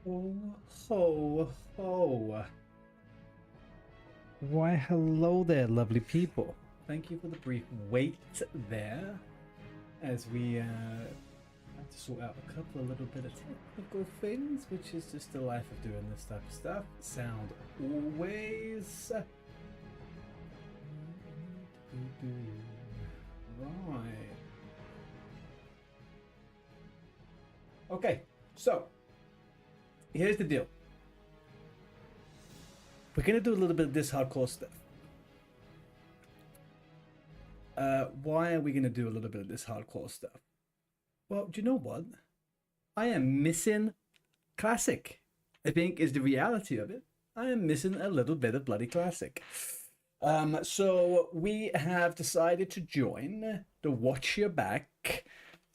Oh, ho, ho. Why, hello there, lovely people. Thank you for the brief wait there as we have to sort out a couple of little bit of technical things, which is just the life of doing this type of stuff. Sound always. Right. Okay, so here's the deal. We're gonna do a little bit of this hardcore stuff. Why are we gonna do a little bit of this hardcore stuff? Well, do you know what? I am missing classic. I think is the reality of it. I am missing a little bit of bloody classic. So we have decided to join the Watch Your Back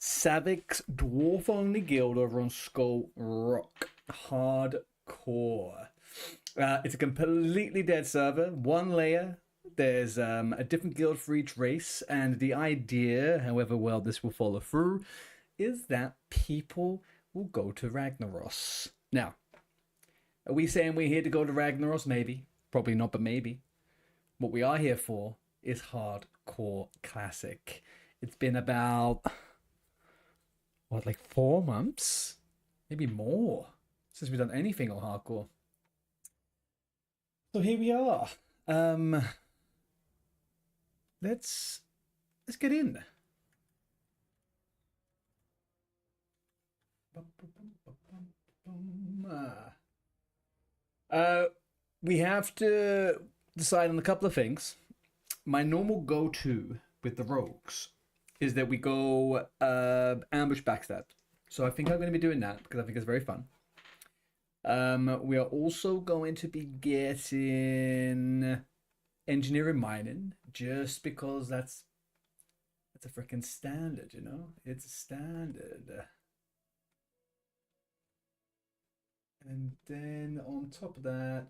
Savic's dwarf only guild over on Skull Rock Hardcore. It's a completely dead server, one layer. There's a different guild for each race, and the idea, however well this will follow through, is that people will go to Ragnaros. Now, are we saying we're here to go to Ragnaros? Maybe. Probably not, but maybe. What we are here for is hardcore classic. It's been about, what, like 4 months? Maybe more since we've done anything on hardcore. So here we are. Let's get in. We have to decide on a couple of things. My normal go-to with the rogues is that we go ambush backstab. So I think I'm going to be doing that because I think it's very fun. We are also going to be getting engineering mining just because that's a freaking standard, you know? It's a standard. And then on top of that,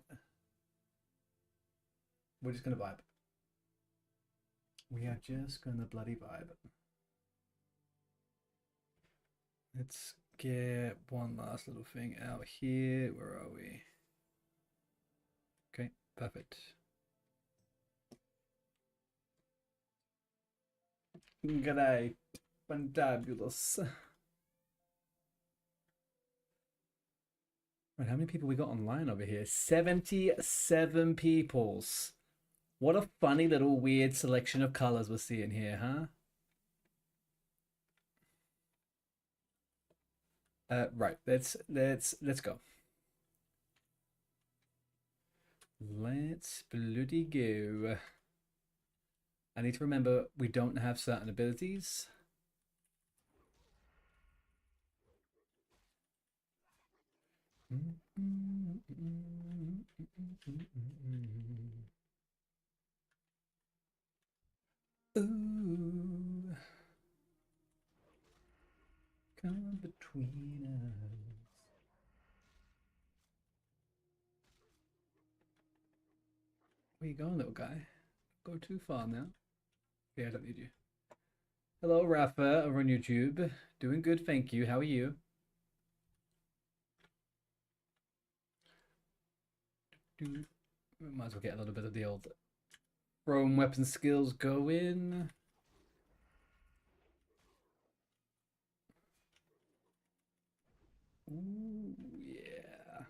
we're just gonna vibe. We are just gonna bloody vibe. Let's get one last little thing out here. Where are we? Okay, perfect. G'day, fantabulous. Right, how many people we got online over here? 77 peoples. What a funny little weird selection of colors we're seeing here, huh? Right, let's go. Let's bloody go. I need to remember we don't have certain abilities. Ooh, come between us. Where you going, little guy? Go too far now. Yeah, I don't need you. Hello, Rafa, over on YouTube. Doing good, thank you. How are you? Might as well get a little bit of the old thrown weapon skills going. Ooh, yeah.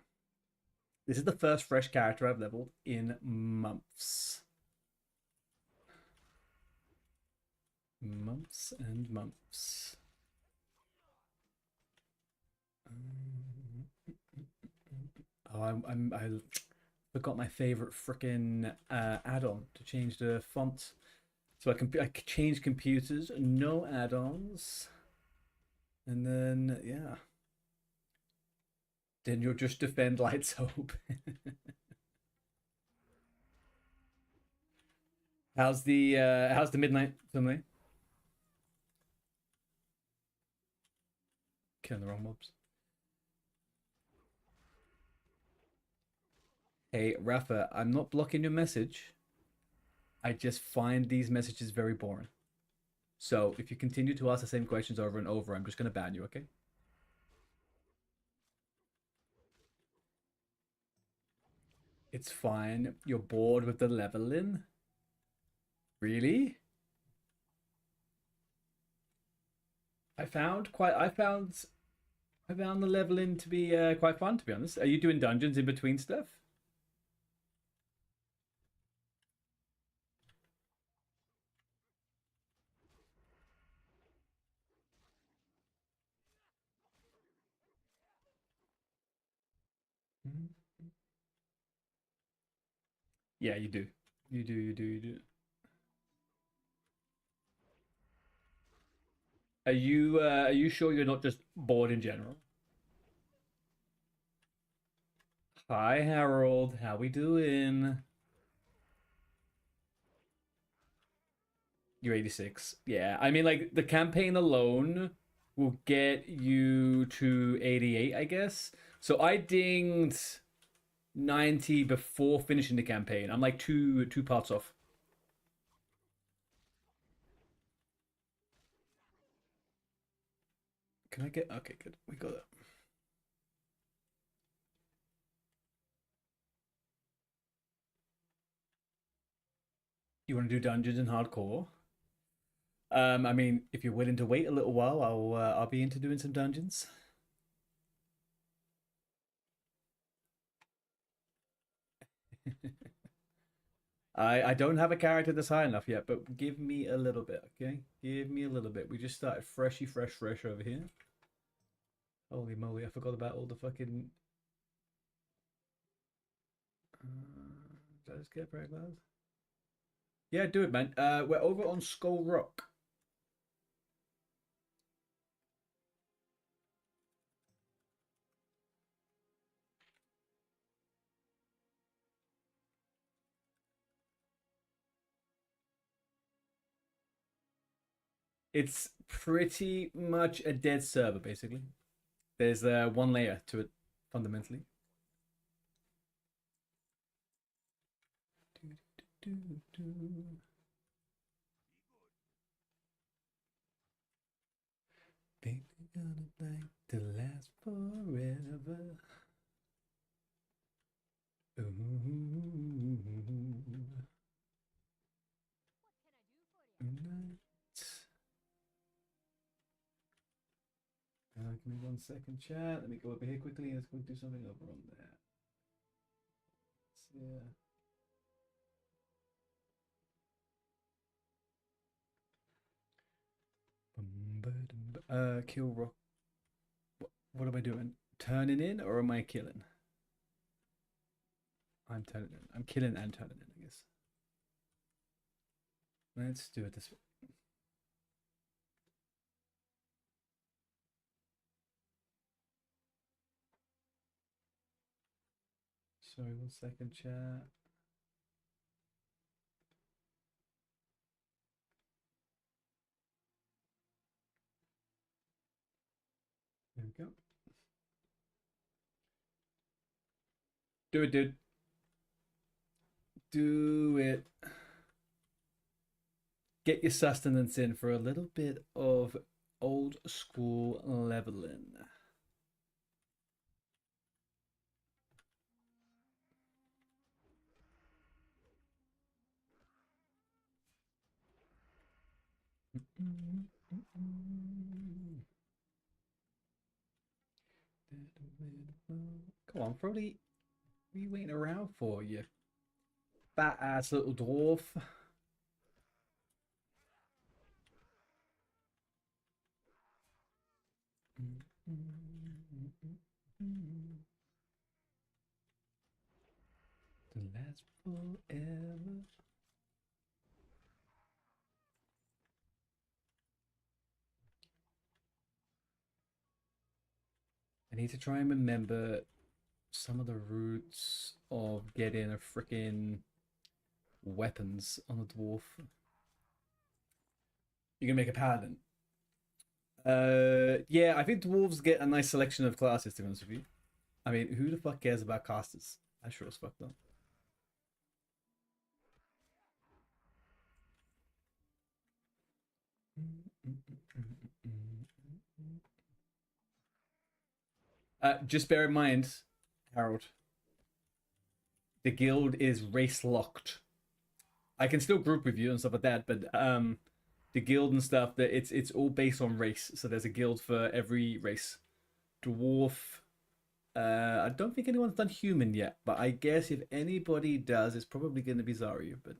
This is the first fresh character I've leveled in months. Months and months. Oh, I forgot my favorite freaking add-on to change the font. So I can change computers, no add-ons, and then yeah, then you'll just defend Light's Hope. How's the midnight family? Killing the wrong mobs. Hey Rafa, I'm not blocking your message. I just find these messages very boring. So if you continue to ask the same questions over and over, I'm just gonna ban you, okay? It's fine. You're bored with the leveling? Really? I found the leveling to be quite fun, to be honest. Are you doing dungeons in between stuff? Mhm. Yeah, you do. You do. Are you sure you're not just bored in general? Hi Harold, how we doing? You're 86. Yeah, I mean like the campaign alone will get you to 88, I guess. So I dinged 90 before finishing the campaign. I'm like two parts off. Can I get okay, good. We got it. You want to do dungeons in hardcore? I mean, if you're willing to wait a little while, I'll be into doing some dungeons. I don't have a character that's high enough yet, but give me a little bit, okay? Give me a little bit. We just started fresh over here. Holy moly, I forgot about all the fucking. Did I just get very loud? Yeah, do it, man. We're over on Skull Rock. It's pretty much a dead server, basically. There's one layer to it, fundamentally. Baby, gonna like to last forever. Ooh. Give me 1 second, chat. Let me go over here quickly and let's go do something over on there. Yeah. Kill rock. What am I doing? Turning in or am I killing? I'm turning in. I'm killing and turning in, I guess. Let's do it this way. Sorry, 1 second, chat. There we go. Do it, dude. Do it. Get your sustenance in for a little bit of old school leveling. Come on, Brody. What are you waiting around for, you fat ass little dwarf? To last forever. I need to try and remember some of the routes of getting a freaking weapons on a dwarf. You're gonna make a paladin. Yeah, I think dwarves get a nice selection of classes. To be honest with you, I mean, who the fuck cares about casters? I sure as fuck don't. Just bear in mind, Harold, the guild is race locked. I can still group with you and stuff like that, but the guild and stuff, that it's all based on race. So there's a guild for every race. Dwarf. I don't think anyone's done human yet, but I guess if anybody does, it's probably going to be Zaryu. But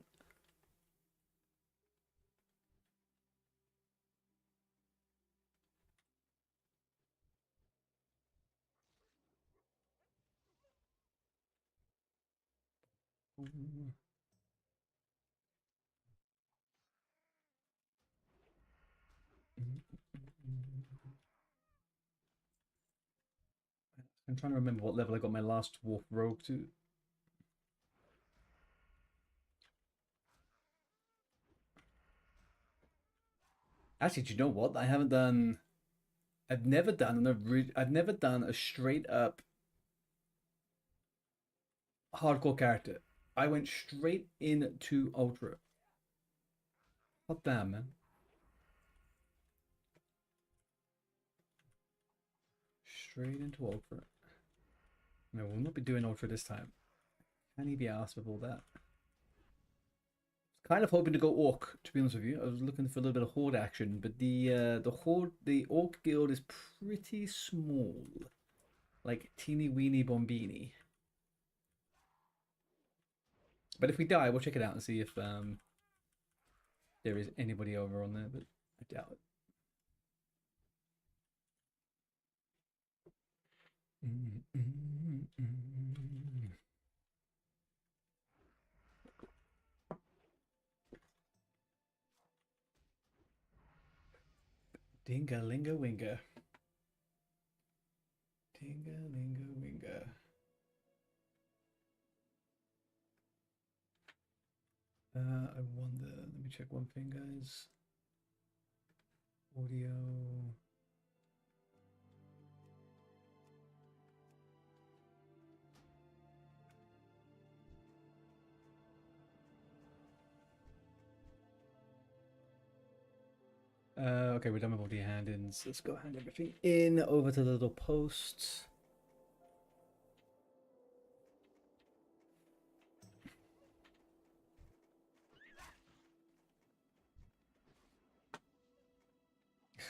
I'm trying to remember what level I got my last dwarf rogue to. Actually, do you know what? I haven't done. I've never done a straight up hardcore character. I went straight into ultra. Hot damn, man! Straight into ultra. No, we'll not be doing ultra this time. Can he be asked with all that? Kind of hoping to go orc. To be honest with you, I was looking for a little bit of horde action, but the orc guild is pretty small, like teeny weeny bombini. But if we die, we'll check it out and see if there is anybody over on there. But I doubt it. Dinga linga winga. Dinga linga winga. I wonder. Let me check one thing, guys. Audio. Okay, we're done with all the hand-ins. Let's go hand everything in over to the little posts.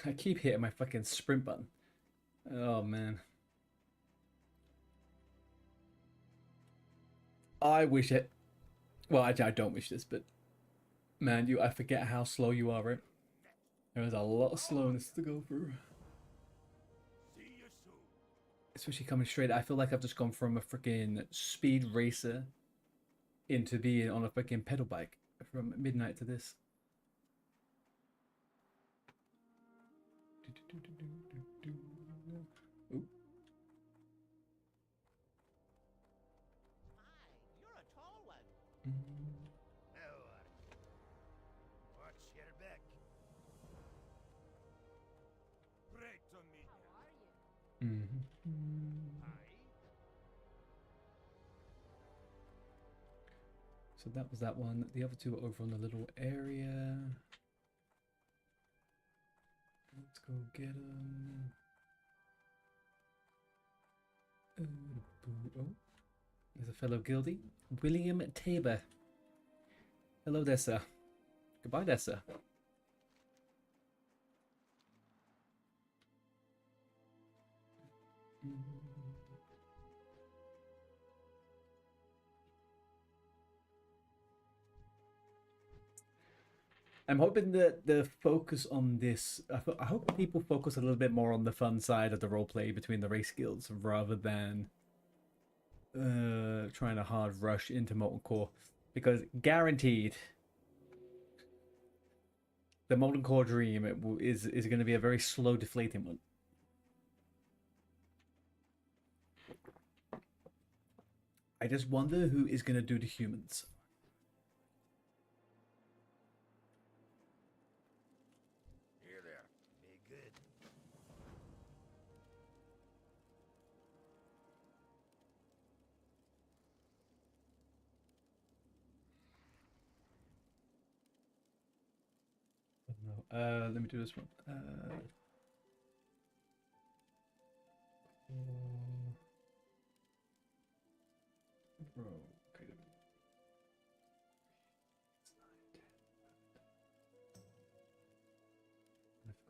I keep hitting my fucking sprint button. Oh man. I wish it. Well, I don't wish this, but man, I forget how slow you are, right? There is a lot of slowness to go through. Especially coming straight. I feel like I've just gone from a freaking speed racer into being on a freaking pedal bike from midnight to this. Ooh. You're a tall one. Watch your back. Great to meet you. How are you? Mm-hmm. Hi. So that was that one. The other two are over on the little area. Let's go get them. Oh, there's a fellow guildie, William Tabor. Hello there, sir. Goodbye there, sir. I'm hoping that the focus on this, I hope people focus a little bit more on the fun side of the roleplay between the race guilds rather than trying to hard rush into Molten Core, because guaranteed the Molten Core dream is going to be a very slow deflating one. I just wonder who is going to do the humans. Here there. Be good. No, let me do this one. Bro, okay,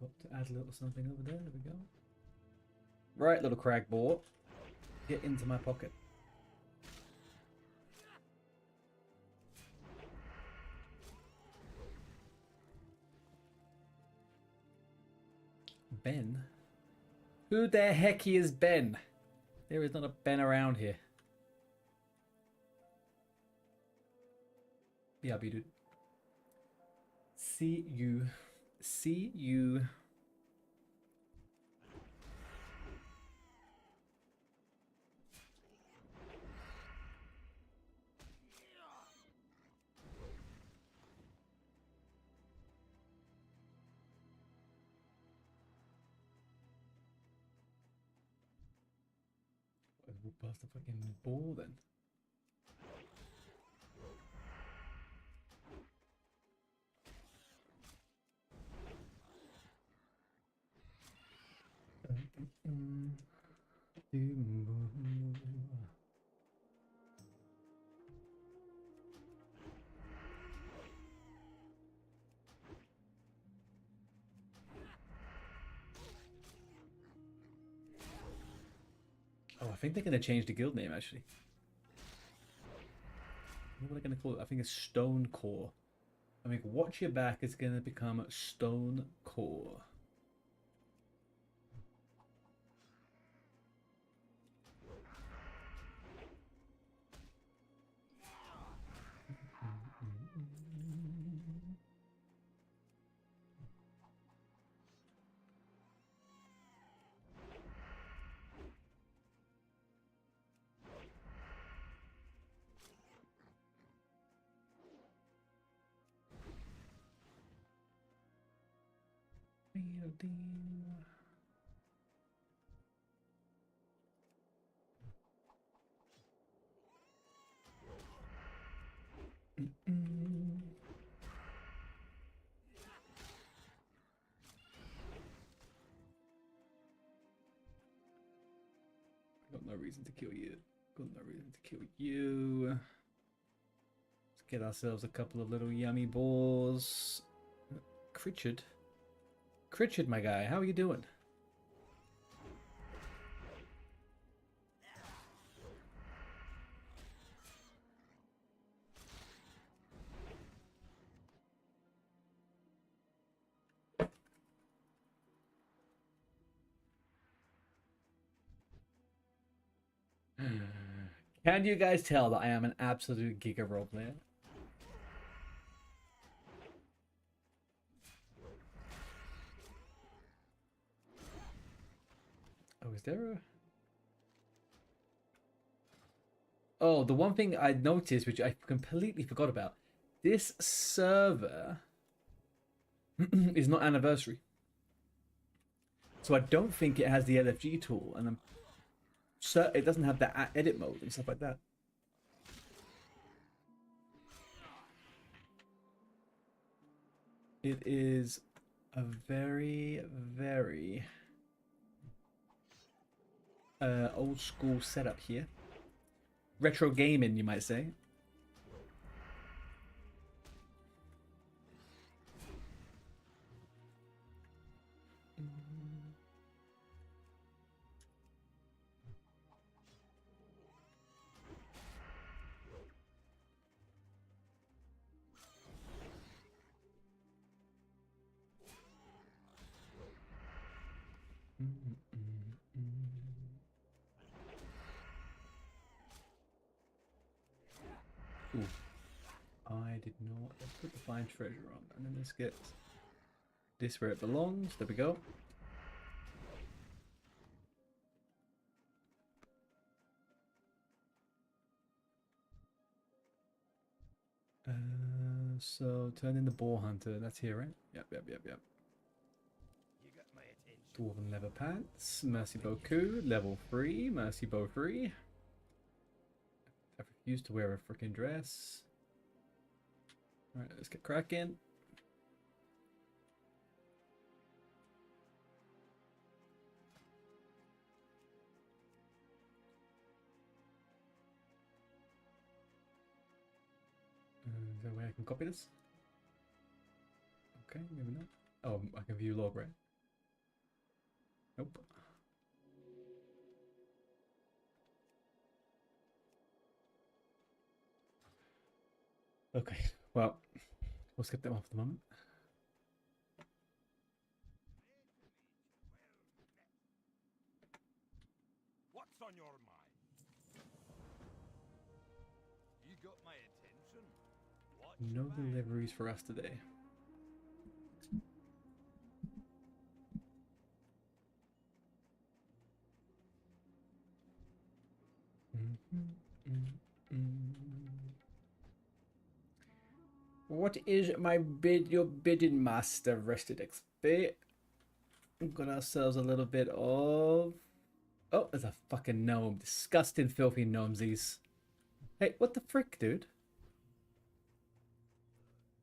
Got to add a little something over there. There we go. Right, little crag ball. Get into my pocket. Ben? Who the heck is Ben? There is not a Ben around here. Yeah, dude. See you. See you. We'll pass the fucking ball then. Oh, I think they're going to change the guild name actually. What are they going to call it? I think it's Stone Core. I mean, Watch Your Back is going to become Stone Core. Got no reason to kill you. Got no reason to kill you. Let's get ourselves a couple of little yummy balls. Critchard. Critchard, my guy, how are you doing? Can you guys tell that I am an absolute giga role player? Oh, is there a... Oh, the one thing I noticed, which I completely forgot about. This server is not anniversary. So I don't think it has the LFG tool, and it doesn't have that edit mode and stuff like that. It is a very, very old school setup here. Retro gaming, you might say. Ooh. I did not. Let's put the fine treasure on, and then let's get this where it belongs. There we go. So turn in the boar hunter. That's here, right? Yep. You got my attention. Dwarven leather pants. Mercy bow coup. Level 3. Mercy bow 3. I refuse to wear a freaking dress. Alright, let's get cracking. Is there a way I can copy this? Okay, maybe not. Oh, I can view log, right? Okay, well, we'll skip that one for the moment. What's on your mind? You got my attention. Watch No your back. deliveries for us today. What is my bid? Your bidding, master? Rested XP. We've got ourselves a little bit of. Oh, there's a fucking gnome. Disgusting, filthy gnomesies. Hey, what the frick, dude?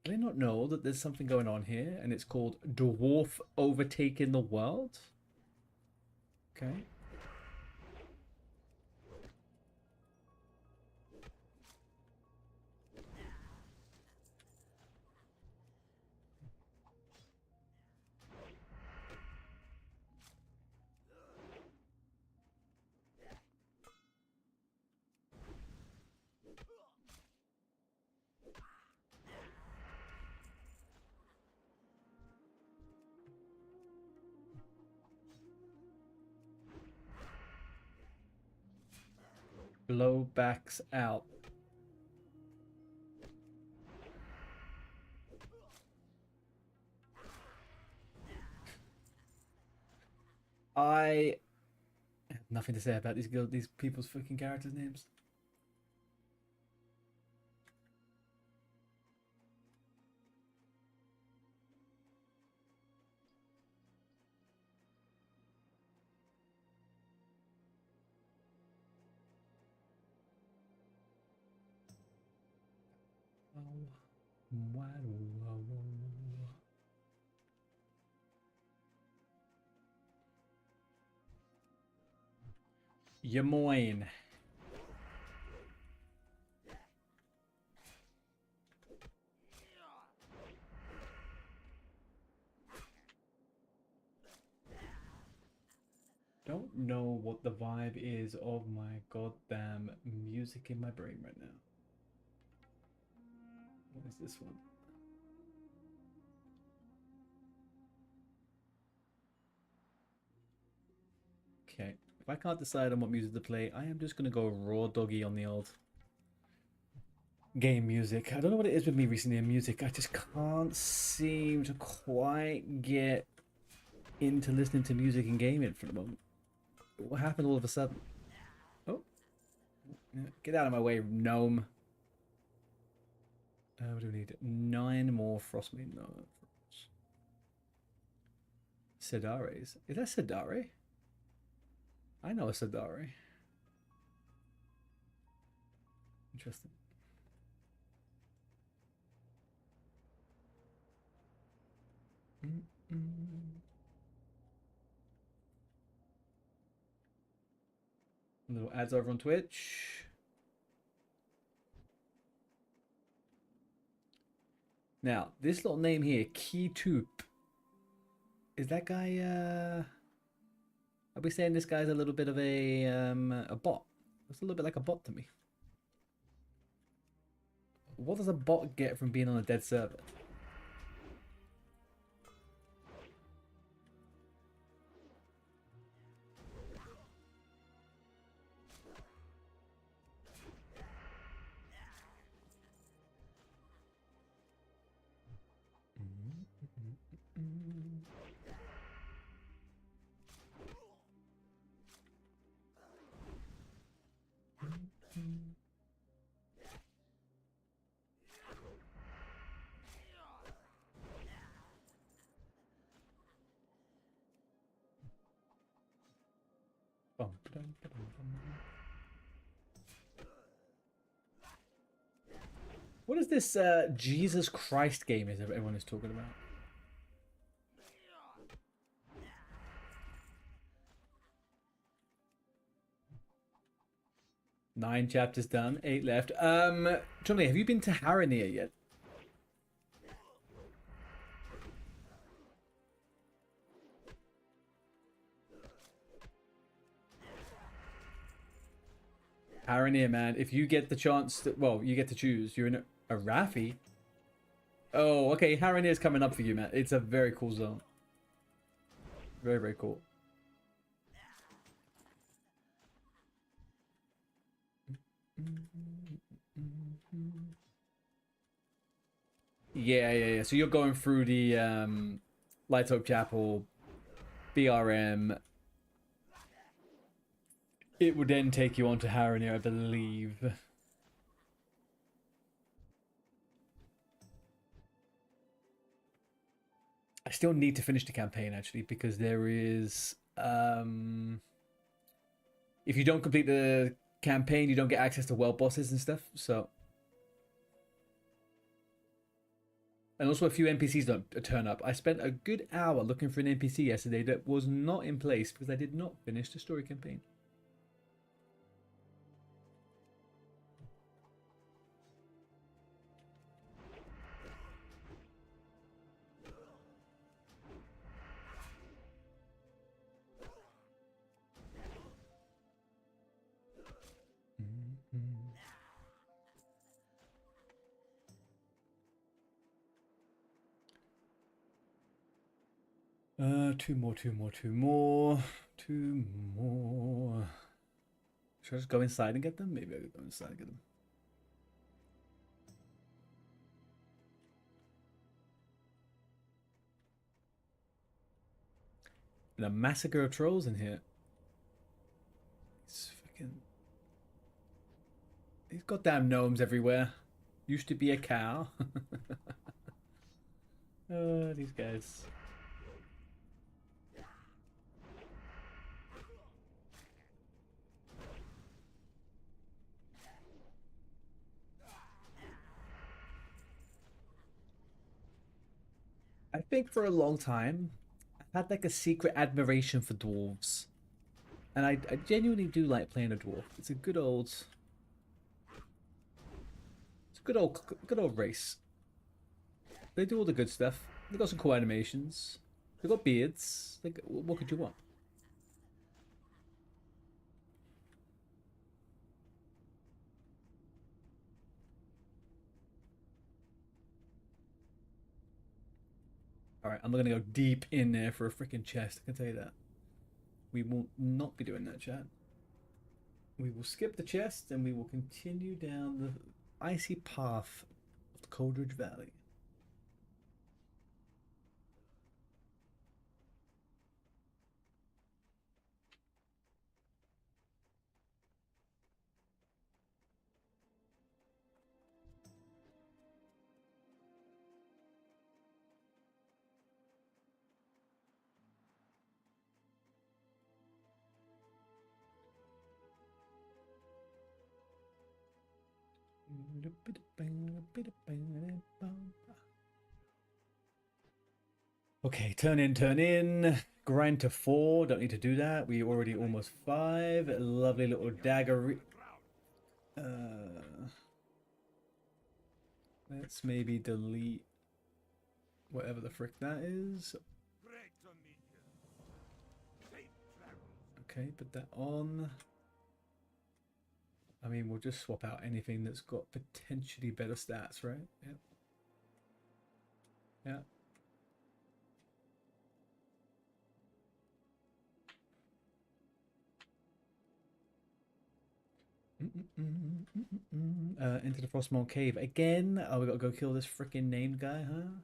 Do they not know that there's something going on here and it's called Dwarf Overtaking the World? Okay. Blowbacks out. I have nothing to say about these people's fucking characters' names. Yamoin. Don't know what the vibe is of my goddamn music in my brain right now. What is this one? Okay, if I can't decide on what music to play, I am just gonna go raw doggy on the old game music. I don't know what it is with me recently in music. I just can't seem to quite get into listening to music and gaming for the moment. What happened all of a sudden? Oh, get out of my way, gnome. What do we need? 9 more frostmeat. No. Sedares. Is that Sedare? I know a Sedare. Interesting. Little ads over on Twitch. Now, this little name here, Keytoop. Is that guy, I'll be saying this guy's a little bit of a bot. It's a little bit like a bot to me. What does a bot get from being on a dead server? What is this Jesus Christ game is everyone is talking about? Nine chapters done, 8 left. Johnny, have you been to Haranir yet? Haranir, man. If you get the chance to, well, you get to choose. You're in A Raffi? Oh, okay. Haranir's coming up for you, man. It's a very cool zone. Very, very cool. Yeah. So you're going through the Light Hope Chapel, BRM. It would then take you on to Haranir, I believe. I still need to finish the campaign, actually, because there is... if you don't complete the campaign, you don't get access to world bosses and stuff, so... And also a few NPCs don't turn up. I spent a good hour looking for an NPC yesterday that was not in place because I did not finish the story campaign. Two more. Should I just go inside and get them? Maybe I could go inside and get them. And a massacre of trolls in here. It's fucking... These goddamn gnomes everywhere. Used to be a cow. Oh, these guys. I think for a long time, I've had like a secret admiration for dwarves. And I genuinely do like playing a dwarf. It's a good old... It's a good old race. They do all the good stuff. They got some cool animations. They got beards. Like, what could you want? Alright, I'm not gonna go deep in there for a freaking chest, I can tell you that. We will not be doing that, chat. We will skip the chest and we will continue down the icy path of the Coldridge Valley. Okay, turn in. Grind to 4. Don't need to do that. We already almost 5. Lovely little dagger. Let's maybe delete whatever the frick that is. Okay, put that on. I mean, we'll just swap out anything that's got potentially better stats, right? Yep. Yeah. Into the Frostmourne Cave again. Oh, we gotta go kill this freaking named guy, huh?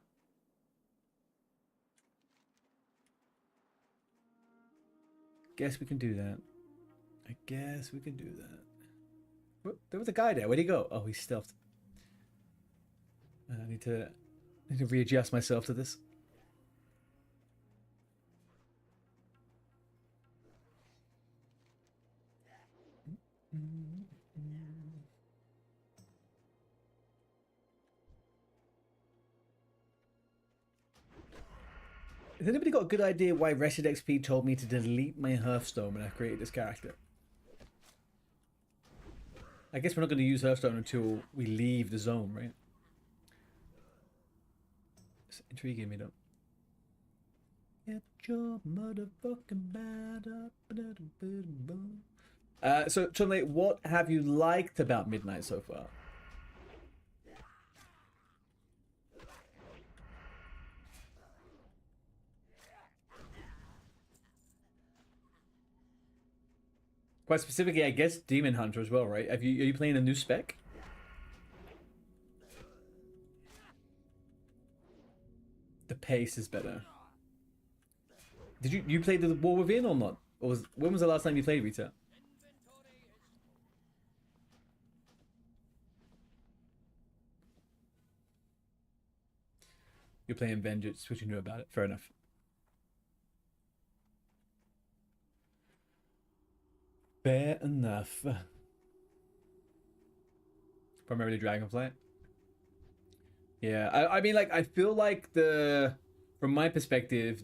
Guess we can do that. I guess we can do that. Whoop, there was a guy there. Where'd he go? Oh, he's stealthed. I need to readjust myself to this. Has anybody got a good idea why Rested XP told me to delete my Hearthstone when I created this character? I guess we're not going to use Hearthstone until we leave the zone, right? It's intriguing me, though. Get your motherfucking bad up. So, Chunley, what have you liked about Midnight so far? Quite specifically, I guess Demon Hunter as well, right? Are you playing a new spec? The pace is better. Did you play the War Within or not? Or when was the last time you played Rita? You're playing Vengeance, which you knew about it. Fair enough. Fair enough. Primarily Dragonflight. Yeah, I mean, like, I feel like from my perspective,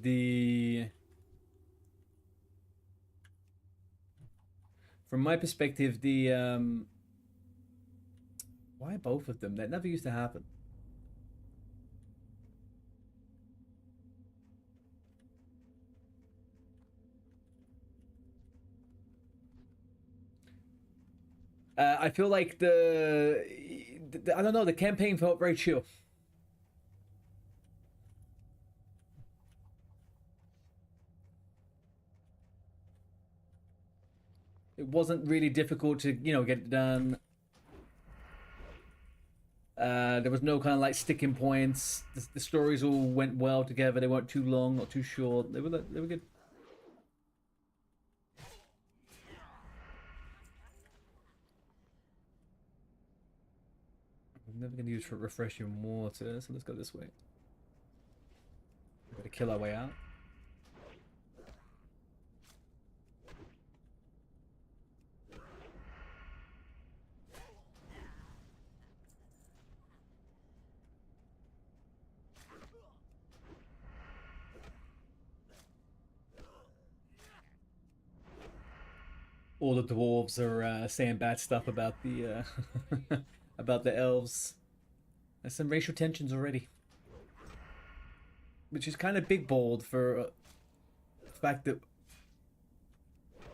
why both of them? That never used to happen. I feel like I don't know, the campaign felt very chill. It wasn't really difficult to, get it done. There was no kind of like sticking points. The stories all went well together. They weren't too long, not too short. They were good. I'm never going to use for refreshing water, so let's go this way. We've got to kill our way out. All the dwarves are saying bad stuff about the about the elves. There's some racial tensions already, which is kind of big bold for the fact that.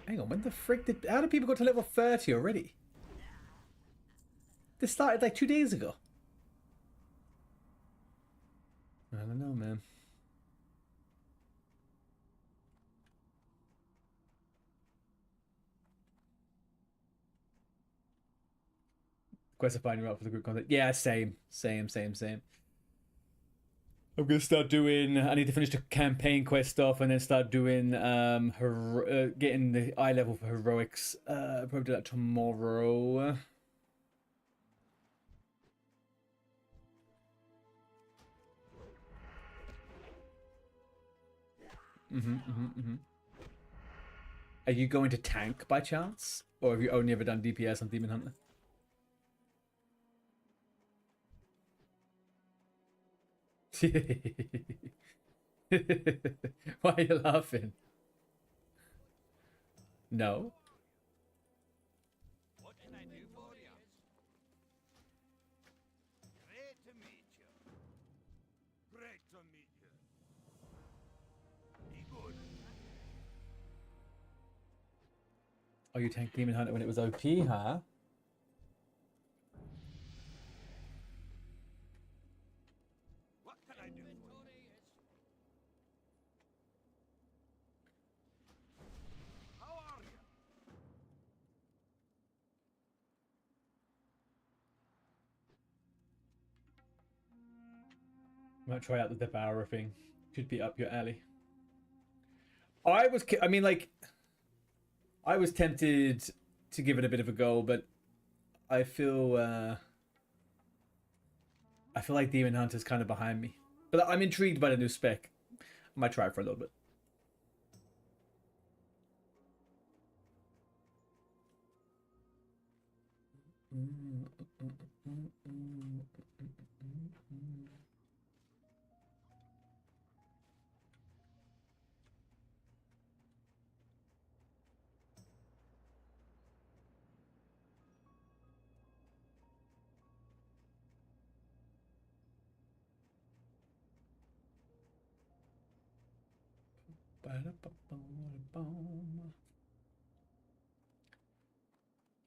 Hang on, when the frick did? How did people go to level 30 already? This started like 2 days ago. I don't know, man. Quest to find you out for the group content. Yeah, same. I'm gonna start doing. I need to finish the campaign quest stuff and then start doing getting the eye level for heroics. Probably do that tomorrow. Are you going to tank by chance, or have you only ever done DPS on Demon Hunter? Why are you laughing? No. What can I do for you? Great to meet you. Great to meet you. Be good. Oh, you tanked Demon Hunter when it was OP, huh? What can I do for you? How are you? Might try out the Devourer thing. Could be up your alley. I mean, like, I was tempted to give it a bit of a go, but I feel like Demon Hunter's kind of behind me. But I'm intrigued by the new spec. I might try it for a little bit.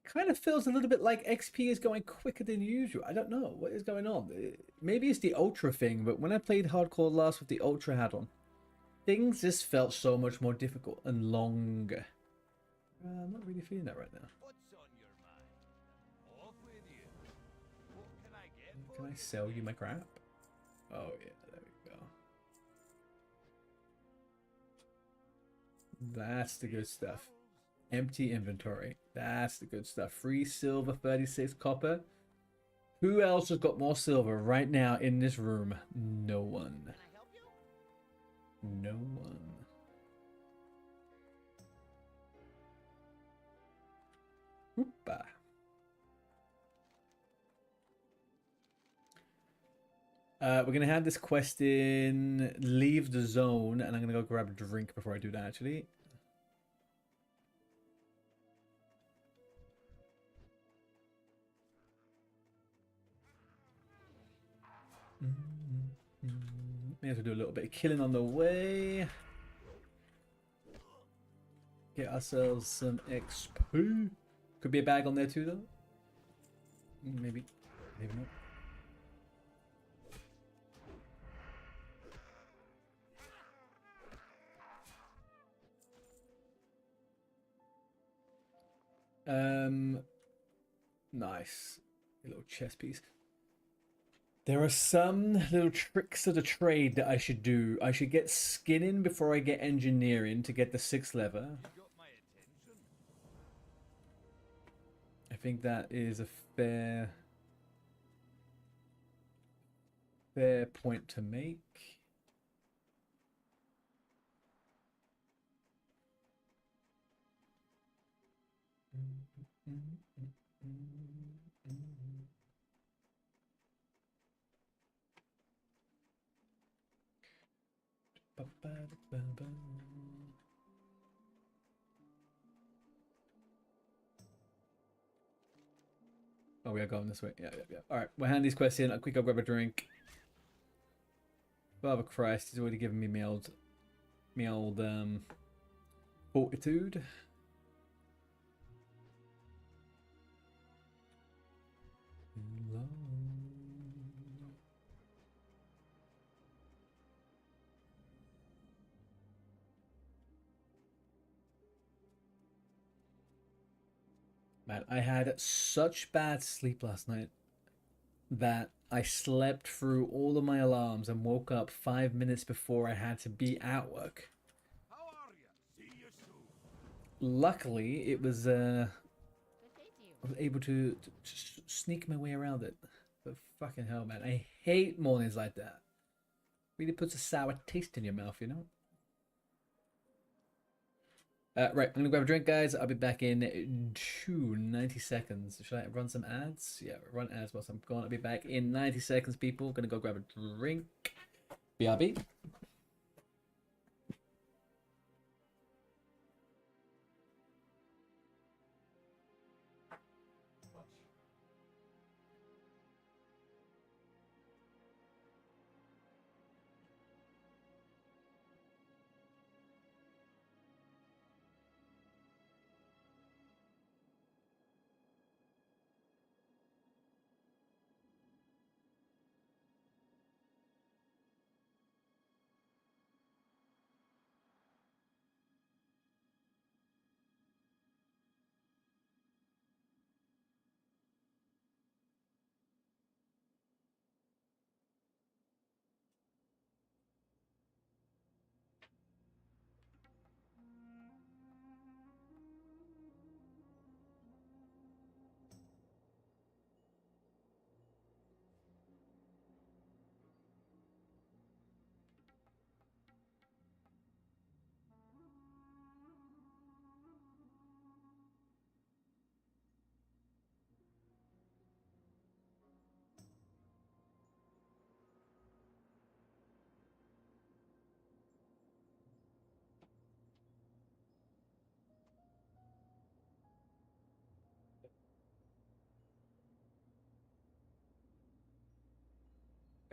Kind of feels a little bit like XP is going quicker than usual. I don't know what is going on. Maybe it's the Ultra thing, but when I played Hardcore last with the Ultra hat on, things just felt so much more difficult and longer. I'm not really feeling that right now. What's on your mind? Off with you. What can I get for Can I you sell you today? my crap? Oh yeah, there we go. That's the good stuff. Empty inventory. That's the good stuff. Free silver, 36 copper. Who else has got more silver right now in this room? No one. Can I help you? No one. Hoopa. We're going to have this quest in leave the zone, and I'm going to go grab a drink before I do that, actually. May have to do a little bit of killing on the way. Get ourselves some XP. Could be a bag on there too, though. Maybe. Maybe not. Nice. A little chess piece. There are some little tricks of the trade that I should do. I should get skinning before I get engineering to get the 6th lever. You got my attention. I think that is a fair point to make. Oh, we are going this way. Yeah. All right, we'll hand these quests in. I'll quick go grab a drink. Father Christ, he's already given me me old fortitude. Man, I had such bad sleep last night that I slept through all of my alarms and woke up 5 minutes before I had to be at work. How are you? See you soon. Luckily, it was Good day to you. I was able to sneak my way around it. But fucking hell, man, I hate mornings like that. Really puts a sour taste in your mouth, you know. Right, I'm gonna grab a drink, guys. I'll be back in 90 seconds. Should I run some ads? Yeah, run ads whilst I'm gone. I'll be back in 90 seconds, people. Gonna go grab a drink. BRB.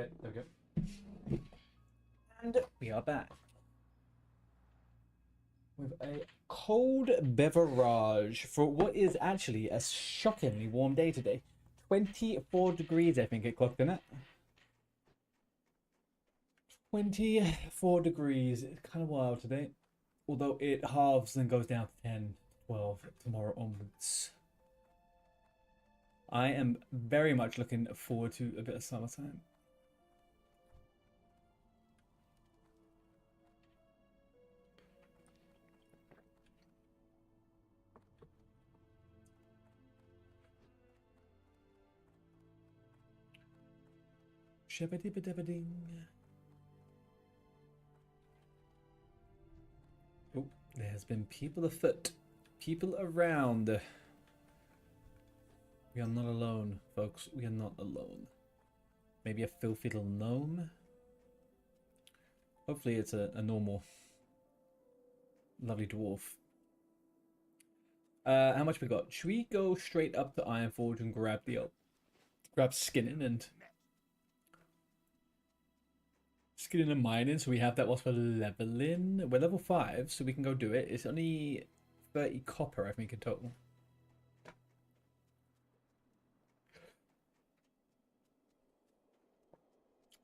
Okay, there we go. And we are back with a cold beverage for what is actually a shockingly warm day today. 24 degrees, I think it clocked in it. 24 degrees. It's kind of wild today. Although it halves and goes down to 10, 12 tomorrow onwards. I am very much looking forward to a bit of summertime. Shabba-dibba-dabba-ding. Oh, there's been people afoot. People around. We are not alone, folks. We are not alone. Maybe a filthy little gnome? Hopefully it's a normal, lovely dwarf. How much we got? Should we go straight up to Ironforge and grab the grab skinning and mining, so we have that whilst we're leveling? We're level 5, so we can go do it. It's only 30 copper, I think, in total.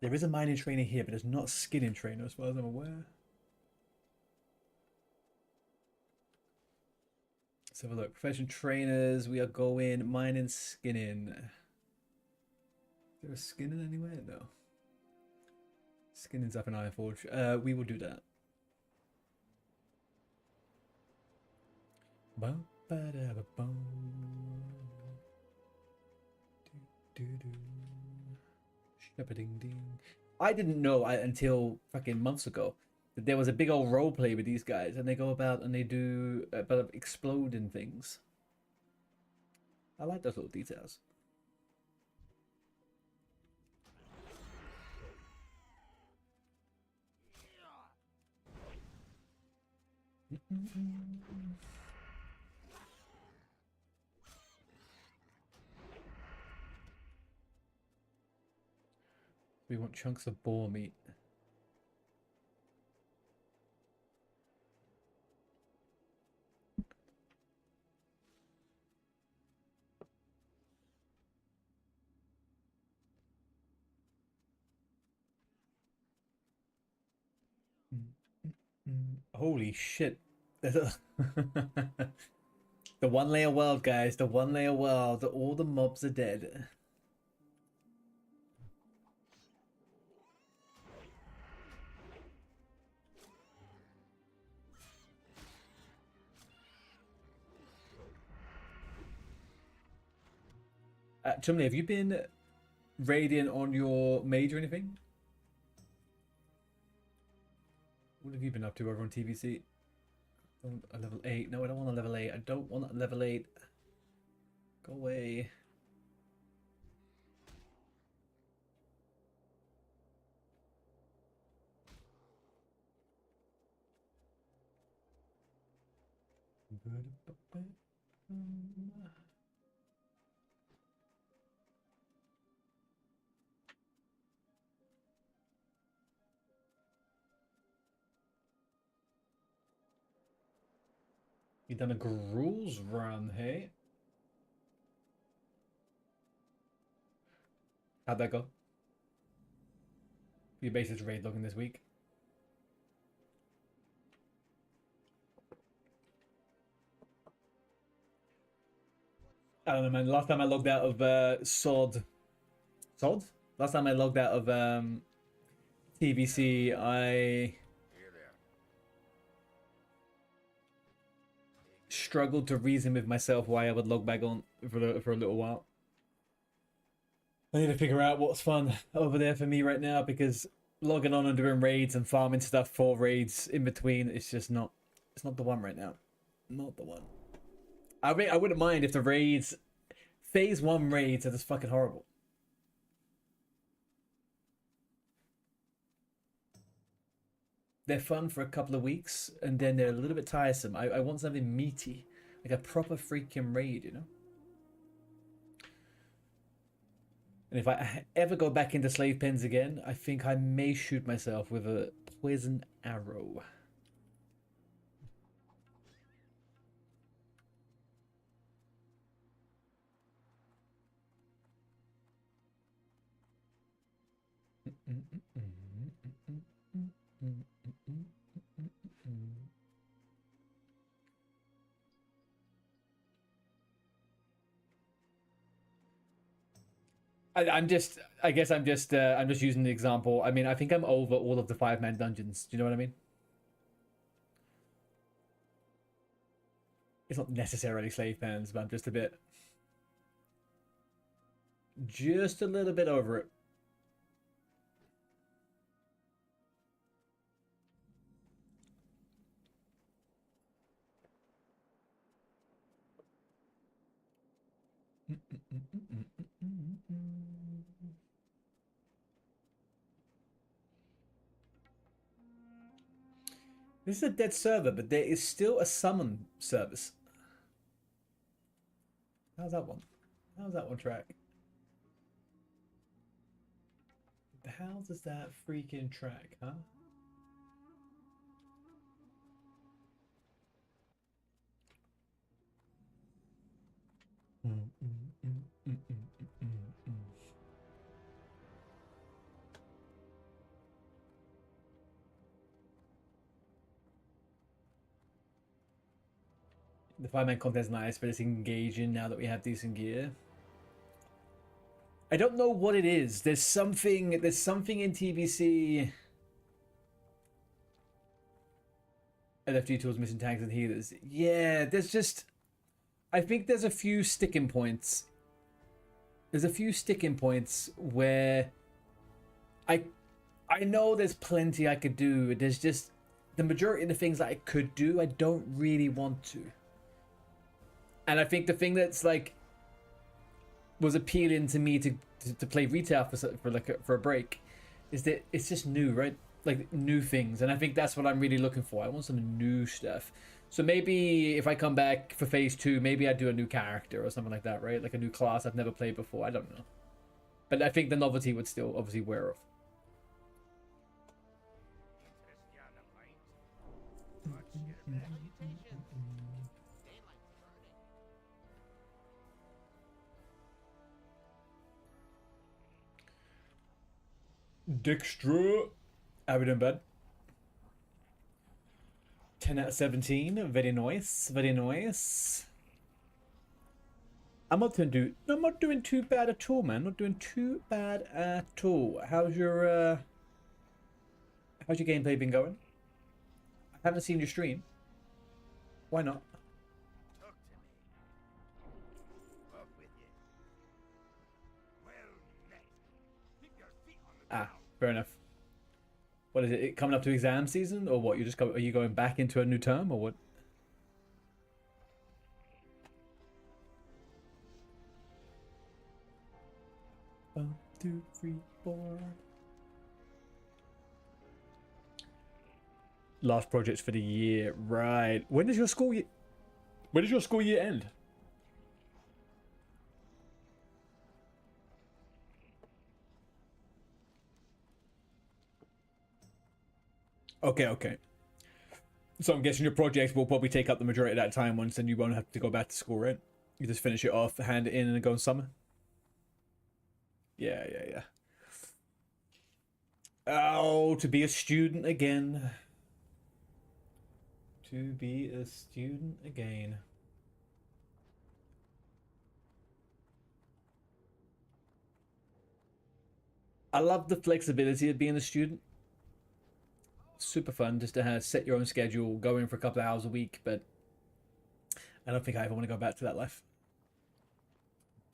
There is a mining trainer here, but there's not a skinning trainer as far as I'm aware. Let's have a look. Professional trainers, we are going mining, skinning. Is there a skinning anywhere? No. Skinning's up in Ironforge. We will do that. Ding. I didn't know until fucking months ago that there was a big old role play with these guys, and they go about and they do about exploding things. I like those little details. We want chunks of boar meat. Holy shit. The one layer world, guys. The one layer world. All the mobs are dead. Chumley, have you been raiding on your mage or anything? What have you been up to over on TVC? A level 8. No, I don't want a level 8. I don't want a level 8. Go away. You done a gruels run, hey? How'd that go? Your basis raid logging this week. I don't know, man. Last time I logged out of Sod. Sod? Last time I logged out of TVC, I struggled to reason with myself why I would log back on for a little while. I need to figure out what's fun over there for me right now, because logging on and doing raids and farming stuff for raids in between, it's just not, it's not the one right now. Not the one. I mean, I wouldn't mind if the raids, phase 1 raids are just fucking horrible. They're fun for a couple of weeks, and then they're a little bit tiresome. I want something meaty, like a proper freaking raid, you know? And if I ever go back into slave pens again, I think I may shoot myself with a poison arrow. I guess I'm just using the example. I mean, I think I'm over all of the 5-man dungeons. Do you know what I mean? It's not necessarily slave pens, but I'm just a little bit over it. This is a dead server, but there is still a summon service. How's that one? How's that one track? How does that freaking track, huh? The 5-man content's nice, but it's engaging now that we have decent gear. I don't know what it is. There's something in TBC. LFG tools, missing tanks and healers. Yeah, there's just... I think there's a few sticking points. There's a few sticking points where... I know there's plenty I could do. There's just... The majority of the things that I could do, I don't really want to. And I think the thing that's like was appealing to me to play retail for a break is that it's just new, right? Like new things, and I think that's what I'm really looking for. I want some new stuff. So maybe if I come back for phase 2, maybe I do a new character or something like that, right? Like a new class I've never played before. I don't know, but I think the novelty would still obviously wear off. Dijkstra. How we doing, bud? 10 out of 17. Very nice. Very nice. I'm not doing too bad at all, man. Not doing too bad at all. How's your gameplay been going? I haven't seen your stream. Why not? Talk to me. Off with you. Well met. Keep your feet on the ground. Fair enough. What is it? Coming up to exam season, or what? Are you going back into a new term, or what? 1, 2, 3, 4. Last projects for the year, right? When does your school year end? Okay. So I'm guessing your projects will probably take up the majority of that time once, then you won't have to go back to school, right? You just finish it off, hand it in, and then go in summer. Yeah. Oh, to be a student again. To be a student again. I love the flexibility of being a student. Super fun just to have set your own schedule, go in for a couple of hours a week, but I don't think I ever want to go back to that life.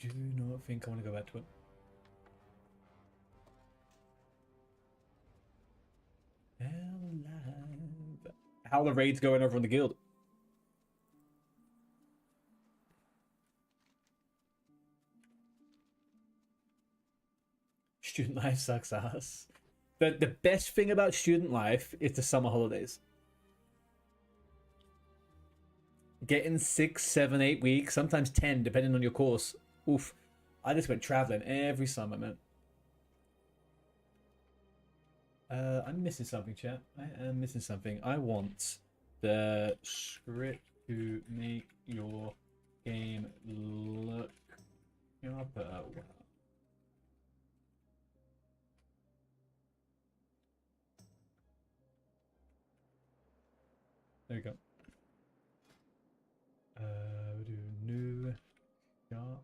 Do not think I want to go back to it. How are the raids going over in the guild? Student life sucks ass. The best thing about student life is the summer holidays. Getting 6, 7, 8 weeks, sometimes 10, depending on your course. Oof. I just went traveling every summer, man. I'm missing something, chat. I am missing something. I want the script to make your game look sharper. There we go. We do new sharp.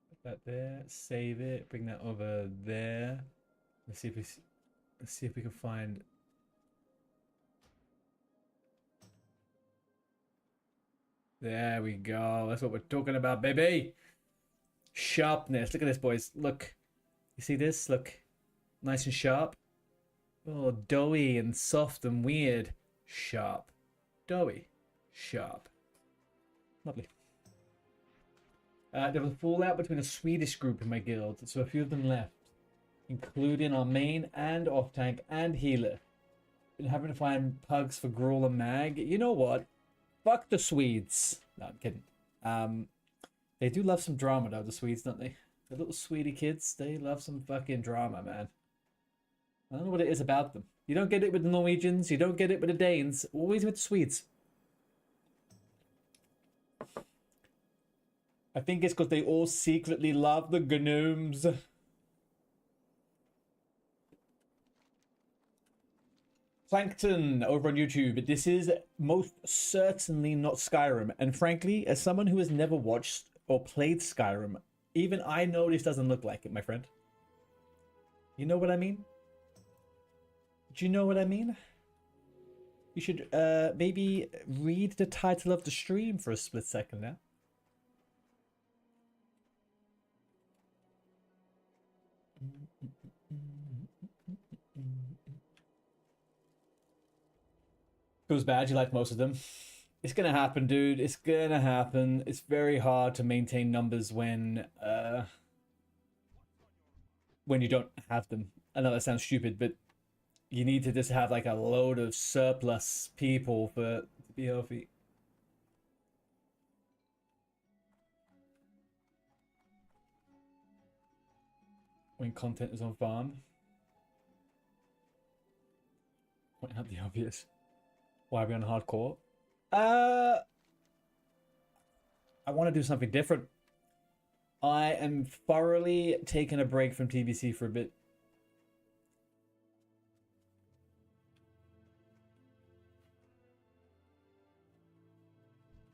Put that there. Save it. Bring that over there. Let's see if we can find. There we go. That's what we're talking about, baby. Sharpness. Look at this, boys. Look. You see this? Look. Nice and sharp. Oh, doughy and soft and weird. Sharp. Doughy. Sharp. Lovely. There was a fallout between a Swedish group in my guild, so a few of them left, including our main and off-tank and healer. Been having to find pugs for Gruul and Mag. You know what? Fuck the Swedes. No, I'm kidding. They do love some drama, though, the Swedes, don't they? The little Swede kids, they love some fucking drama, man. I don't know what it is about them. You don't get it with the Norwegians, you don't get it with the Danes, always with the Swedes. I think it's because they all secretly love the gnomes. Plankton over on YouTube. This is most certainly not Skyrim. And frankly, as someone who has never watched or played Skyrim, even I know this doesn't look like it, my friend. You know what I mean? Do you know what I mean? You should maybe read the title of the stream for a split second now. Feels bad, you like most of them. It's gonna happen, dude. It's gonna happen. It's very hard to maintain numbers when you don't have them. I know that sounds stupid, but you need to just have like a load of surplus people for to be healthy. When content is on farm. Point out the obvious. Why are we on hardcore? I want to do something different. I am thoroughly taking a break from TBC for a bit.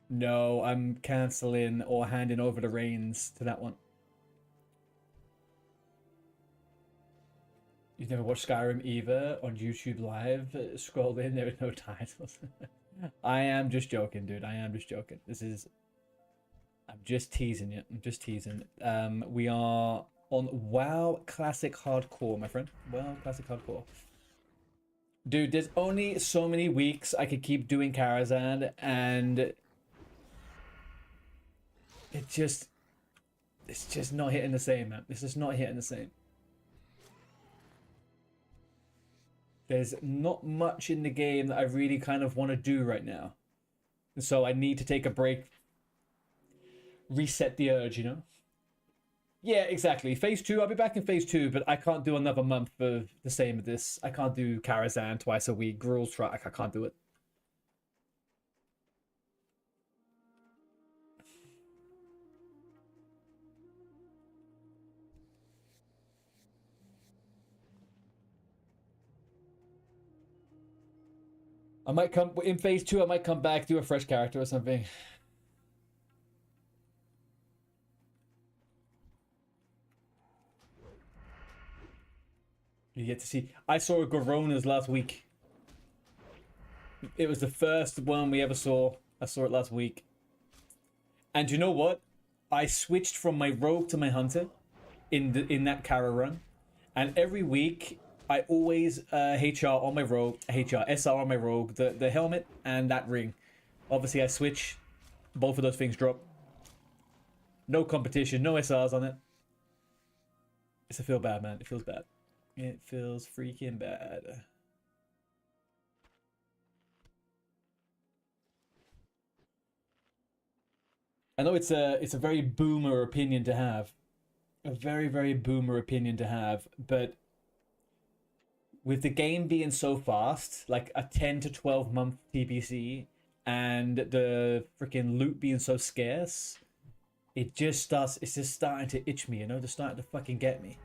No, I'm cancelling or handing over the reins to that one. You've never watched Skyrim either on YouTube Live? Scroll in, there are no titles. I am just joking, dude. I am just joking. This is... I'm just teasing you. I'm just teasing. We are on WoW Classic Hardcore, my friend. WoW Classic Hardcore. Dude, there's only so many weeks I could keep doing Karazhan, and... It's just not hitting the same, man. It's just not hitting the same. There's not much in the game that I really kind of want to do right now. So I need to take a break. Reset the urge, you know? Yeah, exactly. Phase 2, I'll be back in Phase 2, but I can't do another month of the same as this. I can't do Karazhan twice a week, Gruul's track, I can't do it. I might come in Phase 2. I might come back, do a fresh character or something. You get to see. I saw Goronas last week. It was the first one we ever saw. I saw it last week. And you know what? I switched from my rogue to my hunter in that Kara run, and every week. I always HR on my rogue, HR, SR on my rogue, the helmet and that ring. Obviously I switch, both of those things drop. No competition, no SRs on it. It's a feel bad, man. It feels bad. It feels freaking bad. I know it's a very boomer opinion to have. A very, very boomer opinion to have, but with the game being so fast, like a 10 to 12 month TBC, and the freaking loot being so scarce, it's just starting to itch me, you know? Just starting to fucking get me.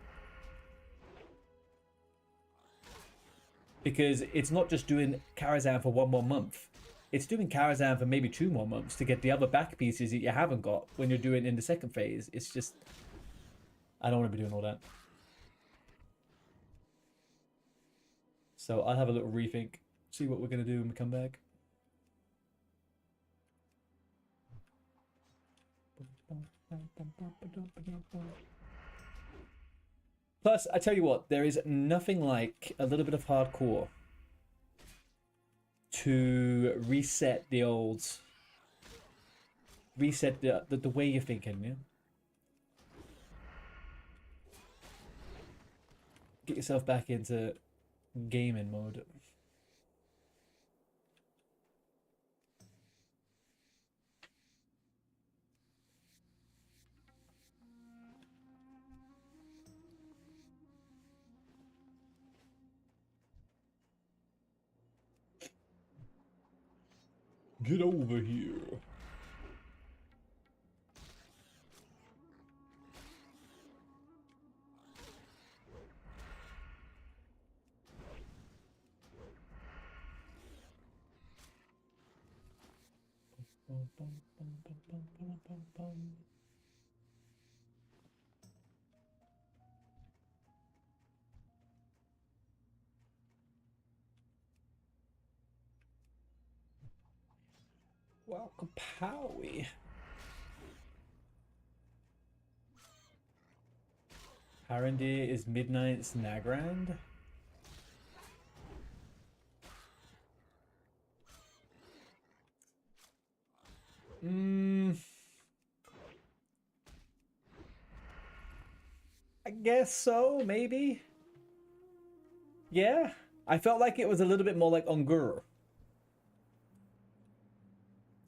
Because it's not just doing Karazhan for 1 more month. It's doing Karazhan for maybe 2 more months to get the other back pieces that you haven't got when you're doing in the second phase. It's just... I don't want to be doing all that. So I'll have a little rethink, see what we're going to do when we come back. Plus, I tell you what, there is nothing like a little bit of hardcore to reset the old, reset the way you're thinking, yeah? Get yourself back into gaming mode. Get over here. Welcome, Powie. Harendir is Midnight's Nagrand. I guess so, maybe. Yeah, I felt like it was a little bit more like Ungur.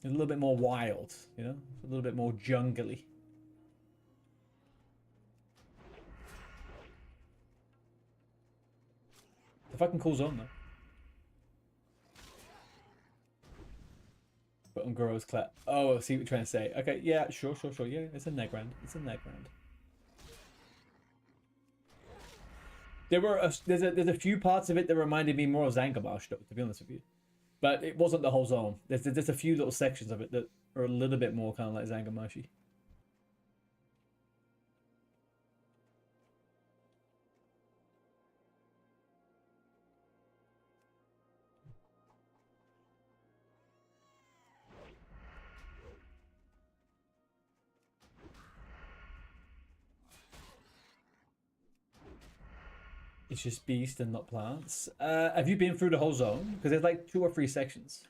A little bit more wild, you know? A little bit more jungly. The fucking cool zone, though. But Unguro's clap. Oh, I see what you're trying to say. Okay, yeah, sure. Yeah, it's a Nagrand. It's a Nagrand. There's a few parts of it that reminded me more of Zangarmarsh, though, to be honest with you. But it wasn't the whole zone. There's a few little sections of it that are a little bit more kind of like Zangarmarshy. It's just beast and not plants. Have you been through the whole zone? Because there's like 2 or 3 sections.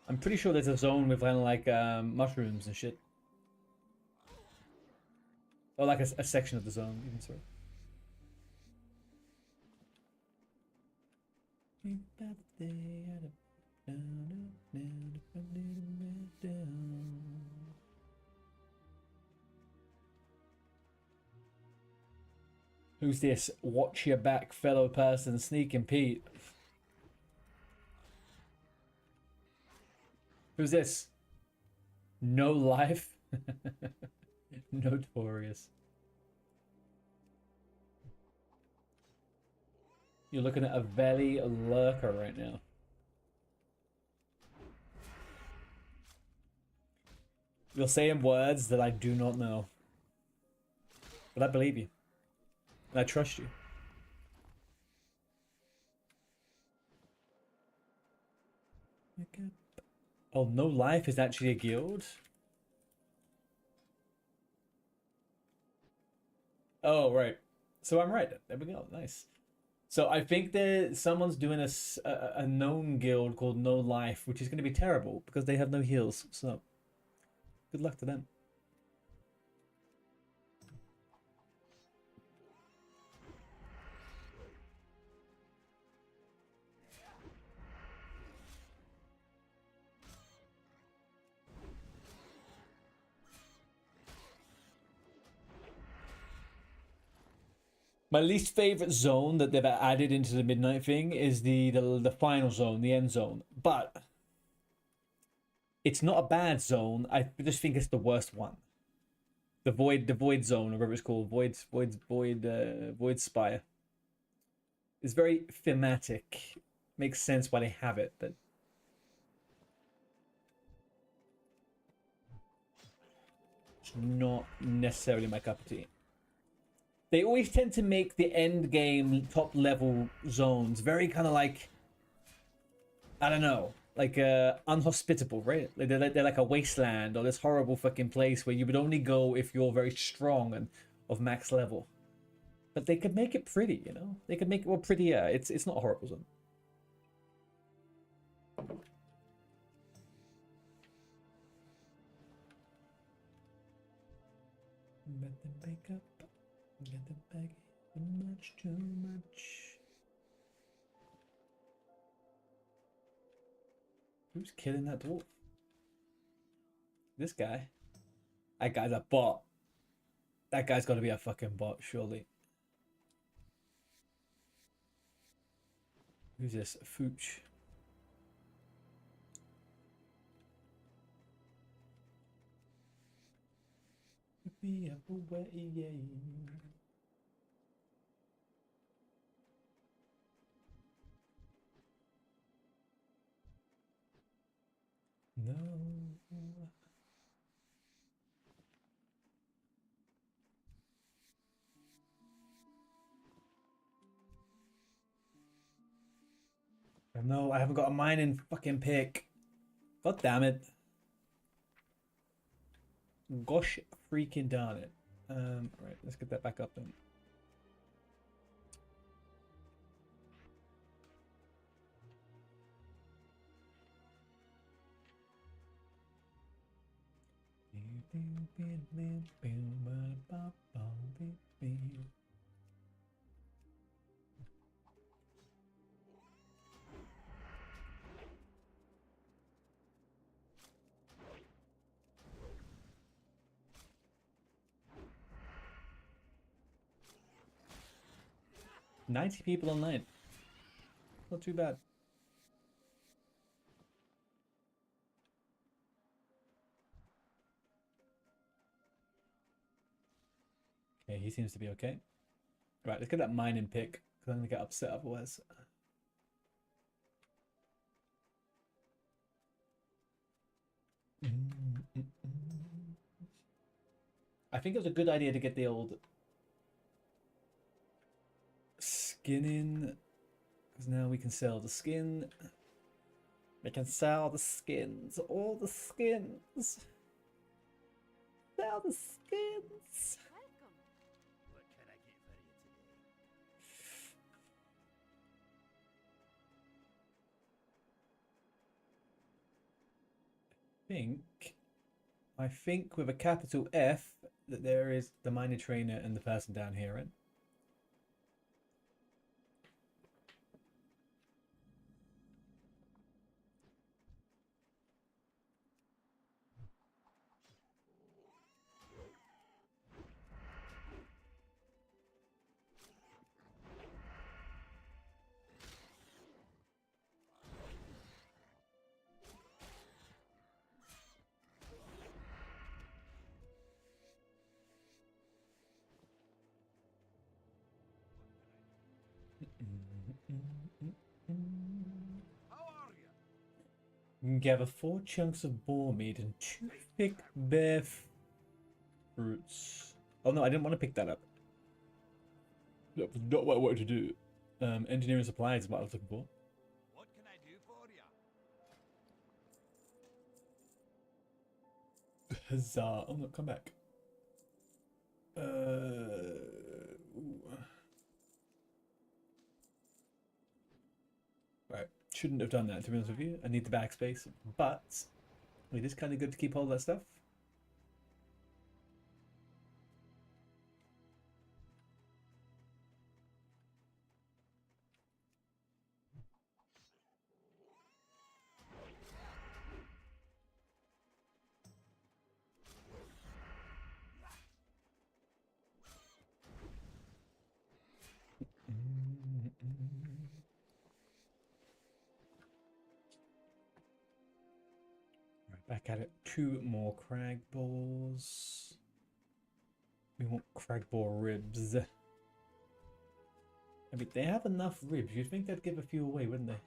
I'm pretty sure there's a zone with kind of like mushrooms and shit. Or like a section of the zone, even so. Who's this? Watch your back, fellow person, Sneaking Pete. Who's this? No life? Notorious. You're looking at a very lurker right now. You're saying words that I do not know. But I believe you. And I trust you. Oh, No Life is actually a guild? Oh, right. So I'm right. There we go. Nice. So I think that someone's doing a known guild called No Life, which is going to be terrible because they have no heals. So good luck to them. My least favorite zone that they've added into the Midnight thing is the final zone, the end zone. But it's not a bad zone. I just think it's the worst one. The void zone, or whatever it's called, void spire. It's very thematic. Makes sense why they have it, but it's not necessarily my cup of tea. They always tend to make the end game top level zones very kind of like, I don't know, like unhospitable, right? Like they're like a wasteland or this horrible fucking place where you would only go if you're very strong and of max level. But they could make it pretty, you know? They could make it well prettier. It's not a horrible zone. Let them back up. Get them back. Much too much. Who's killing that dwarf? This guy. That guy's a bot. That guy's got to be a fucking bot, surely. Who's this? Fooch. Be up away. No. No, I haven't got a mining fucking pick. God damn it. Gosh freaking darn it. Right, let's get that back up then. $90 people online. Not too bad. Okay, he seems to be okay. Right, let's get that mining pick, because I'm going to get upset otherwise. I think it was a good idea to get the old skin in, because now we can sell the skin. We can sell the skins, all the skins. Sell the skins. Welcome. What can I get for you today? I think with a capital F that there is the miner trainer and the person down here, right? How are you? You can gather 4 chunks of boar meat and 2 thick bear fruits. Oh no, I didn't want to pick that up. That was not what I wanted to do. Engineering supplies is what I was looking for. What can I do for you? Huzzah. Oh no, come back. Ooh. Right, shouldn't have done that, to be honest with you. I need the backspace, but it is kind of good to keep hold of that stuff. Right, back at it. 2 more crag balls. We want crag ball ribs. I mean, they have enough ribs. You'd think they'd give a few away, wouldn't they?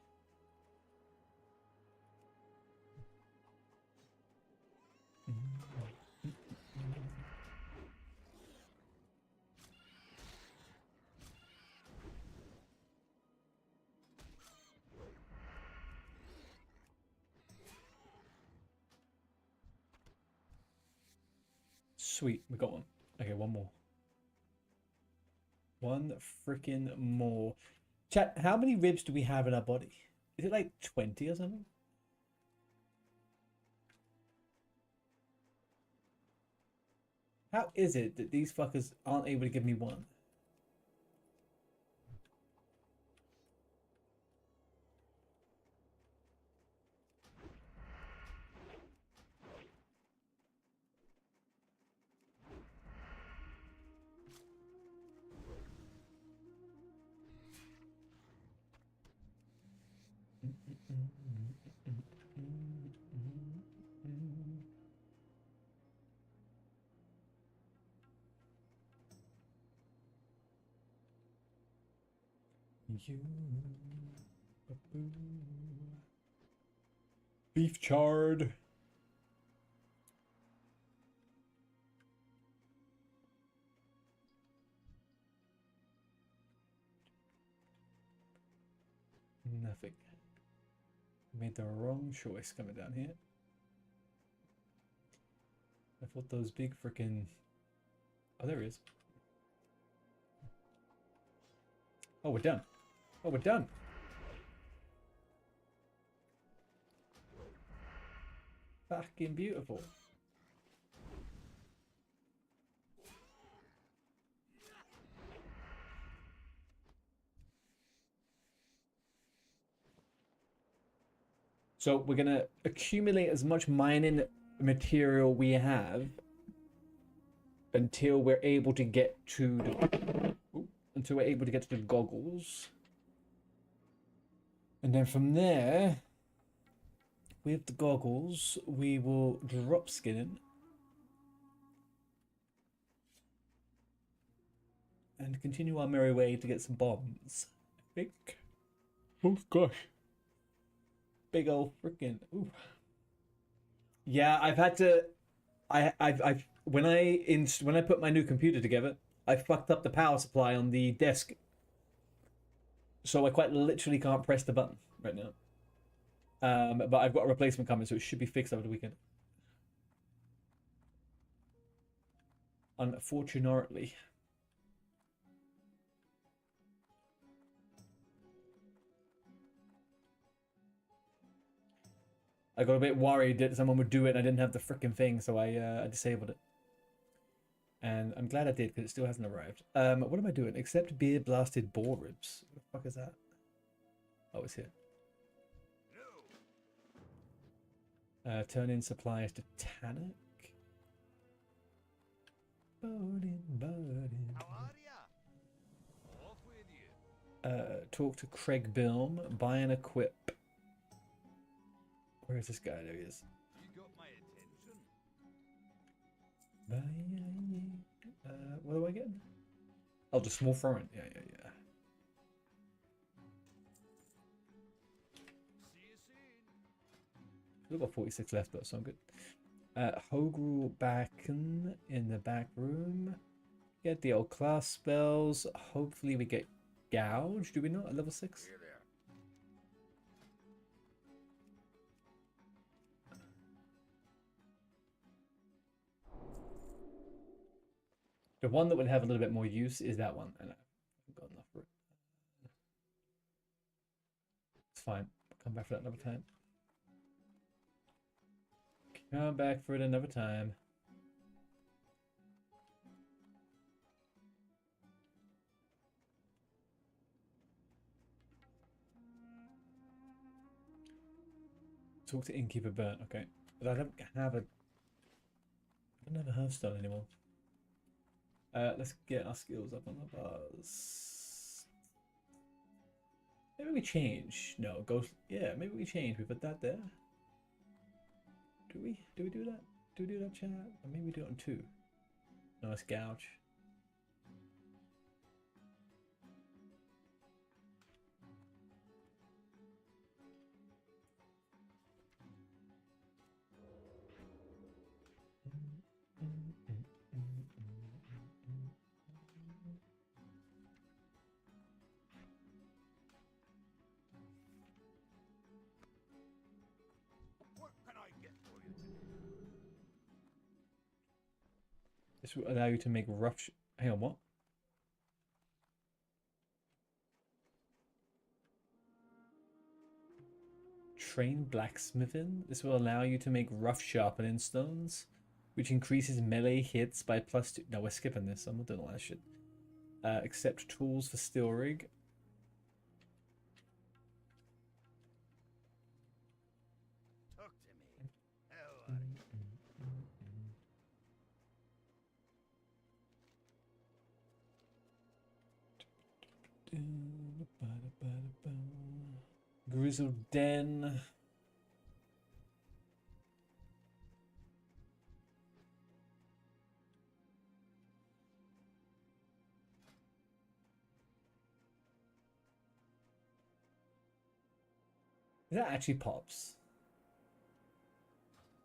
Sweet, we got one. Okay, one more. One freaking more. Chat, how many ribs do we have in our body? Is it like 20 or something? How is it that these fuckers aren't able to give me one? You, beef chard. Nothing. Made the wrong choice coming down here. I thought those big freaking. Oh, there he is. Oh, we're done. Oh, we're done. Fucking beautiful. So we're gonna accumulate as much mining material we have until we're able to get to the goggles. And then from there, with the goggles, we will drop skin and continue our merry way to get some bombs. I think. Oh gosh. Big old freaking. Ooh. Yeah, I've had to. I've when I put my new computer together, I fucked up the power supply on the desk, so I quite literally can't press the button right now. But I've got a replacement coming, so it should be fixed over the weekend. Unfortunately. I got a bit worried that someone would do it and I didn't have the freaking thing, so I disabled it. And I'm glad I did, because it still hasn't arrived. What am I doing? Accept beer blasted boar ribs. What the fuck is that? Oh, it's here. Turn in supplies to Tannic. Burden. How are ya? Off with you. Talk to Craig Bilm. Buy and equip. Where is this guy? There he is. You got my attention. What do I get? Oh, the small foreign. Yeah. See you soon. We've got 46 left though, so I'm good. Hogrul Backen in the back room. Get the old class spells. Hopefully we get Gouge. Do we not at level 6? Here there. The one that would have a little bit more use is that one. And I've got enough for it. It's fine. Come back for that another time. Come back for it another time. Talk to Innkeeper Burnt. Okay. But I don't have a Hearthstone anymore. Let's get our skills up on the bars. Maybe we change. No, ghost. Yeah, maybe we change. We put that there. Do we? Do we do that? Do we do that, chat? Or maybe we do it on 2. No, it's Gouge. What can I get for you today? This will allow you to make rough... Hang on, what? Train blacksmithing. This will allow you to make rough sharpening stones, which increases melee hits by +2. No, we're skipping this. I'm not doing all that shit. Accept tools for steel rig. Talk to me. How are you? Grizzled Den. That actually pops.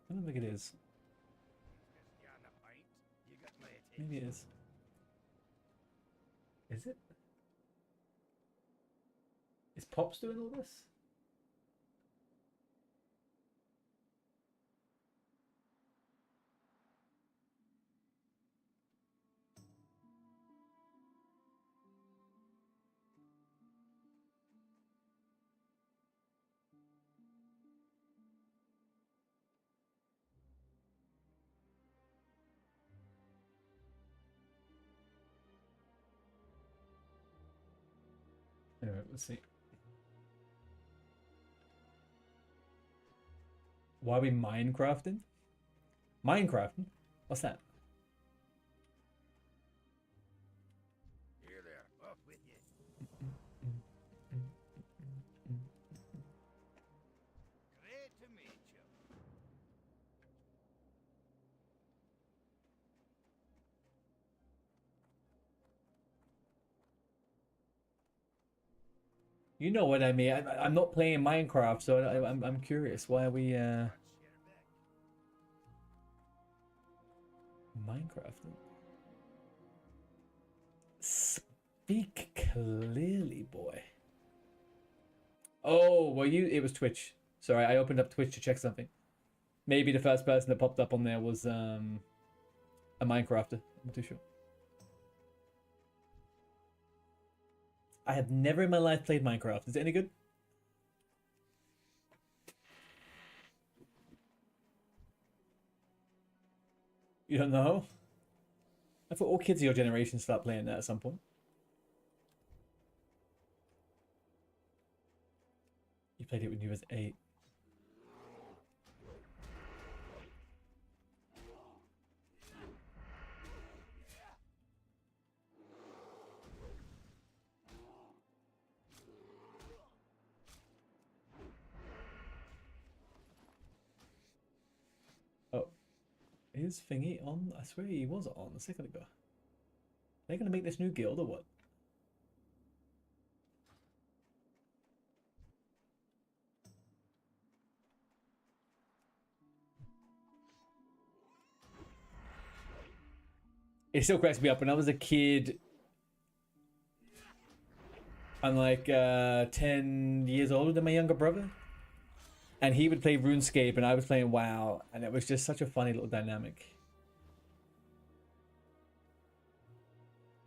I don't think it is. You're on a pint. You got my attention. Maybe it is. Is it? Is Pops doing all this? Anyway, let's see. Why are we Minecrafting? Minecrafting? What's that? Here there. Off with you. Great to meet you. You know what I mean. I'm not playing Minecraft, so I'm curious. Why are we Watch your back. Minecrafting? Speak clearly, boy. Oh, well, it was Twitch. Sorry, I opened up Twitch to check something. Maybe the first person that popped up on there was a Minecrafter. I'm not too sure. I have never in my life played Minecraft. Is it any good? You don't know? I thought all kids of your generation start playing that at some point. You played it when you was 8. Oh, is Thingy on? I swear he was on a second ago. Are they gonna make this new guild or what? It still cracks me up. When I was a kid, I'm like 10 years older than my younger brother. And he would play RuneScape and I was playing WoW. And it was just such a funny little dynamic.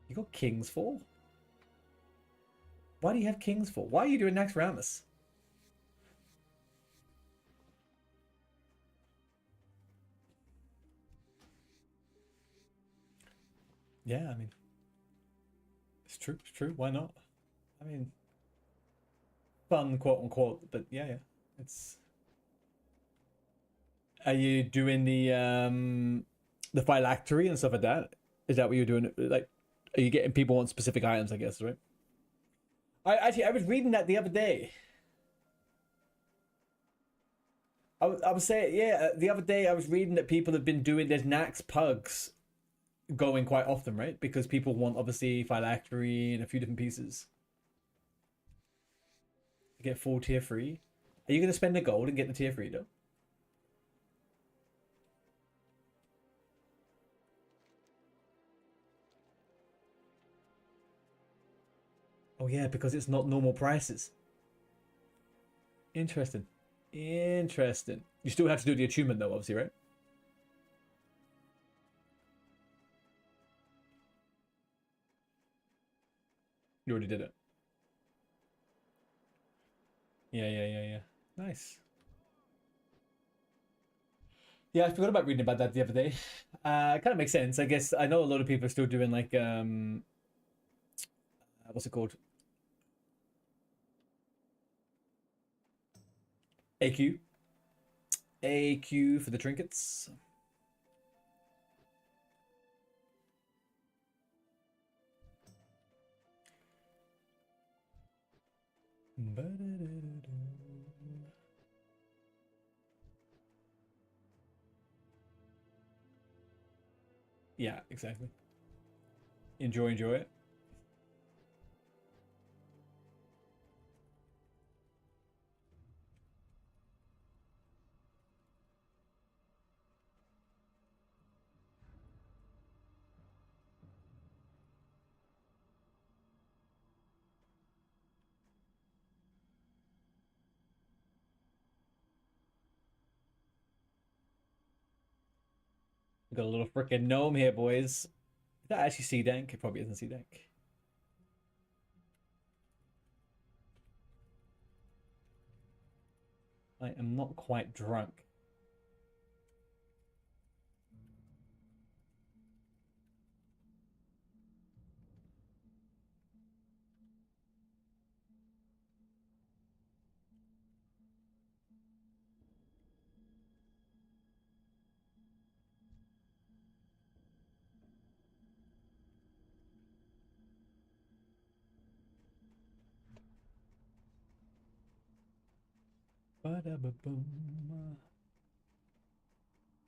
You got King's Fall? Why do you have King's Fall? Why are you doing Naxxramas? Yeah, I mean, it's true. It's true. Why not? I mean, fun, quote unquote. But yeah, it's. Are you doing the phylactery and stuff like that? Is that what you're doing? Like, are you getting people on specific items? I guess, right? I was reading that the other day. I was saying, yeah, the other day I was reading that people have been doing there's Nax pugs going quite often, right? Because people want obviously phylactery and a few different pieces. You get full tier 3. Are you gonna spend the gold and get the tier 3 though? Oh yeah, because it's not normal prices. Interesting. Interesting. You still have to do the attunement though, obviously, right? You already did it. Yeah. Nice. Yeah, I forgot about reading about that the other day. It kind of makes sense. I guess I know a lot of people are still doing like what's it called? AQ. AQ for the trinkets. Yeah, exactly. Enjoy it. We got a little freaking gnome here, boys. Is that actually Sea Dank? It probably isn't Sea Dank. I am not quite drunk. Ba-da-ba-boom.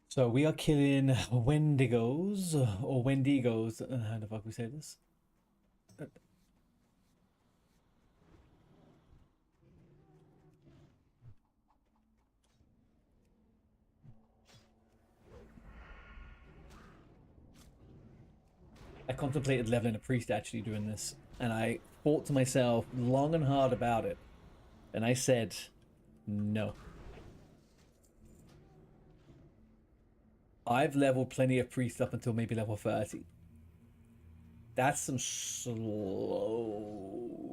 So we are killing Wendigos or Wendigos. How the fuck we say this? I contemplated leveling a priest actually doing this, and I thought to myself long and hard about it, and I said, no. I've leveled plenty of priests up until maybe level 30. That's some slow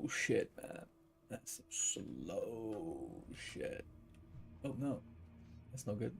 shit, man. That's some slow shit. Oh no, that's not good.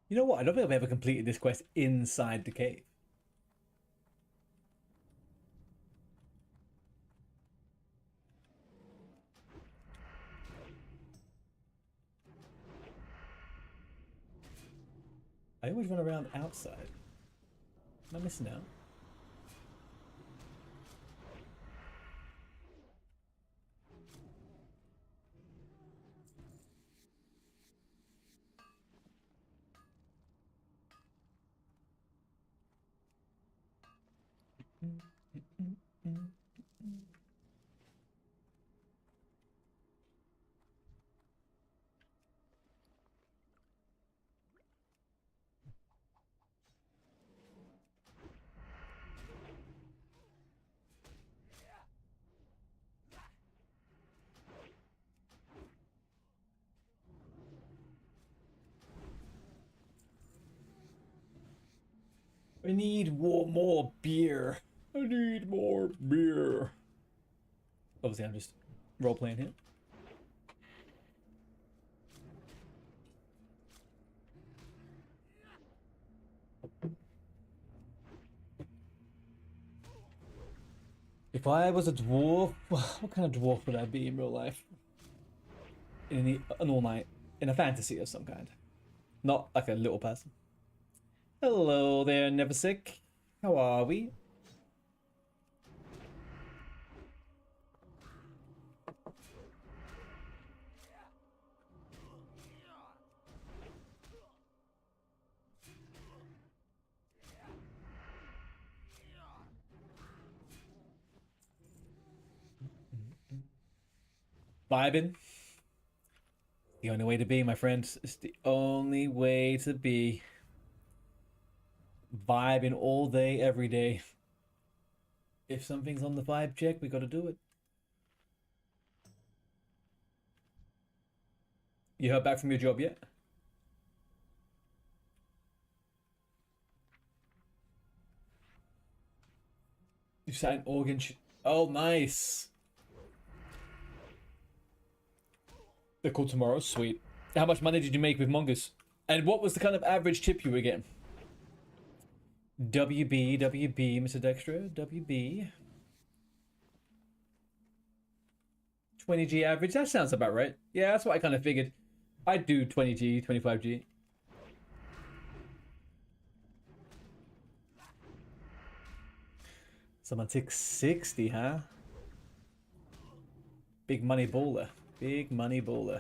You know what? I don't think I've ever completed this quest inside the cave. I always run around outside. Am I missing out? I need more beer. I need more beer. Obviously, I'm just role playing here. If I was a dwarf, what kind of dwarf would I be in real life? In an all night, in a fantasy of some kind, not like a little person. Hello there, Never Sick. How are we? Vibing. The only way to be, my friends. It's the only way to be. Vibing all day, every day. If something's on the vibe check, we gotta do it. You heard back from your job yet? You sat in organ. Oh, nice. They're called tomorrow. Sweet. How much money did you make with Mongoose? And what was the kind of average tip you were getting? WB, Mr. Dexter. WB. 20G average. That sounds about right. Yeah, that's what I kind of figured. I'd do 20G, 25G. Someone took 60, huh? Big money baller. Big money baller.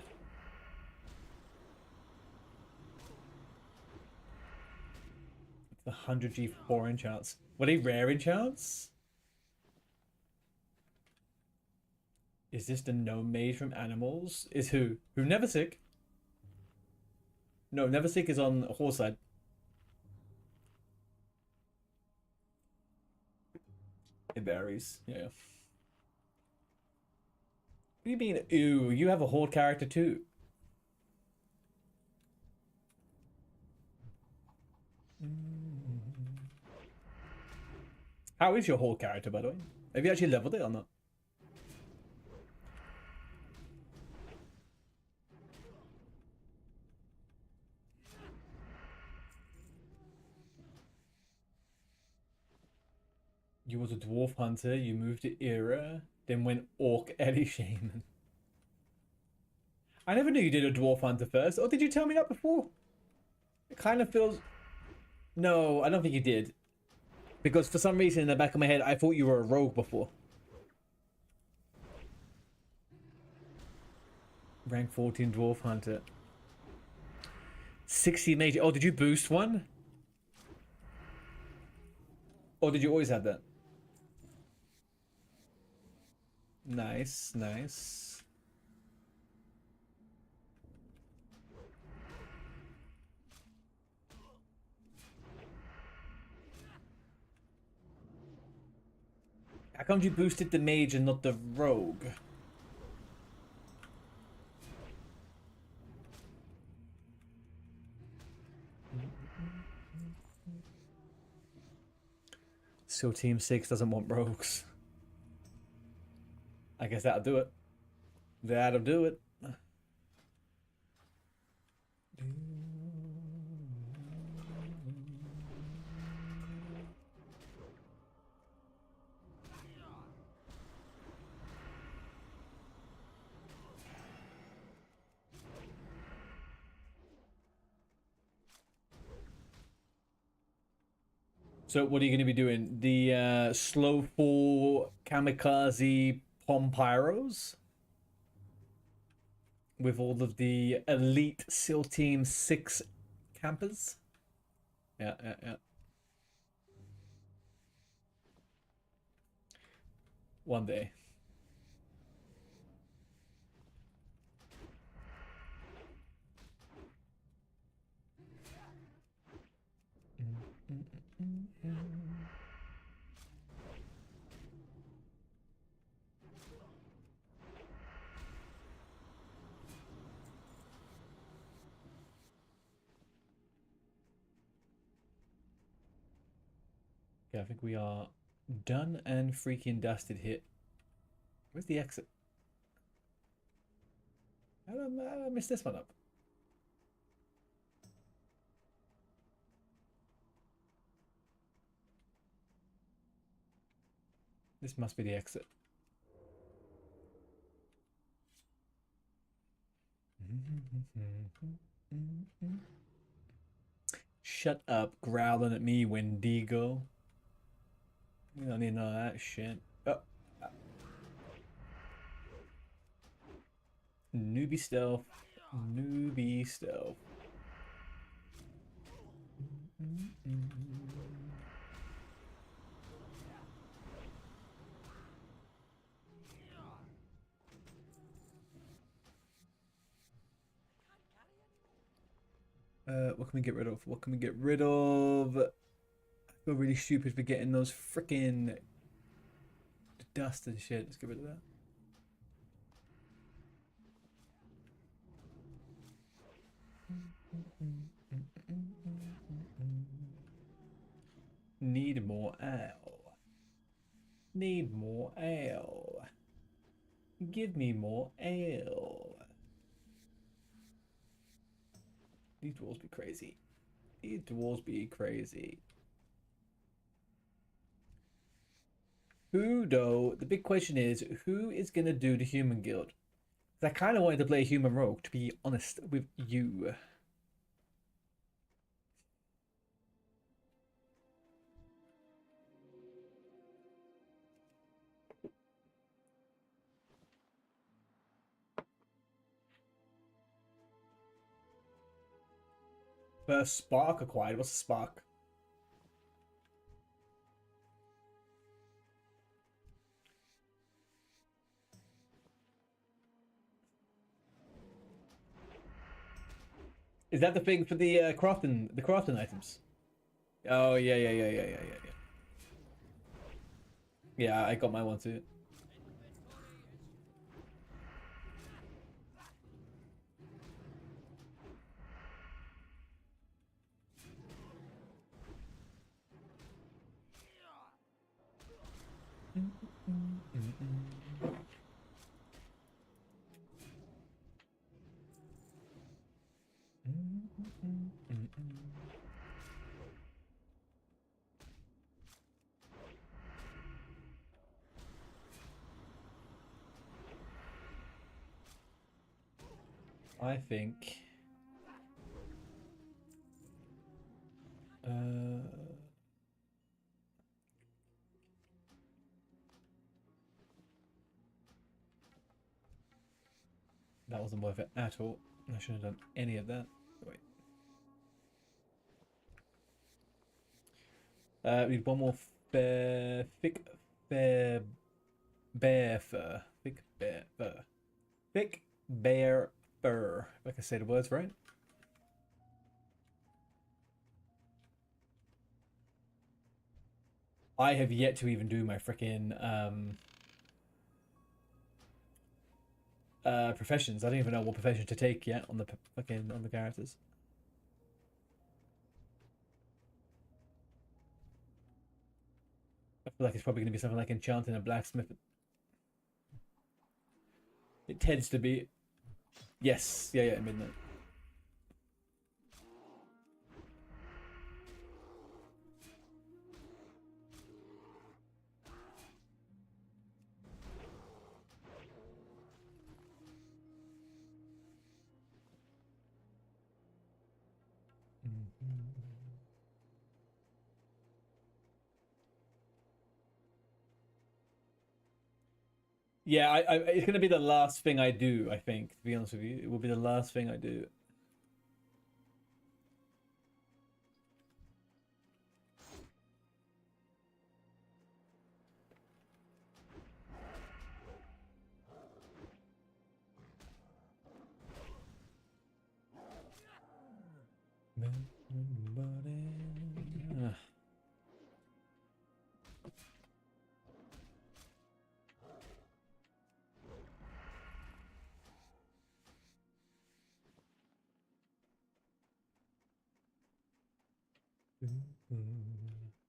The 100G 4 enchants. Were they rare enchants? Is this the gnome mage from Animals? Is who? Who Never Sick? No, Never Sick is on horse side. It varies, yeah. What do you mean, ooh, you have a horde character too? How is your horde character, by the way? Have you actually leveled it or not? You was a dwarf hunter, you moved to Era, then went orc Ellie Shaman. I never knew you did a dwarf hunter first, or did you tell me that before? It kind of feels... No, I don't think you did. Because for some reason in the back of my head, I thought you were a rogue before. Rank 14 dwarf hunter. 60 major... Oh, did you boost one? Or did you always have that? Nice, nice. How come you boosted the mage and not the rogue? So Team 6 doesn't want rogues. I guess that'll do it. That'll do it. So what are you going to be doing? The slow fall kamikaze Pompiros? With all of the elite SEAL Team 6 campers? Yeah. One day. Okay, I think we are done and freaking dusted here. Where's the exit? How did I miss this one up? This must be the exit. Shut up, growling at me, Wendigo. We don't need none of that shit. Oh. Newbie stealth. Newbie stealth. What can we get rid of? What can we get rid of? I feel really stupid for getting those freaking dust and shit. Let's get rid of that. Need more ale. Need more ale. Give me more ale. These dwarves be crazy. These dwarves be crazy. Who, though, the big question is, who is going to do the human guild? 'Cause I kind of wanted to play a human rogue, to be honest with you. First spark acquired. What's a spark? Is that the thing for the crafting items? Oh yeah. Yeah, I got my one too. I think that wasn't worth it at all. I shouldn't have done any of that. Wait. We need one more thick bear fur. Thick bear fur. Thick bear fur. If I can say the words right. I have yet to even do my freaking professions. I don't even know what profession to take yet on the fucking on the characters. I feel like it's probably going to be something like enchanting and blacksmith. It tends to be. Yes, yeah, midnight. Yeah, it's gonna be the last thing I do. I think, to be honest with you, it will be the last thing I do.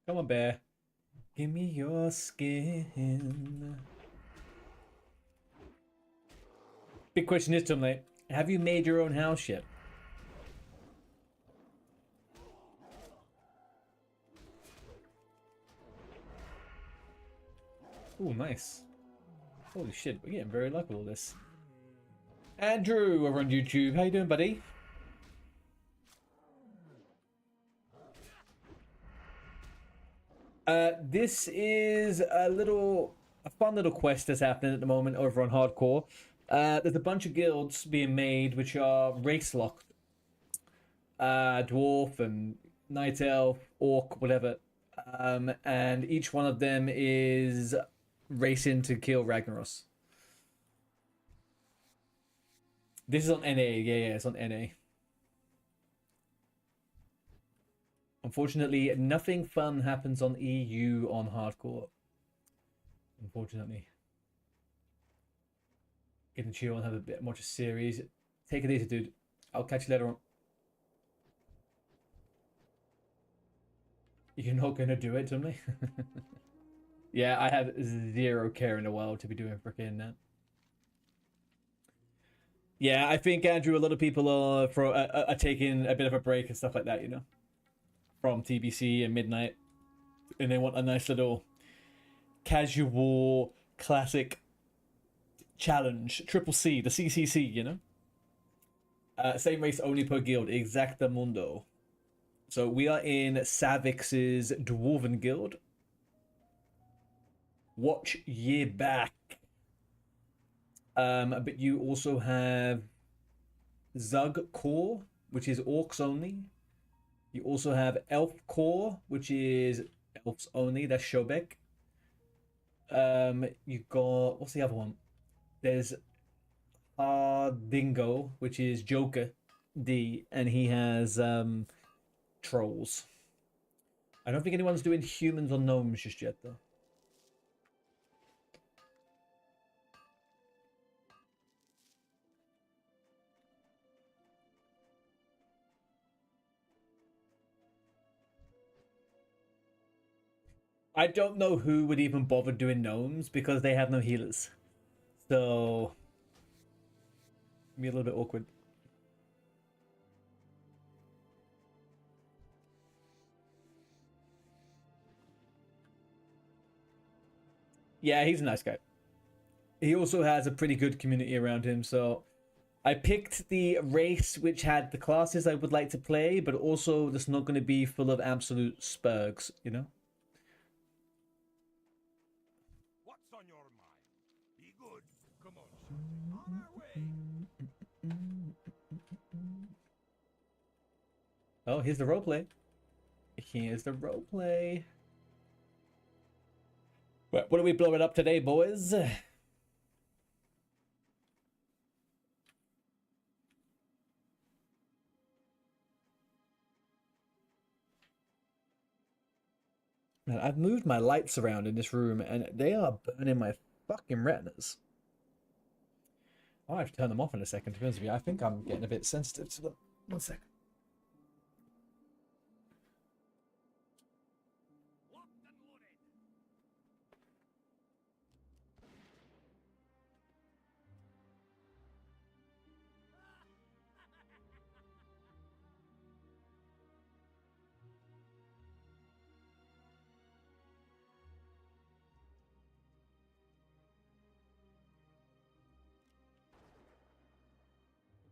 Come on, bear. Give me your skin. Big question is, Tomley, have you made your own house yet? Oh, nice. Holy shit, we're getting very lucky with all this. Andrew over on YouTube, how you doing, buddy? This is a fun little quest that's happening at the moment over on Hardcore. There's a bunch of guilds being made which are race locked. Dwarf and Night Elf, Orc, whatever. And each one of them is racing to kill Ragnaros. This is on NA, yeah, it's on NA. Unfortunately, nothing fun happens on EU on hardcore. Unfortunately. Get to chill and have a bit more of a series. Take it easy, dude. I'll catch you later on. You're not gonna do it to me? Yeah, I have zero care in the world to be doing freaking that. Yeah, I think Andrew, a lot of people are taking a bit of a break and stuff like that, you know, from TBC and Midnight, and they want a nice little casual classic challenge, triple C, the CCC, you know. Same race only per guild, Exactamundo. So we are in Savix's Dwarven Guild. Watch ye back. But you also have Zug Core, which is orcs only. You also have Elf Core, which is elves only. That's Shobek. You got, what's the other one? There's Dingo, which is Joker D, and he has trolls. I don't think anyone's doing humans or gnomes just yet, though. I don't know who would even bother doing gnomes because they have no healers. So, be a little bit awkward. Yeah, he's a nice guy. He also has a pretty good community around him, so I picked the race which had the classes I would like to play, but also that's not going to be full of absolute spurgs, you know? What's on your mind? Be good. Come on, son. On our way. Oh, here's the roleplay. Here's the roleplay. What are we blowing up today, boys? Man, I've moved my lights around in this room and they are burning my fucking retinas. I'll have to turn them off in a second, to be honest with you. I think I'm getting a bit sensitive to them. One second. Locked and loaded.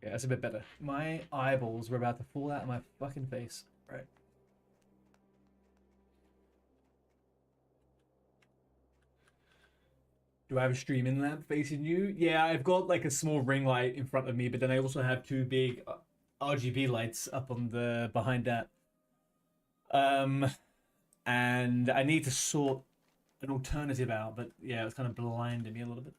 Yeah, that's a bit better. My eyeballs were about to fall out of my fucking face. Right. Do I have a streaming lamp facing you? Yeah, I've got like a small ring light in front of me, but then I also have two big RGB lights up on the behind that. And I need to sort an alternative out, but yeah, it's kind of blinding me a little bit.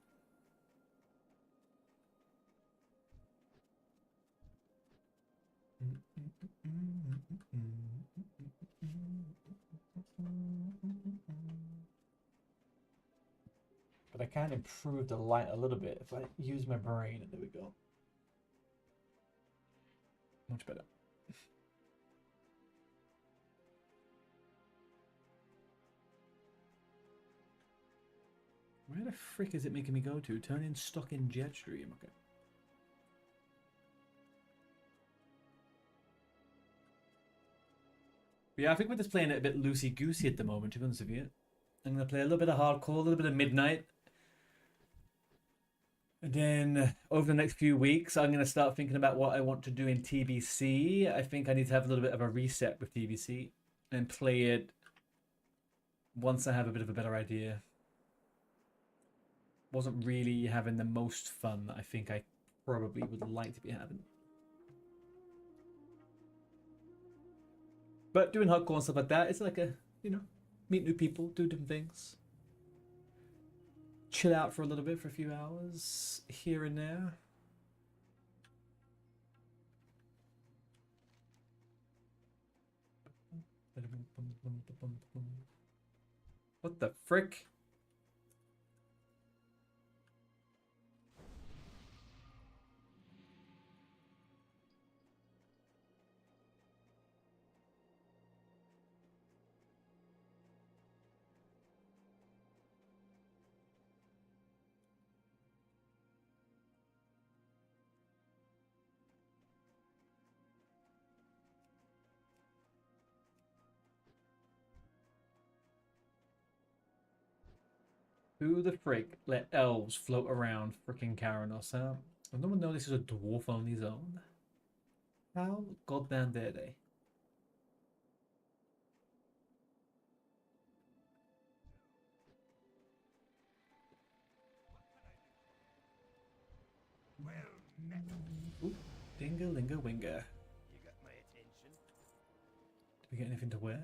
But I can improve the light a little bit if I use my brain. There we go. Much better. Where the frick is it making me go to? Turn in stock in Jetstream. Okay. But yeah, I think we're just playing it a bit loosey-goosey at the moment, to be honest with you. I'm going to play a little bit of hardcore, a little bit of midnight. And then over the next few weeks, I'm going to start thinking about what I want to do in TBC. I think I need to have a little bit of a reset with TBC and play it once I have a bit of a better idea. Wasn't really having the most fun that I think I probably would like to be having. But doing hardcore and stuff like that, it's like a, you know, meet new people, do different things. Chill out for a little bit for a few hours here and there. What the frick? Who the frick let elves float around frickin' Karanos, huh? Does no one know this is a dwarf-only zone? How goddamn dare they? Well met. Ooh, dinga-linga-winga. You got my attention. Did we get anything to wear?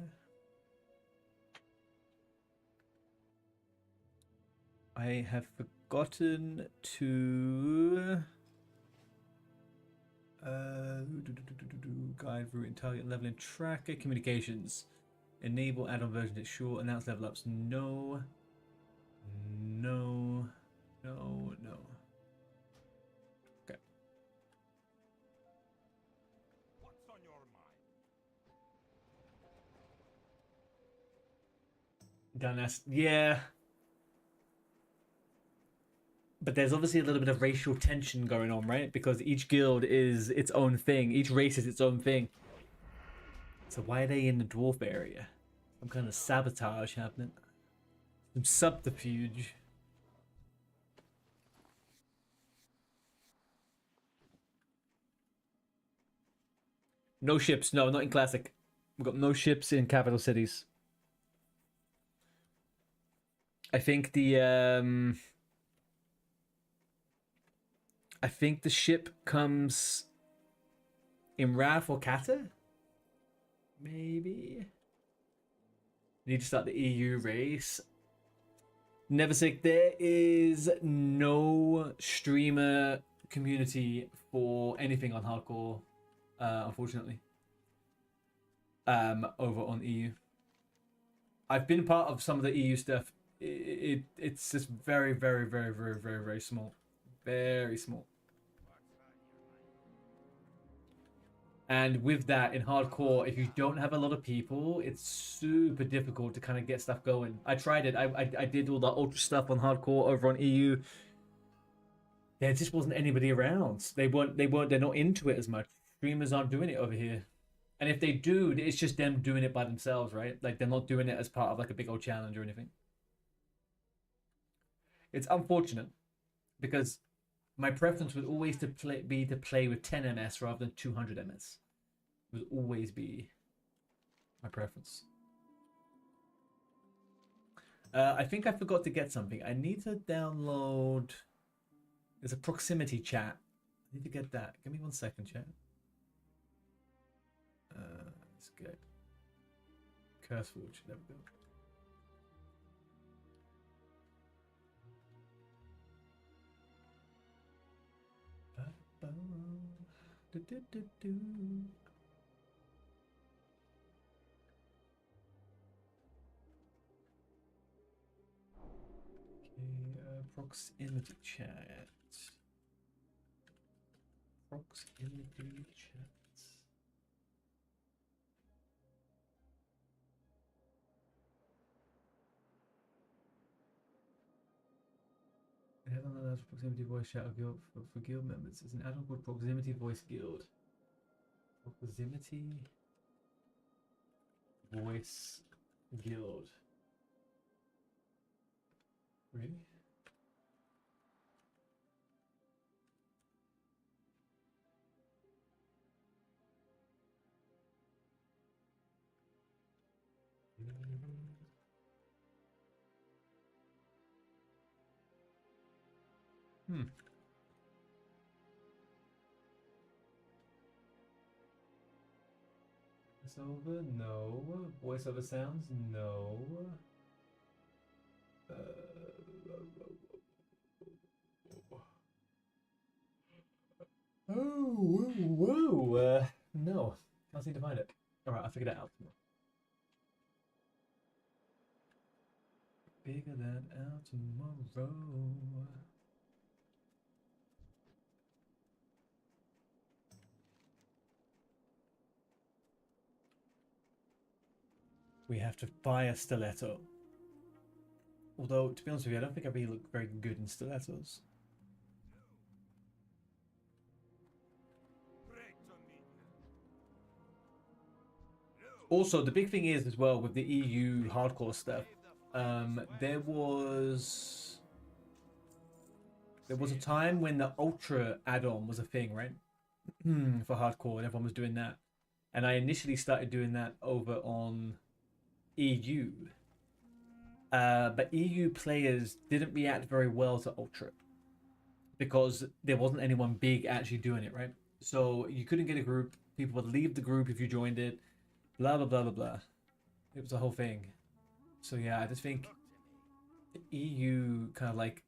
I have forgotten to guide route and target leveling tracker communications. Enable add-on versions at short. Announce level ups. No. No. No. No. Okay. What's on your mind? Don't ask. Yeah. But there's obviously a little bit of racial tension going on, right? Because each guild is its own thing. Each race is its own thing. So why are they in the dwarf area? Some kind of sabotage happening. Some subterfuge. No ships. No, not in Classic. We've got no ships in capital cities. I think the ship comes in Raf or Kata? Maybe. Need to start the EU race. Neversick, there is no streamer community for anything on hardcore, unfortunately. Over on EU. I've been part of some of the EU stuff. It's just very, very, very, very, very, very small. Very small. And with that, in hardcore, if you don't have a lot of people, it's super difficult to kind of get stuff going. I tried it. I did all the ultra stuff on hardcore over on EU. There just wasn't anybody around. They're not into it as much. Streamers aren't doing it over here. And if they do, it's just them doing it by themselves, right? Like, they're not doing it as part of like a big old challenge or anything. It's unfortunate because my preference would always be to play with 10 MS rather than 200 MS. It would always be my preference. I think I forgot to get something. I need to download. There's a proximity chat. I need to get that. Give me 1 second, chat. Let's get Curseforge. There we go. Okay, proximity chat. Proximity chat. It has allows proximity voice chat guild for guild members. It's an add-on called Proximity Voice Guild. Proximity Voice Guild. Really? Hmm. Voiceover? No. Voiceover sounds? No. Oh, whoa. No. Can't seem to find it. Alright, I figured it out. figure that out tomorrow. We have to buy a stiletto. Although, to be honest with you, I don't think I really look very good in stilettos. Also, the big thing is as well with the EU hardcore stuff. There was a time when the Ultra add-on was a thing, right? For hardcore, and everyone was doing that. And I initially started doing that over on EU. But EU players didn't react very well to Ultra because there wasn't anyone big actually doing it, right? So you couldn't get a group. People would leave the group if you joined it. Blah, blah, blah, blah, blah. It was a whole thing. So yeah, I just think EU kind of like,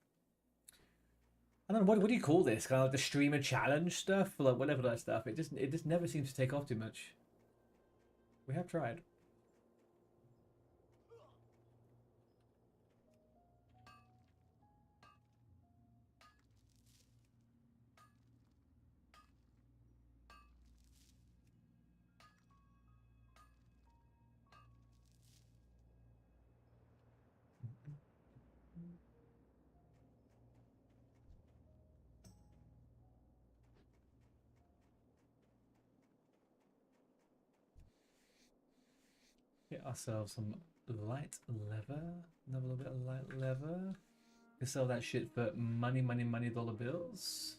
I don't know, what do you call this? Kind of like the streamer challenge stuff? Or like whatever that stuff. It just never seems to take off too much. We have tried. Get ourselves some light leather. Another little bit of light leather. Can sell that shit for money, money, money dollar bills.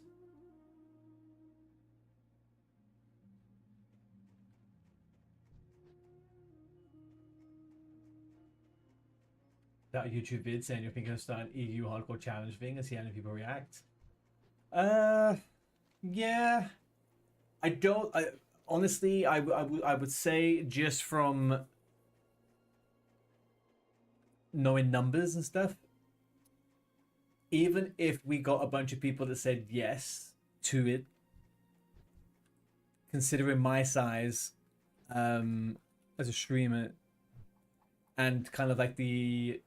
That YouTube vid saying you're thinking of starting an EU hardcore challenge thing and see how many people react. Yeah. Honestly, I would say just from knowing numbers and stuff, even if we got a bunch of people that said yes to it, considering my size as a streamer and kind of like the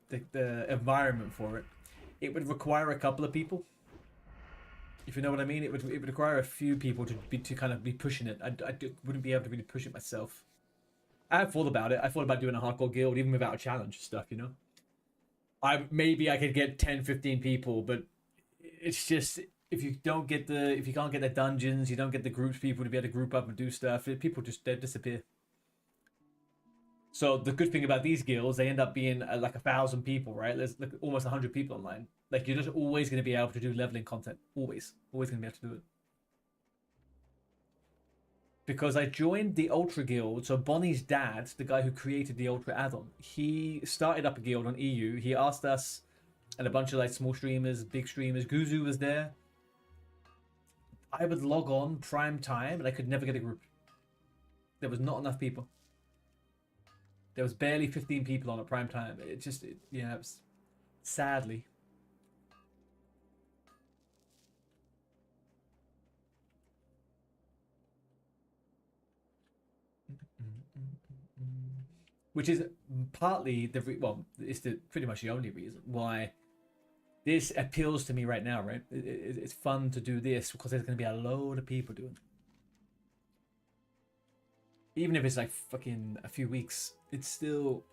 environment for it, it would require a couple of people. If you know what I mean, it would require a few people to kind of be pushing it. I wouldn't be able to really push it myself. I have thought about it. I thought about doing a hardcore guild even without a challenge stuff, you know. Maybe I could get 10, 15 people, but it's just if you can't get the dungeons, you don't get the groups people to be able to group up and do stuff, people they disappear. So the good thing about these guilds, they end up being like 1,000 people, right? There's like almost 100 people online. Like you're just always going to be able to do leveling content. Always going to be able to do it. Because I joined the Ultra Guild, so Bonnie's dad, the guy who created the Ultra add-on, he started up a guild on EU. He asked us and a bunch of like small streamers, big streamers. Guzu was there. I would log on prime time and I could never get a group. There was not enough people. There was barely 15 people on at prime time. It was sadly. Which is partly it's pretty much the only reason why this appeals to me right now, right? It's fun to do this because there's going to be a load of people doing it. Even if it's like fucking a few weeks, it's still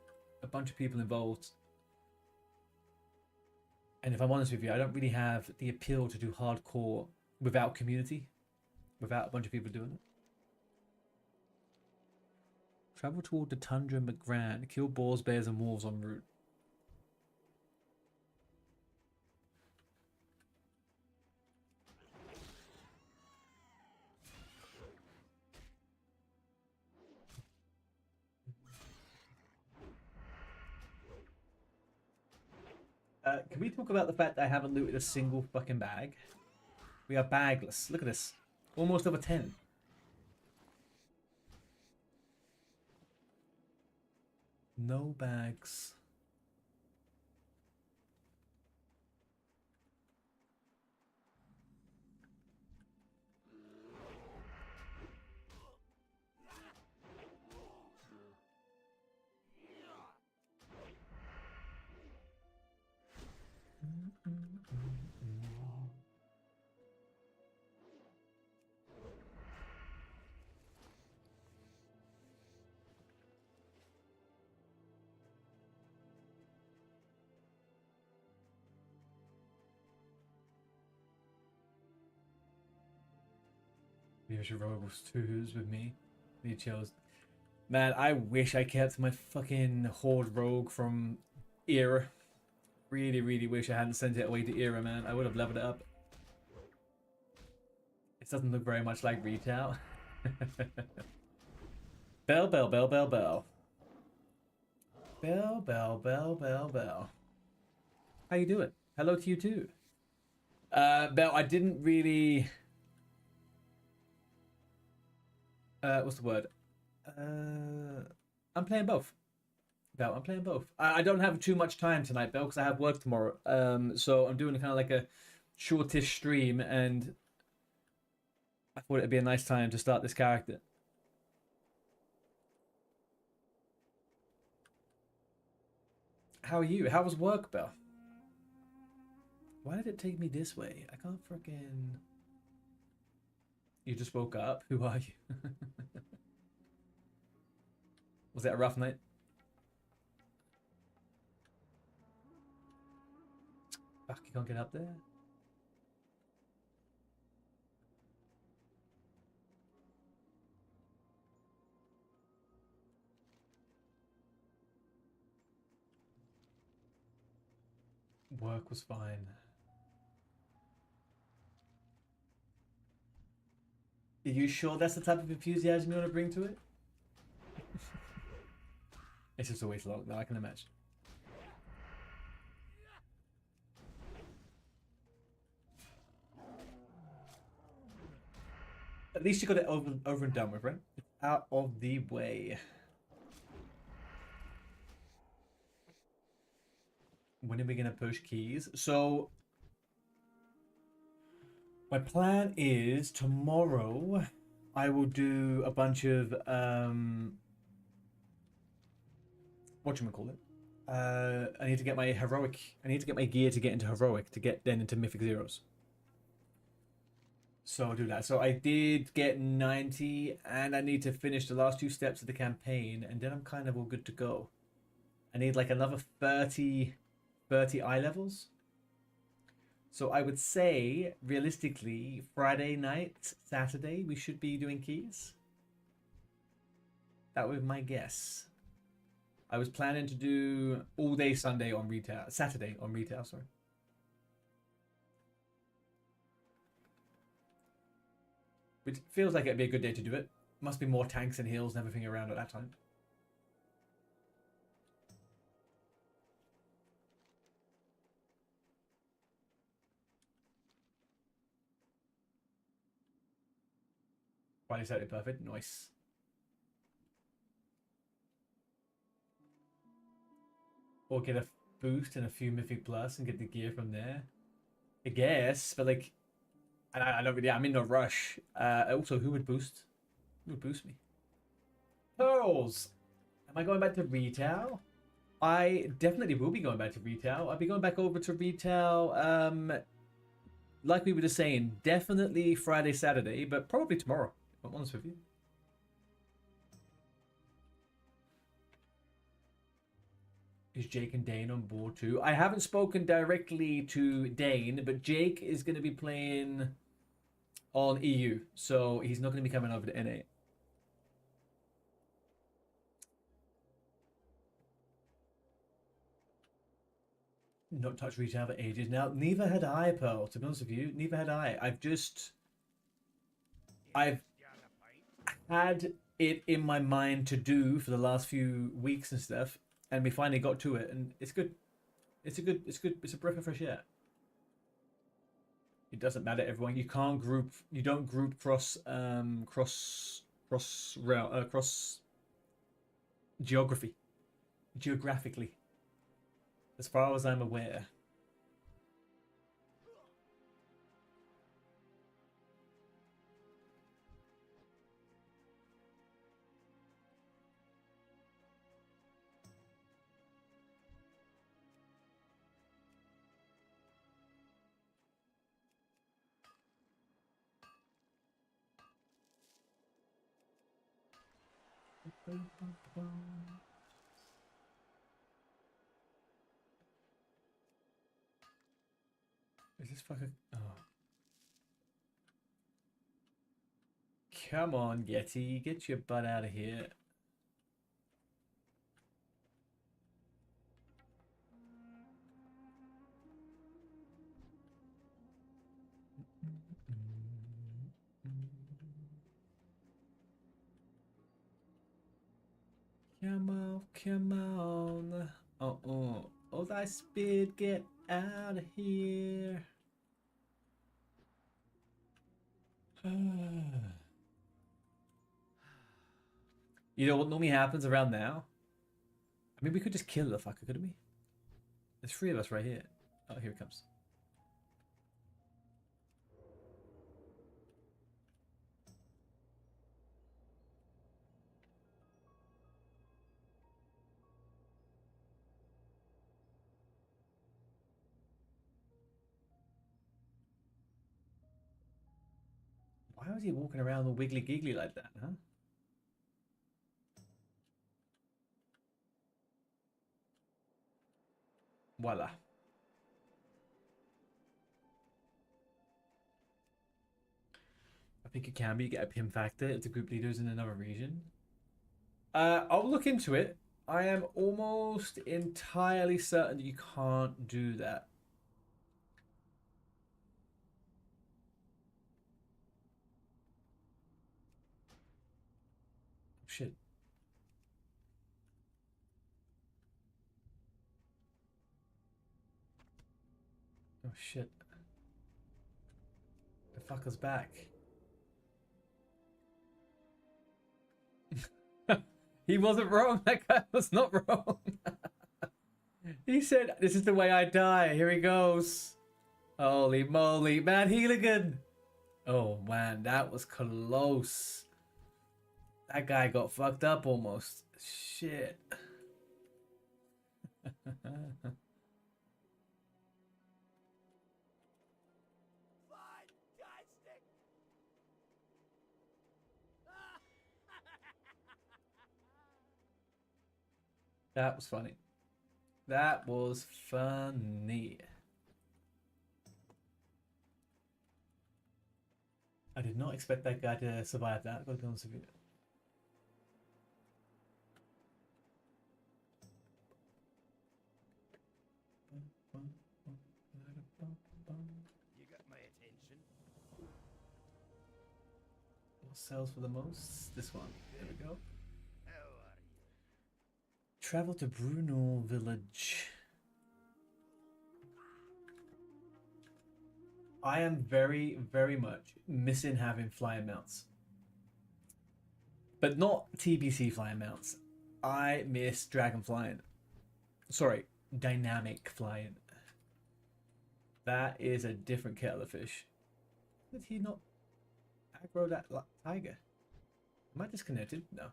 a bunch of people involved. And if I'm honest with you, I don't really have the appeal to do hardcore without community, without a bunch of people doing it. Travel toward the tundra and McGran. Kill boars, bears, and wolves en route. Can we talk about the fact that I haven't looted a single fucking bag? We are bagless. Look at this. Almost over 10. No bags. Usual rogue was twos with me. He chose. Man, I wish I kept my fucking horde rogue from Era. Really, really wish I hadn't sent it away to Era, man. I would have leveled it up. It doesn't look very much like retail. Bell, bell, bell, bell, bell. Bell, bell, bell, bell, bell. How you doing? Hello to you too. Bell, I didn't really... what's the word? I'm playing both. Bell, I'm playing both. I don't have too much time tonight, Bell, because I have work tomorrow. So I'm doing kind of like a shortish stream, and I thought it'd be a nice time to start this character. How are you? How was work, Bell? Why did it take me this way? I can't freaking... You just woke up? Who are you? Was it a rough night? Fuck, you can't get up there? Work was fine. Are you sure that's the type of enthusiasm you want to bring to it? It's just always long, though, I can imagine. At least you got it over and done with, right? It's out of the way. When are we going to push keys? So, my plan is tomorrow I will do a bunch of, whatchamacallit? I need to get my heroic, I need to get my gear to get into heroic, to get then into mythic zeros. So I'll do that. So I did get 90, and I need to finish the last 2 steps of the campaign, and then I'm kind of all good to go. I need like another 30 eye levels. So I would say, realistically, Friday night, Saturday, we should be doing keys. That was my guess. I was planning to do all day Sunday on retail, Saturday on retail, sorry. Which feels like it'd be a good day to do it. Must be more tanks and heals and everything around at that time. Friday, Saturday, perfect. Nice. Or get a boost and a few Mythic Plus and get the gear from there. I guess, but like... I don't really... I'm in no rush. Also, who would boost? Who would boost me? Pearls! Am I going back to retail? I definitely will be going back to retail. I'll be going back over to retail, like we were just saying, definitely Friday, Saturday, but probably tomorrow, if I'm honest with you. Is Jake and Dane on board too? I haven't spoken directly to Dane, but Jake is going to be playing on EU, so he's not going to be coming over to NA. Not touched retail for ages now. Neither had I, Pearl, to be honest with you. Neither had I. I've had it in my mind to do for the last few weeks and stuff, and we finally got to it, and it's good. It's a breath of fresh air. It doesn't matter, everyone. You can't group. You don't group cross geographically, as far as I'm aware. Is this fucking... Oh. Come on, Yeti, get your butt out of here. Come on, come on. Oh, thy speed, get out of here. You know what normally happens around now? I mean, we could just kill the fucker, couldn't we? There's 3 of us right here. Oh, here it comes. Why was he walking around all wiggly giggly like that, huh? Voila. I think it can be. You get a pin factor if the group leader's in another region. I'll look into it. I am almost entirely certain that you can't do that. Shit. Oh shit. The fucker's back. He wasn't wrong. That guy was not wrong. He said, "This is the way I die." Here he goes. Holy moly, man, Healigan. Oh man, that was close. That guy got fucked up almost. Shit. Fantastic! That was funny. That was funny. I did not expect that guy to survive that. I've got to be honest with you. You got my attention. What sells for the most? This one. There we go. How are you? Travel to Bruno Village. I am very, very much missing having flying mounts. But not TBC flying mounts. I miss dragon flying. Sorry, dynamic flying. That is a different kettle of fish. Did he not aggro that tiger? Am I disconnected? No.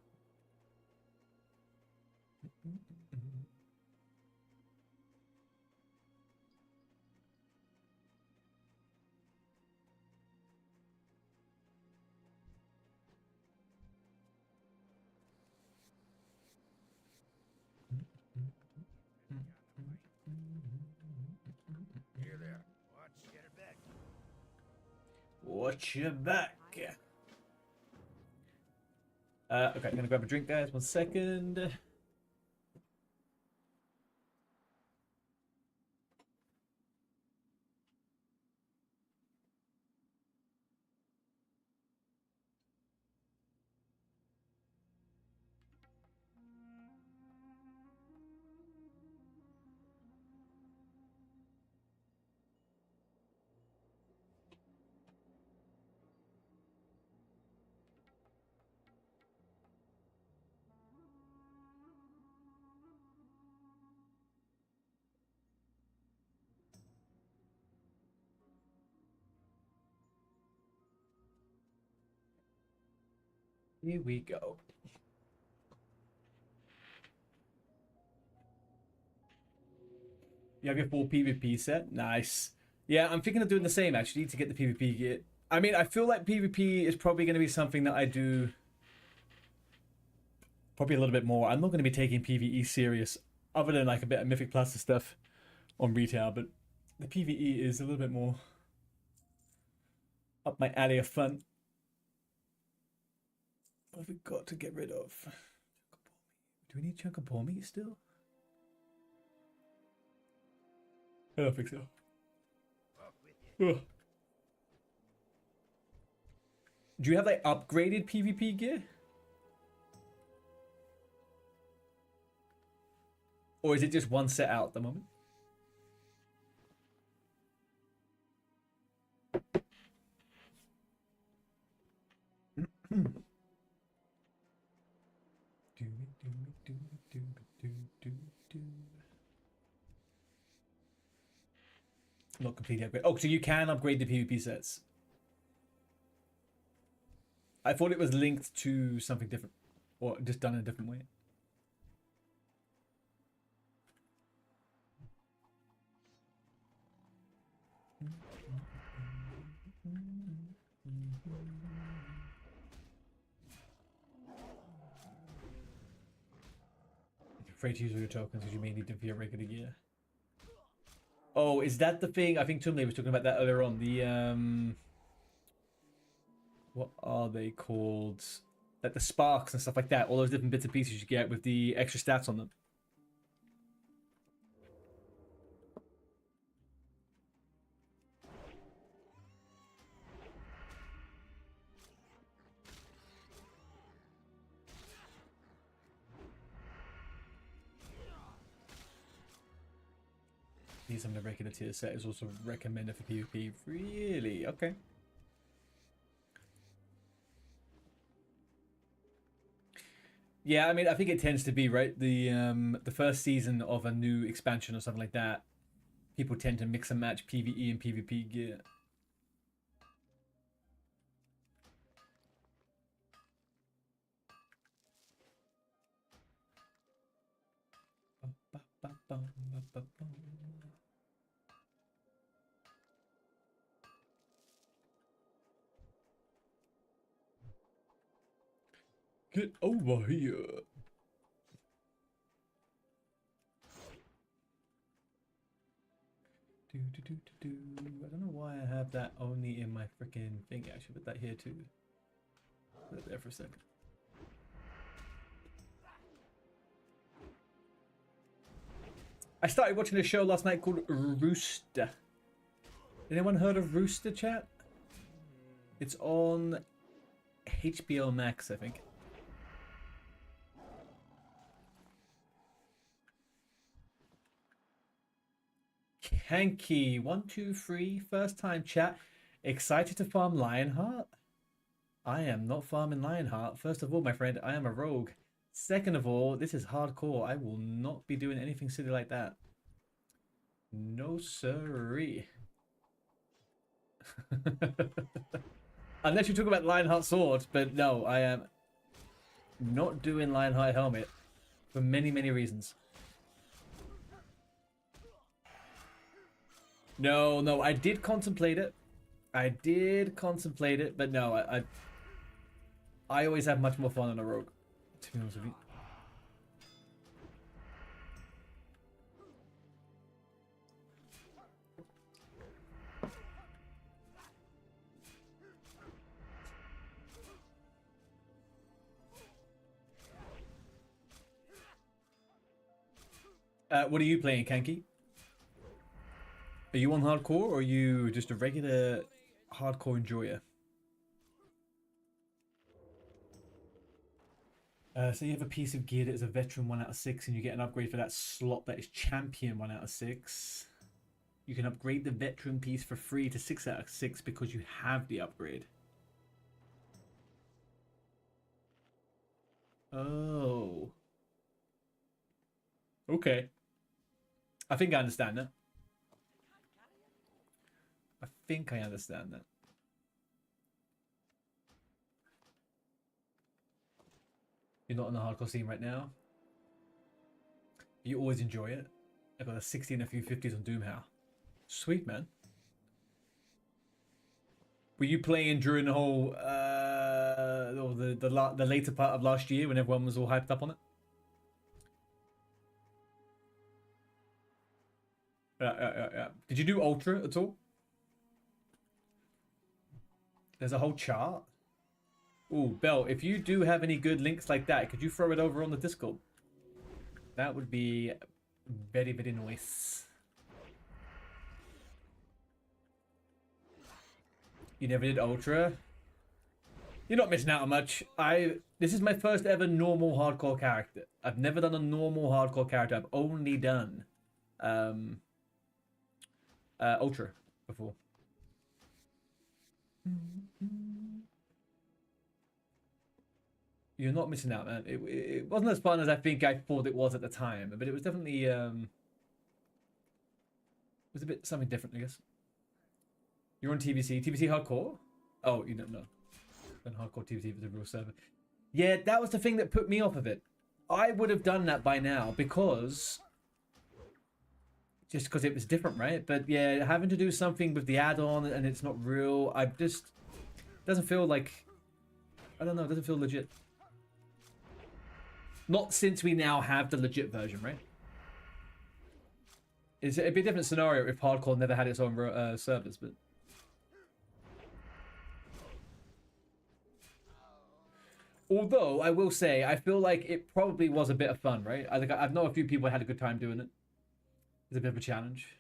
Here there. Watch your back. Watch your back. Okay, I'm gonna grab a drink, guys. 1 second. Here we go. You have your full PvP set? Nice. Yeah, I'm thinking of doing the same actually to get the PvP gear. I mean, I feel like PvP is probably going to be something that I do probably a little bit more. I'm not going to be taking PvE serious other than like a bit of Mythic Plus and stuff on retail, but the PvE is a little bit more up my alley of fun. What have we got to get rid of? Do we need Chunkapomi still? I don't think so. Off with you. Ugh. Do you have like upgraded PvP gear? Or is it just one set out at the moment? Not completely upgrade. Oh, so you can upgrade the PvP sets. I thought it was linked to something different, or just done in a different way. You're afraid to use all your tokens because you may need them for your regular gear. Oh, is that the thing? I think Tumley was talking about that earlier on. The what are they called? Like the sparks and stuff like that. All those different bits and pieces you get with the extra stats on them. These on the regular tier set is also recommended for PvP. Really? Okay. Yeah, I mean, I think it tends to be right. The first season of a new expansion or something like that, people tend to mix and match PvE and PvP gear. Get over here. I don't know why I have that only in my freaking thing. I should put that here too. Put it there for a second. I started watching a show last night called Rooster. Anyone heard of Rooster, chat? It's on HBO Max, I think. Hanky, 123, first time chat. Excited to farm Lionheart? I am not farming Lionheart. First of all, my friend, I am a rogue. Second of all, this is hardcore. I will not be doing anything silly like that. No siree. Unless you talk about Lionheart sword, but no, I am not doing Lionheart helmet for many, many reasons. No, I did contemplate it. But no, I always have much more fun on a rogue, to be honest with you. What are you playing, Kanki? Are you on hardcore, or are you just a regular hardcore enjoyer? So you have a piece of gear that is a veteran 1 out of 6, and you get an upgrade for that slot that is champion 1 out of 6. You can upgrade the veteran piece for free to 6 out of 6 because you have the upgrade. Oh. Okay. I think I understand that. You're not on the hardcore scene right now. You always enjoy it. I got a 60 and a few 50s on Doomhow. Sweet, man. Were you playing during the whole or the later part of last year when everyone was all hyped up on it? Yeah. Did you do Ultra at all? There's a whole chart. Ooh, Bell, if you do have any good links like that, could you throw it over on the Discord? That would be very, very nice. You never did Ultra? You're not missing out on much. This is my first ever normal hardcore character. I've never done a normal hardcore character. I've only done Ultra before. You're not missing out, man. It wasn't as fun as I think I thought it was at the time, but it was definitely it was a bit something different, I guess. You're on TBC. TBC hardcore? Oh, you don't know. And hardcore TBC was a real server. Yeah, that was the thing that put me off of it. I would have done that by now because just because it was different, right? But yeah, having to do something with the add-on and it's not real, I just doesn't feel like, I don't know, it doesn't feel legit. Not since we now have the legit version, right? It'd be a different scenario if hardcore never had its own servers, but. Although, I will say, I feel like it probably was a bit of fun, right? I know a few people had a good time doing it. It's a bit of a challenge.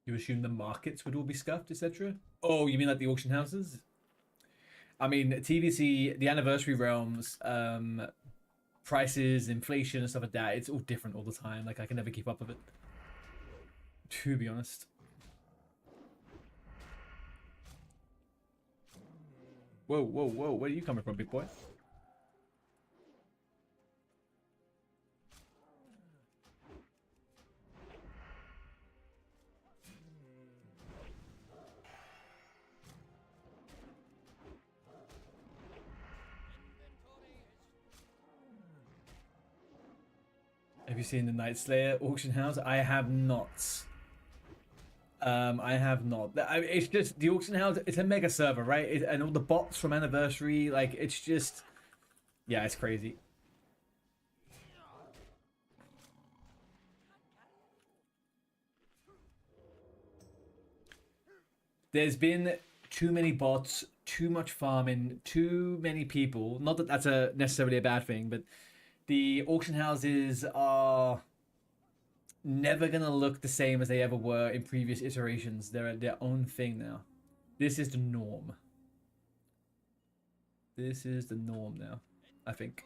You assume the markets would all be scuffed, etc.? Oh, you mean like the auction houses? I mean, TVC, the anniversary realms, prices, inflation, and stuff like that, it's all different all the time. Like, I can never keep up with it. To be honest. Whoa, whoa, whoa. Where are you coming from, big boy? Have you seen the Night Slayer auction house? I have not. I have not. It's just the auction house. It's a mega server, right? And all the bots from Anniversary, like it's just, yeah, it's crazy. There's been too many bots, too much farming, too many people. Not that that's necessarily a bad thing, but the auction houses are never gonna look the same as they ever were in previous iterations. They're their own thing now. This is the norm. This is the norm now, I think.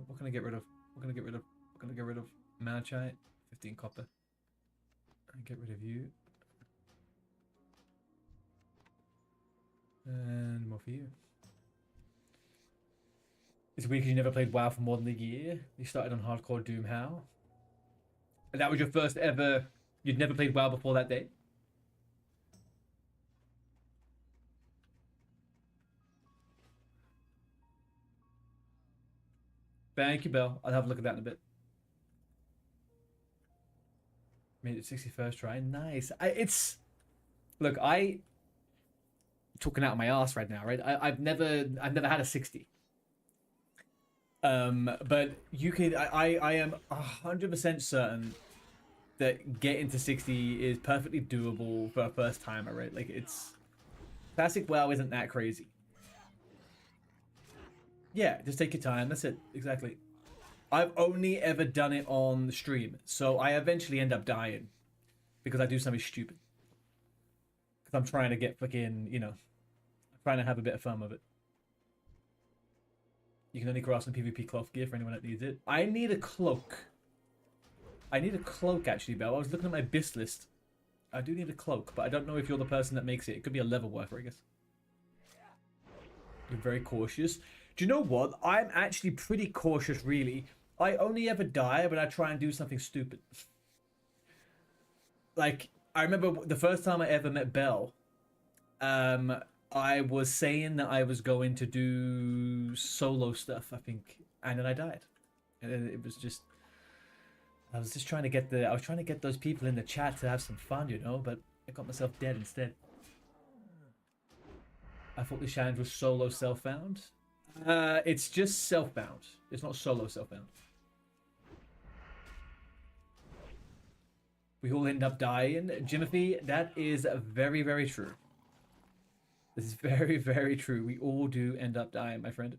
What can I get rid of? What can I get rid of? What can I get rid of? Malachite, 15 copper. And get rid of you. And more for you. It's weird because you never played WoW for more than a year. You started on Hardcore Doom how? And that was your first ever... You'd never played WoW before that day? Thank you, Bell. I'll have a look at that in a bit. Made it 61st try. Nice. It's... Look, talking out of my ass right now, right? I've never had a 60. But you could, I am 100% certain that getting to 60 is perfectly doable for a first timer, right? Like it's classic WoW isn't that crazy. Yeah, just take your time. That's it. Exactly. I've only ever done it on stream, so I eventually end up dying because I do something stupid. Because I'm trying to get fucking, you know, trying to have a bit of fun with it. You can only craft some PvP cloth gear for anyone that needs it. I need a cloak. I need a cloak, actually, Bell. I was looking at my BIS list. I do need a cloak, but I don't know if you're the person that makes it. It could be a level worker, I guess. You're very cautious. Do you know what? I'm actually pretty cautious, really. I only ever die when I try and do something stupid. Like, I remember the first time I ever met Bell, I was saying that I was going to do solo stuff, I think, and then I died. And then it was just, I was just trying to get I was trying to get those people in the chat to have some fun, you know, but I got myself dead instead. I thought the challenge was solo self-bound. It's just self-bound. It's not solo self-bound. We all end up dying. Jimothy, that is very, very true. This is very, very true. We all do end up dying, my friend.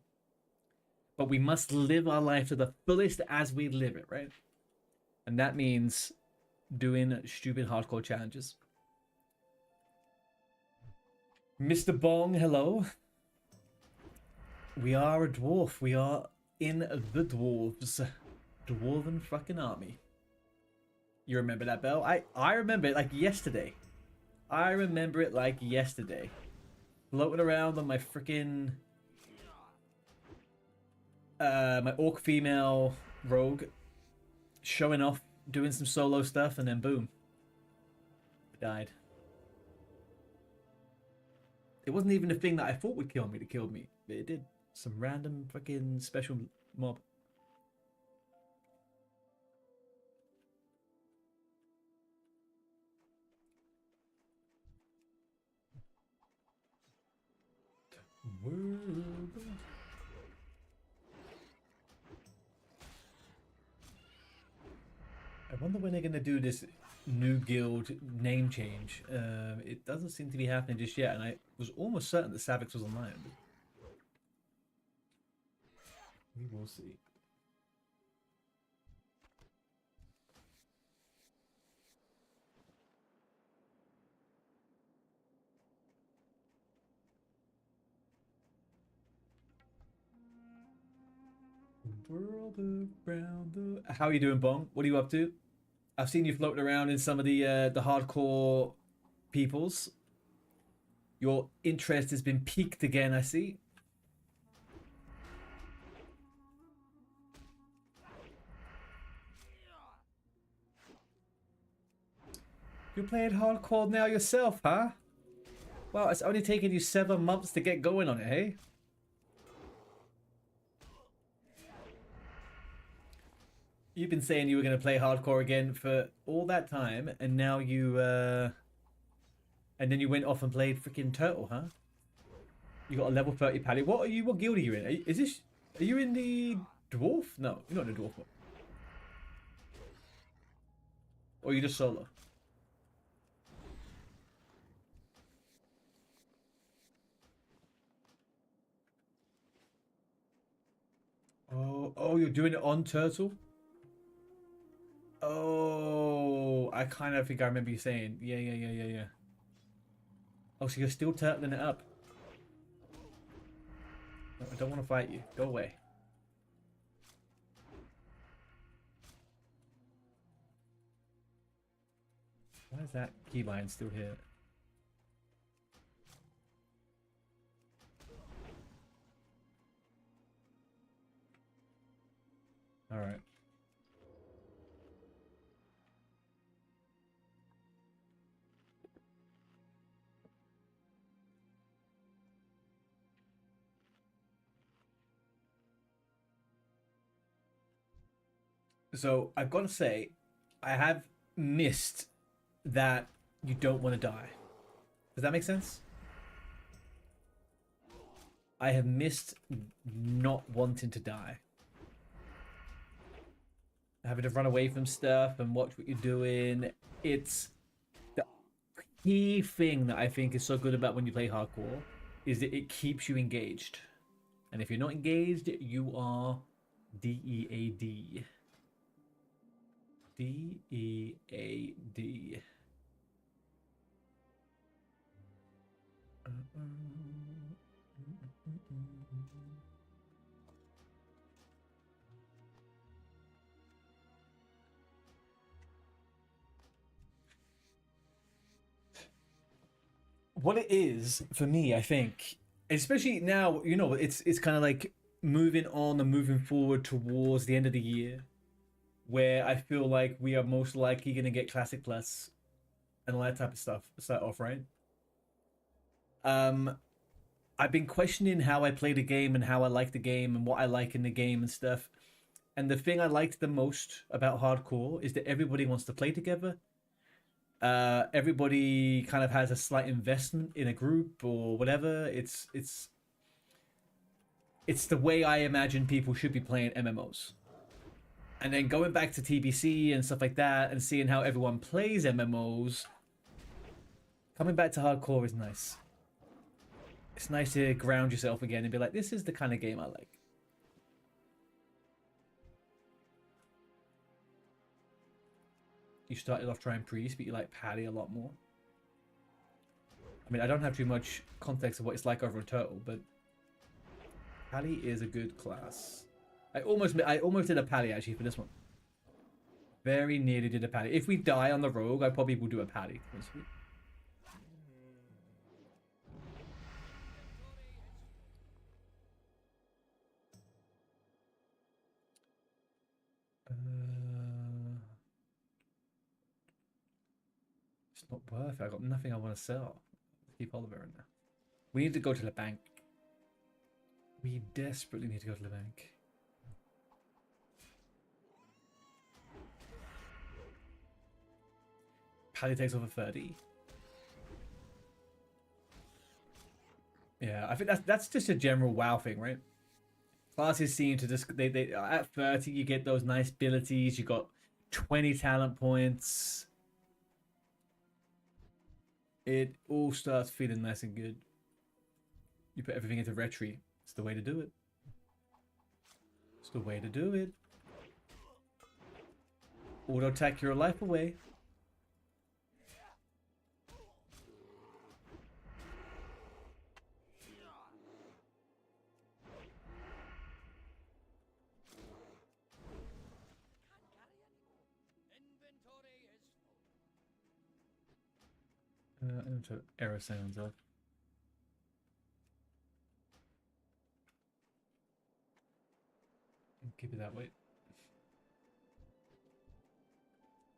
But we must live our life to the fullest as we live it, right? And that means doing stupid hardcore challenges. Mr. Bong, hello. We are a dwarf. We are in the dwarves. Dwarven fucking army. You remember that, Bell? I remember it like yesterday. I remember it like yesterday. Floating around on my freaking... my orc female rogue. Showing off, doing some solo stuff, and then boom. Died. It wasn't even the thing that I thought would kill me that killed me. But it did. Some random fucking special mob. World. I wonder when they're going to do this new guild name change. It doesn't seem to be happening just yet, and I was almost certain that Savix was online. We will see. World around the... How are you doing, Bong? What are you up to? I've seen you floating around in some of the hardcore peoples. Your interest has been piqued again, I see. You're playing hardcore now yourself, huh? Wow, it's only taken you 7 months to get going on it, hey? You've been saying you were going to play hardcore again for all that time, and now you, and then you went off and played freaking Turtle, huh? You got a level 30 paddy. What guild are you in? Are you in the Dwarf? No, you're not in the Dwarf one. Or are you just solo? Oh, you're doing it on Turtle? Oh, I kind of think I remember you saying. Yeah. Oh, so you're still turtling it up. No, I don't want to fight you. Go away. Why is that keybind still here? All right. So I've got to say, I have missed that you don't want to die. Does that make sense? I have missed not wanting to die. Having to run away from stuff and watch what you're doing. It's the key thing that I think is so good about when you play hardcore is that it keeps you engaged. And if you're not engaged, you are DEAD. DEAD. What it is for me, I think, especially now, you know, it's kind of like moving on and moving forward towards the end of the year, where I feel like we are most likely going to get Classic Plus and all that type of stuff start off, right? I've been questioning how I play the game and how I like the game and what I like in the game and stuff. And the thing I liked the most about hardcore is that everybody wants to play together. Everybody kind of has a slight investment in a group or whatever. It's the way I imagine people should be playing MMOs. And then going back to TBC and stuff like that and seeing how everyone plays MMOs, coming back to hardcore is nice. It's nice to ground yourself again and be like, this is the kind of game I like. You started off trying Priest, but you like Paddy a lot more. I mean, I don't have too much context of what it's like over a Turtle, but Paddy is a good class. I almost did a Paddy actually for this one. Very nearly did a Paddy. If we die on the Rogue, I probably will do a Paddy. It's not worth it. I got nothing I want to sell. Keep Oliver in there. We need to go to the bank. We desperately need to go to the bank. Paddy takes over 30. Yeah, I think that's just a general WoW thing, right? Classes seem to just they at 30 you get those nice abilities. You got 20 talent points. It all starts feeling nice and good. You put everything into retry. It's the way to do it. It's the way to do it. Auto attack your life away. Into arrow sounds off. Keep it that way.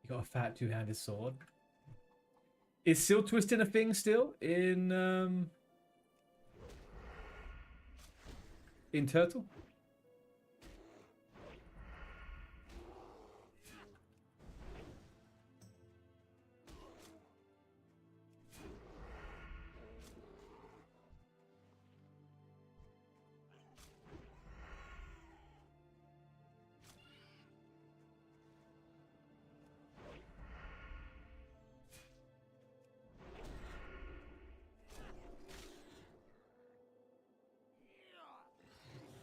You got a fat two-handed sword. Is seal twisting a thing still in Turtle?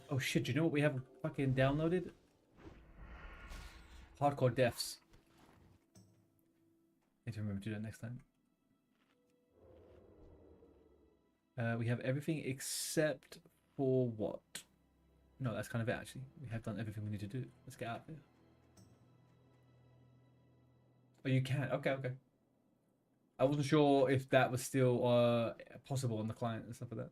Oh shit, do you know what we have fucking downloaded? Hardcore deaths. Need to remember to do that next time. We have everything except for what? No, that's kind of it actually. We have done everything we need to do. Let's get out of here. Oh, you can. Okay, okay. I wasn't sure if that was still possible on the client and stuff like that.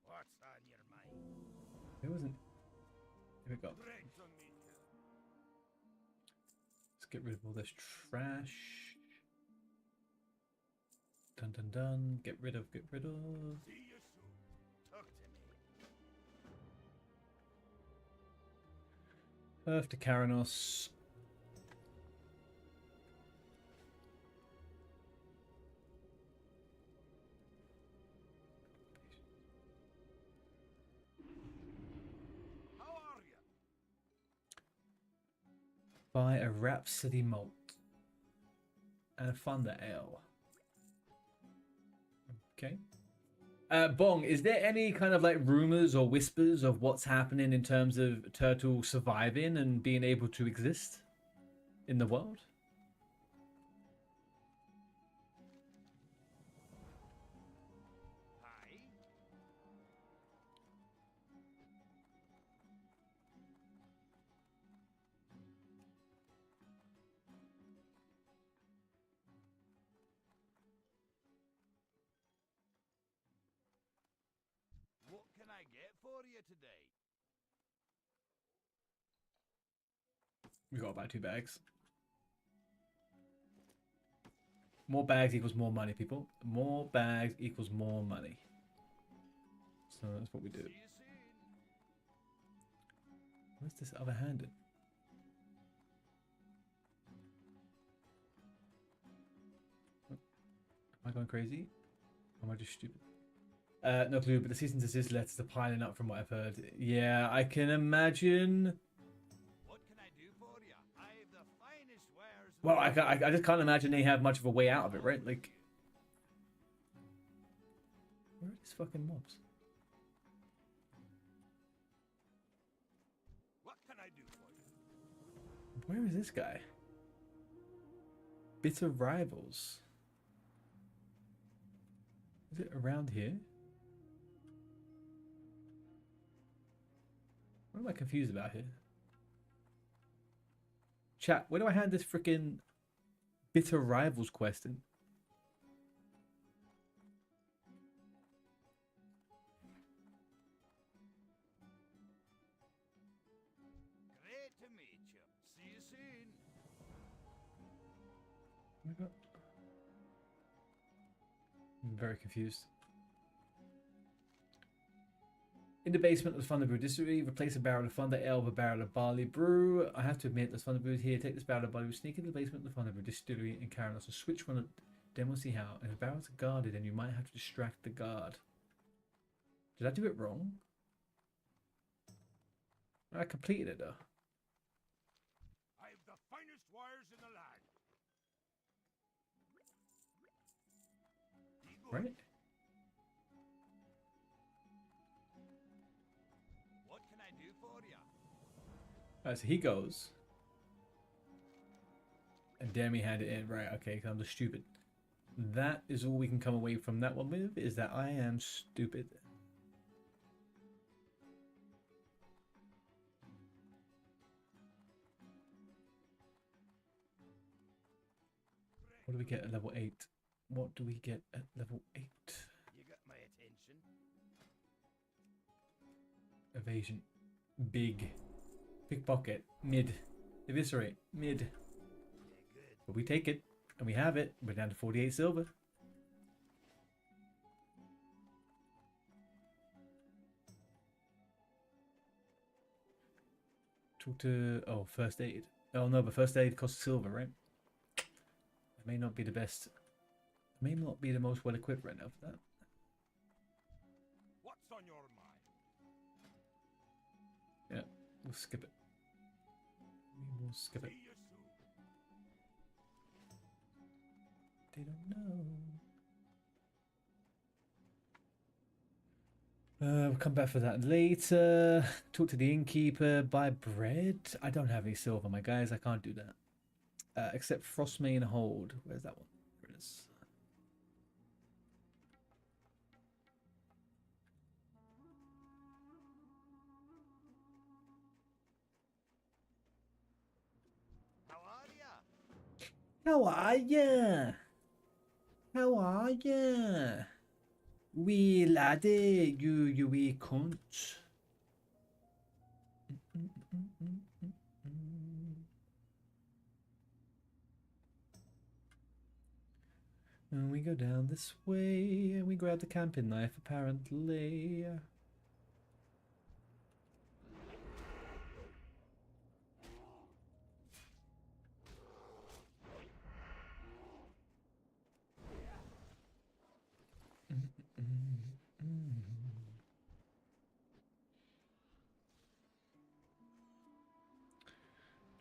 What's on your mind? It wasn't. Here we go. Drinks on me. Let's get rid of all this trash. Dun dun dun. Get rid of. See you soon. Talk to me. Earth to Karanos. How are you? Buy a Rhapsody malt and a Thunder Ale. Okay. Bong, is there any kind of like rumors or whispers of what's happening in terms of Turtle surviving and being able to exist in the world? Hi. What can I get for you today? We got about 2 bags. More bags equals more money, people. More bags equals more money. So that's what we do. See you soon. Where's this other handed? going crazy? Or am I just stupid? No clue, but the cease and desist letters are piling up from what I've heard. Yeah, I can imagine. What can I do for you? I've the finest wares. Well, I just can't imagine they have much of a way out of it, right? Like, where are these fucking mobs? What can I do for you? Where is this guy? Bitter rivals. Is it around here? What am I confused about here? Chat, where do I hand this freaking bitter rivals quest in? Great to meet you. See you soon. Oh my God. I'm very confused. In the basement of the Thunder Brew Distillery, replace a barrel of Thunder Ale with a barrel of Barley Brew. I have to admit, there's Thunder Brew here. Take this barrel of Barley Brew, sneak into the basement of the Thunder Brew Distillery and carry us a switch one. Then we'll see how. And if the barrels are guarded, then you might have to distract the guard. Did I do it wrong? I completed it though. I've the finest wires in the land. Be good. Right? What can I do for you? Alright, so he goes. And damn, he had it in. Right, okay, 'cause I'm just stupid. That is all we can come away from that one with, is that I am stupid. What do we get at level 8? What do we get at level 8? You got my attention. Evasion. Big. Pickpocket. Mid. Eviscerate. Mid. Yeah, good. But we take it. And we have it. We're down to 48 silver. Talk to... Oh, first aid. Oh, no, but first aid costs silver, right? It may not be the best. It may not be the most well equipped right now for that. What's on your mind? Yeah, we'll skip it. We will skip it. See you soon. They don't know. We'll come back for that later. Talk to the innkeeper. Buy bread. I don't have any silver, my guys. I can't do that. Except Frostmane Hold. Where's that one? There it is. How are ya? How are ya? How are ya? Wee laddie, you wee cunt. And we go down this way, and we grab the camping knife, apparently.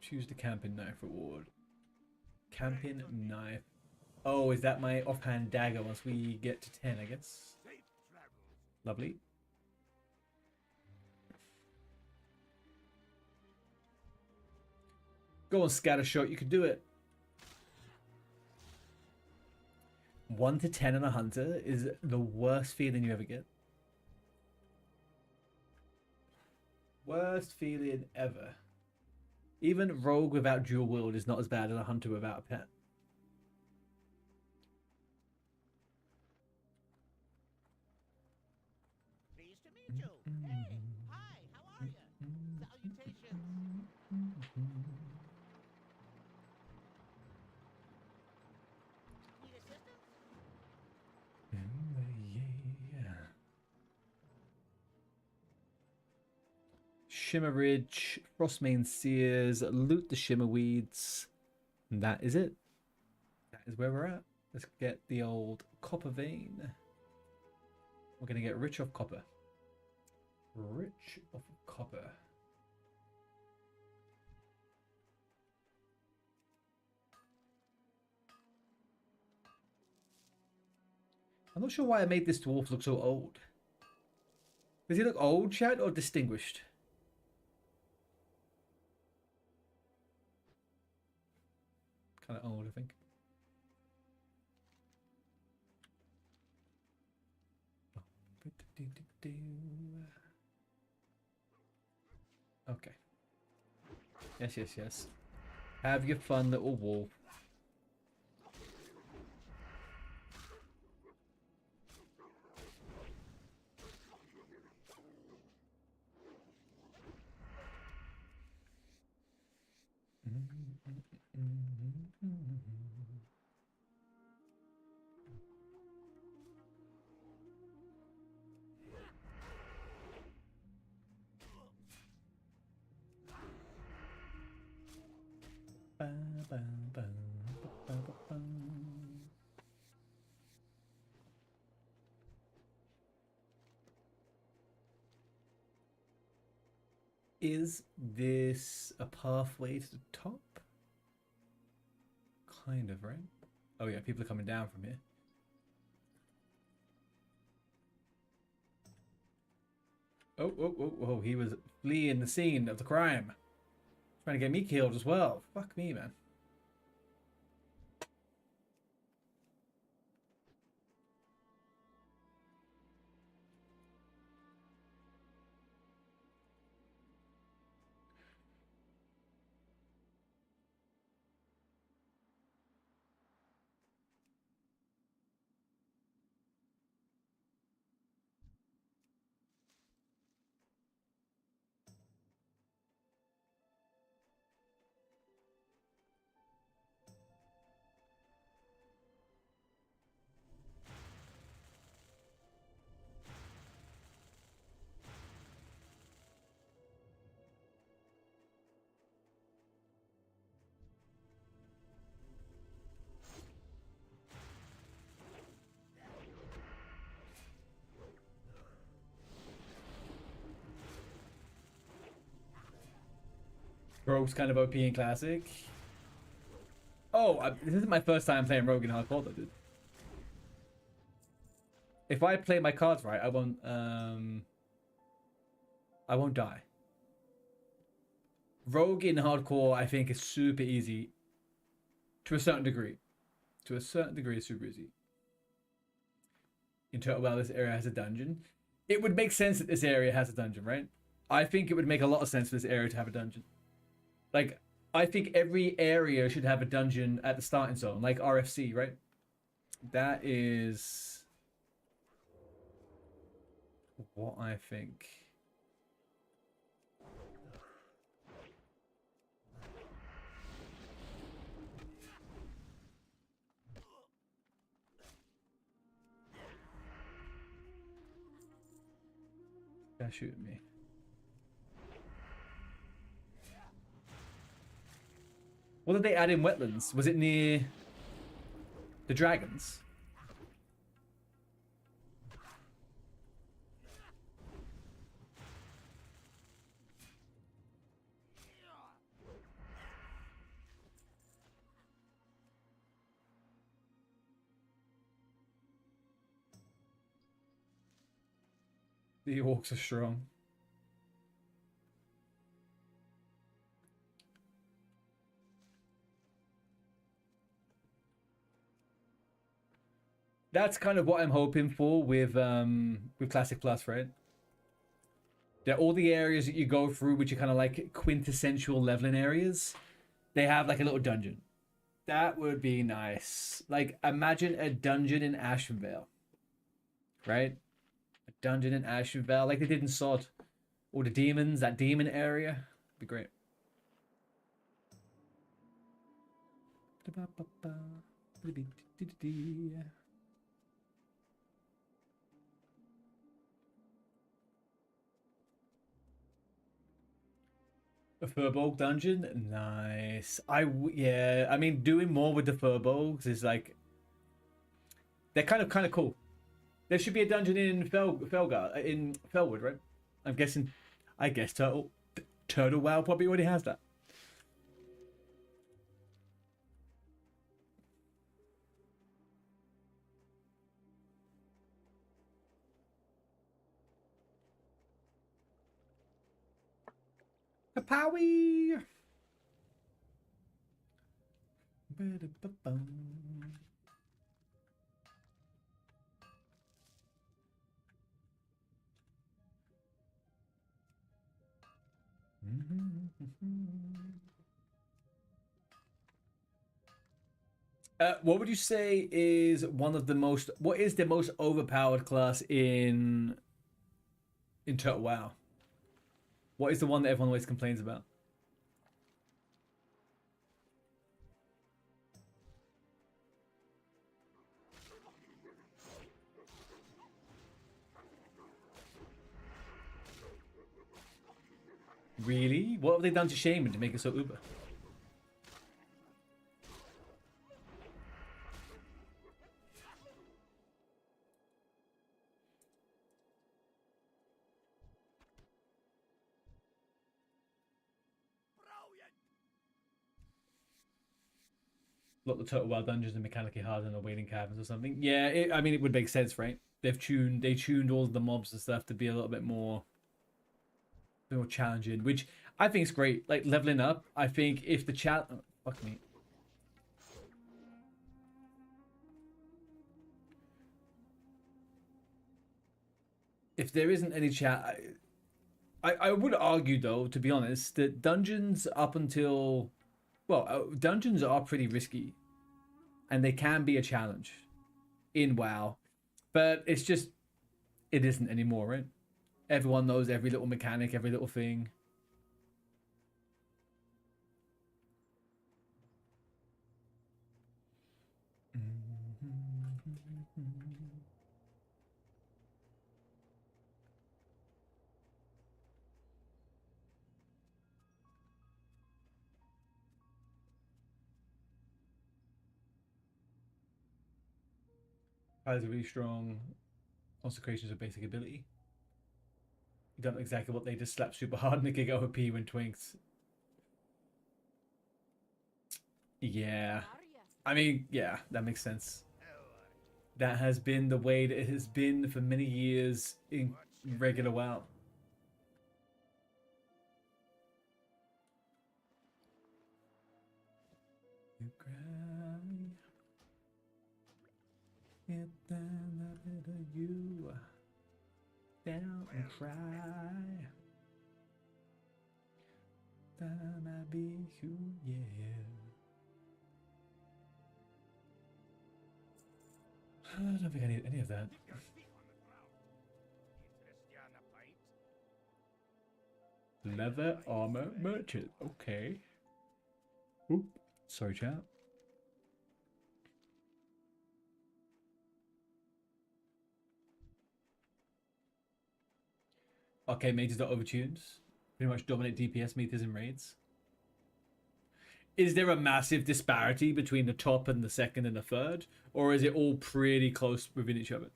Choose the camping knife reward. Camping knife. Oh, is that my offhand dagger once we get to 10, I guess? Safe travels. Lovely. Go on, Scattershot, you can do it. 1 to 10 on a hunter is the worst feeling you ever get. Worst feeling ever. Even rogue without dual wield is not as bad as a hunter without a pet. Pleased to meet you. Hey, hi, how are you? Salutations. Need assistance? Yeah. Shimmer Ridge, Frostmane Sears, loot the Shimmer Weeds. And that is it. That is where we're at. Let's get the old copper vein. We're gonna get rich of copper. Rich of copper. I'm not sure why I made this dwarf look so old. Does he look old, chat, or distinguished? Kind of old, I think. Okay. Yes, yes, yes. Have your fun, little wolf. Is this a pathway to the top? Kind of, right? Oh yeah, people are coming down from here. Oh, he was fleeing the scene of the crime. Trying to get me killed as well. Fuck me, man. Rogue's kind of OP in Classic. Oh, this isn't my first time playing Rogue in Hardcore, though, dude. If I play my cards right, I won't die. Rogue in Hardcore, I think, is super easy. To a certain degree. To a certain degree, it's super easy. In total, well, this area has a dungeon. It would make sense that this area has a dungeon, right? I think it would make a lot of sense for this area to have a dungeon. Like, I think every area should have a dungeon at the starting zone, like RFC, right? That is what I think. They're shooting me. What did they add in wetlands? Was it near the dragons? The orcs are strong. That's kind of what I'm hoping for with Classic Plus, right? They're all the areas that you go through, which are kind of like quintessential leveling areas. They have like a little dungeon. That would be nice. Like, imagine a dungeon in Ashenvale, right? A dungeon in Ashenvale, like they did in Sod, or the demons, that demon area, be great. A Furbolg dungeon? Nice. Yeah, I mean, doing more with the Furbolgs is like They're kind of cool. There should be a dungeon in Felgar, in Felwood, right? I'm guessing. I guess Turtle WoW probably already has that. Kapowie! What would you say is one of the most? What is the most overpowered class in Turtle WoW? What is the one that everyone always complains about? Really? What have they done to Shaman to make it so uber? Brilliant! Lot the Total Wild dungeons are mechanically harder than the waiting caverns or something. Yeah, I mean it would make sense, right? They tuned all of the mobs and stuff to be a little bit more challenging, which I think is great. Like leveling up, I think if the fuck me. If there isn't any chat, I would argue though, to be honest, that dungeons up until, well, dungeons are pretty risky, and they can be a challenge in WoW, but it's just it isn't anymore, right? Everyone knows every little mechanic, every little thing. Has a really strong consecrations of basic ability. You don't know exactly what they just slap super hard and they kick OP when twinks. Yeah. I mean, yeah, that makes sense. That has been the way that it has been for many years in regular WoW. You cry. Get down a bit of you. Down and cry. Down I be you, yeah. I don't think I need any of that. Keep your feet on the ground. Interested in a pint? Leather armor merchant. Okay. Oop. Sorry, chat. Okay, mages are overtuned. Pretty much dominate DPS meters in raids. Is there a massive disparity between the top and the second and the third? Or is it all pretty close within each other?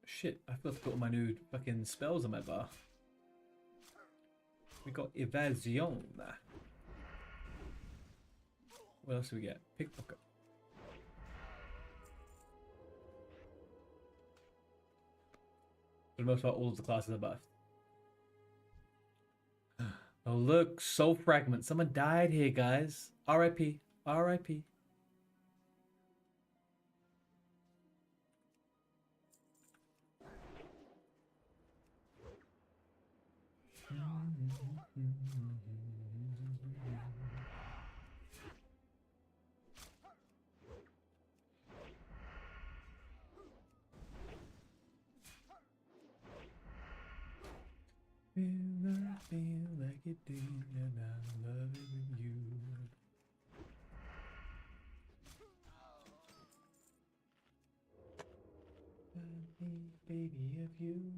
Shit, I forgot to put all my new fucking spells on my bar. We got Evasion. What else do we get? Pickpocket. For the most part, all of the classes are buffed. Oh look, Soul Fragment. Someone died here, guys. R.I.P. R.I.P. Feel like it did, and I'm loving you. you.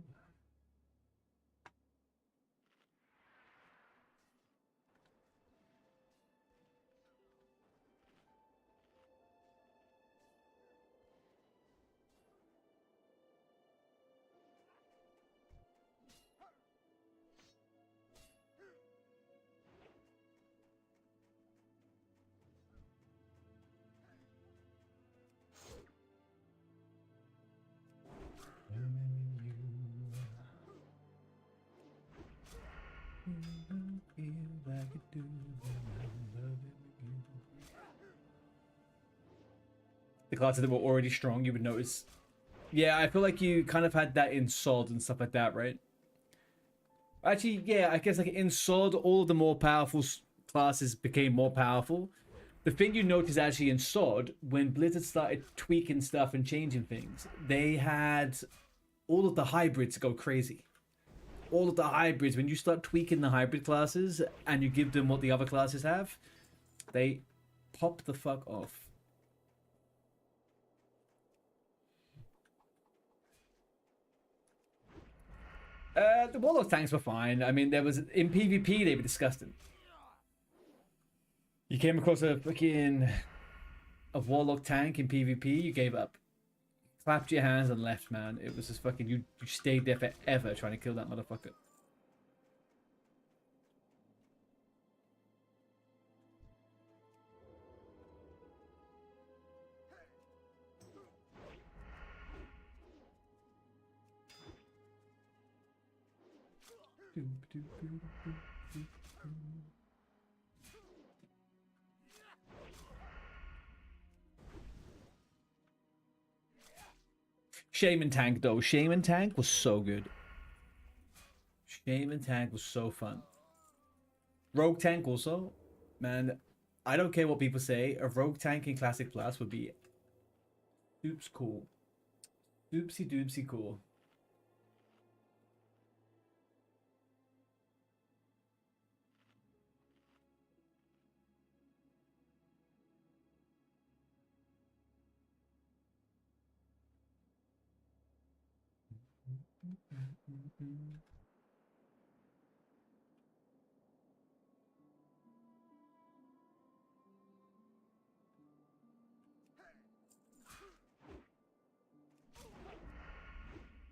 The classes that were already strong, you would notice. Yeah, I feel like you kind of had that in SOD and stuff like that, right? Actually, yeah, I guess like in SOD, all of the more powerful classes became more powerful. The thing you notice actually in SOD, when Blizzard started tweaking stuff and changing things, they had all of the hybrids go crazy. All of the hybrids, when you start tweaking the hybrid classes and you give them what the other classes have, they pop the fuck off. The Warlock tanks were fine. I mean, there was in PvP they were disgusting. You came across a freaking Warlock tank in PvP, you gave up. Clapped your hands and left, man. It was just fucking you stayed there forever trying to kill that motherfucker. Shaman tank though. Shaman tank was so good. Shaman tank was so fun. Rogue tank also. Man, I don't care what people say. A rogue tank in Classic Plus would be oops cool. Oopsie doopsie cool.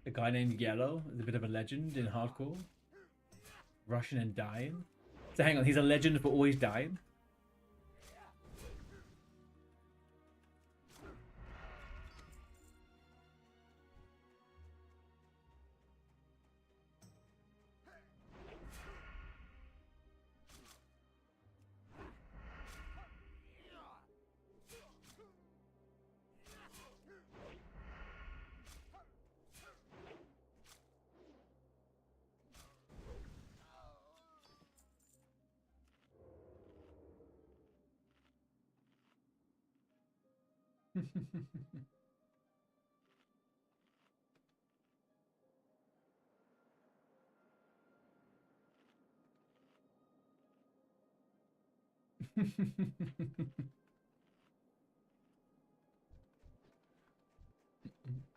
A guy named Yellow is a bit of a legend in hardcore. Rushing and dying. So hang on, he's a legend but always dying?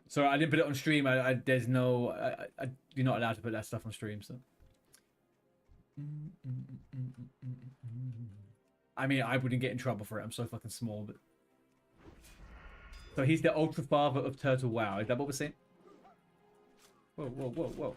Sorry, I didn't put it on stream. There's no. You're not allowed to put that stuff on stream, so. I mean, I wouldn't get in trouble for it. I'm so fucking small, but. So he's the ultra father of Turtle WoW. Is that what we're saying? Whoa, whoa, whoa, whoa.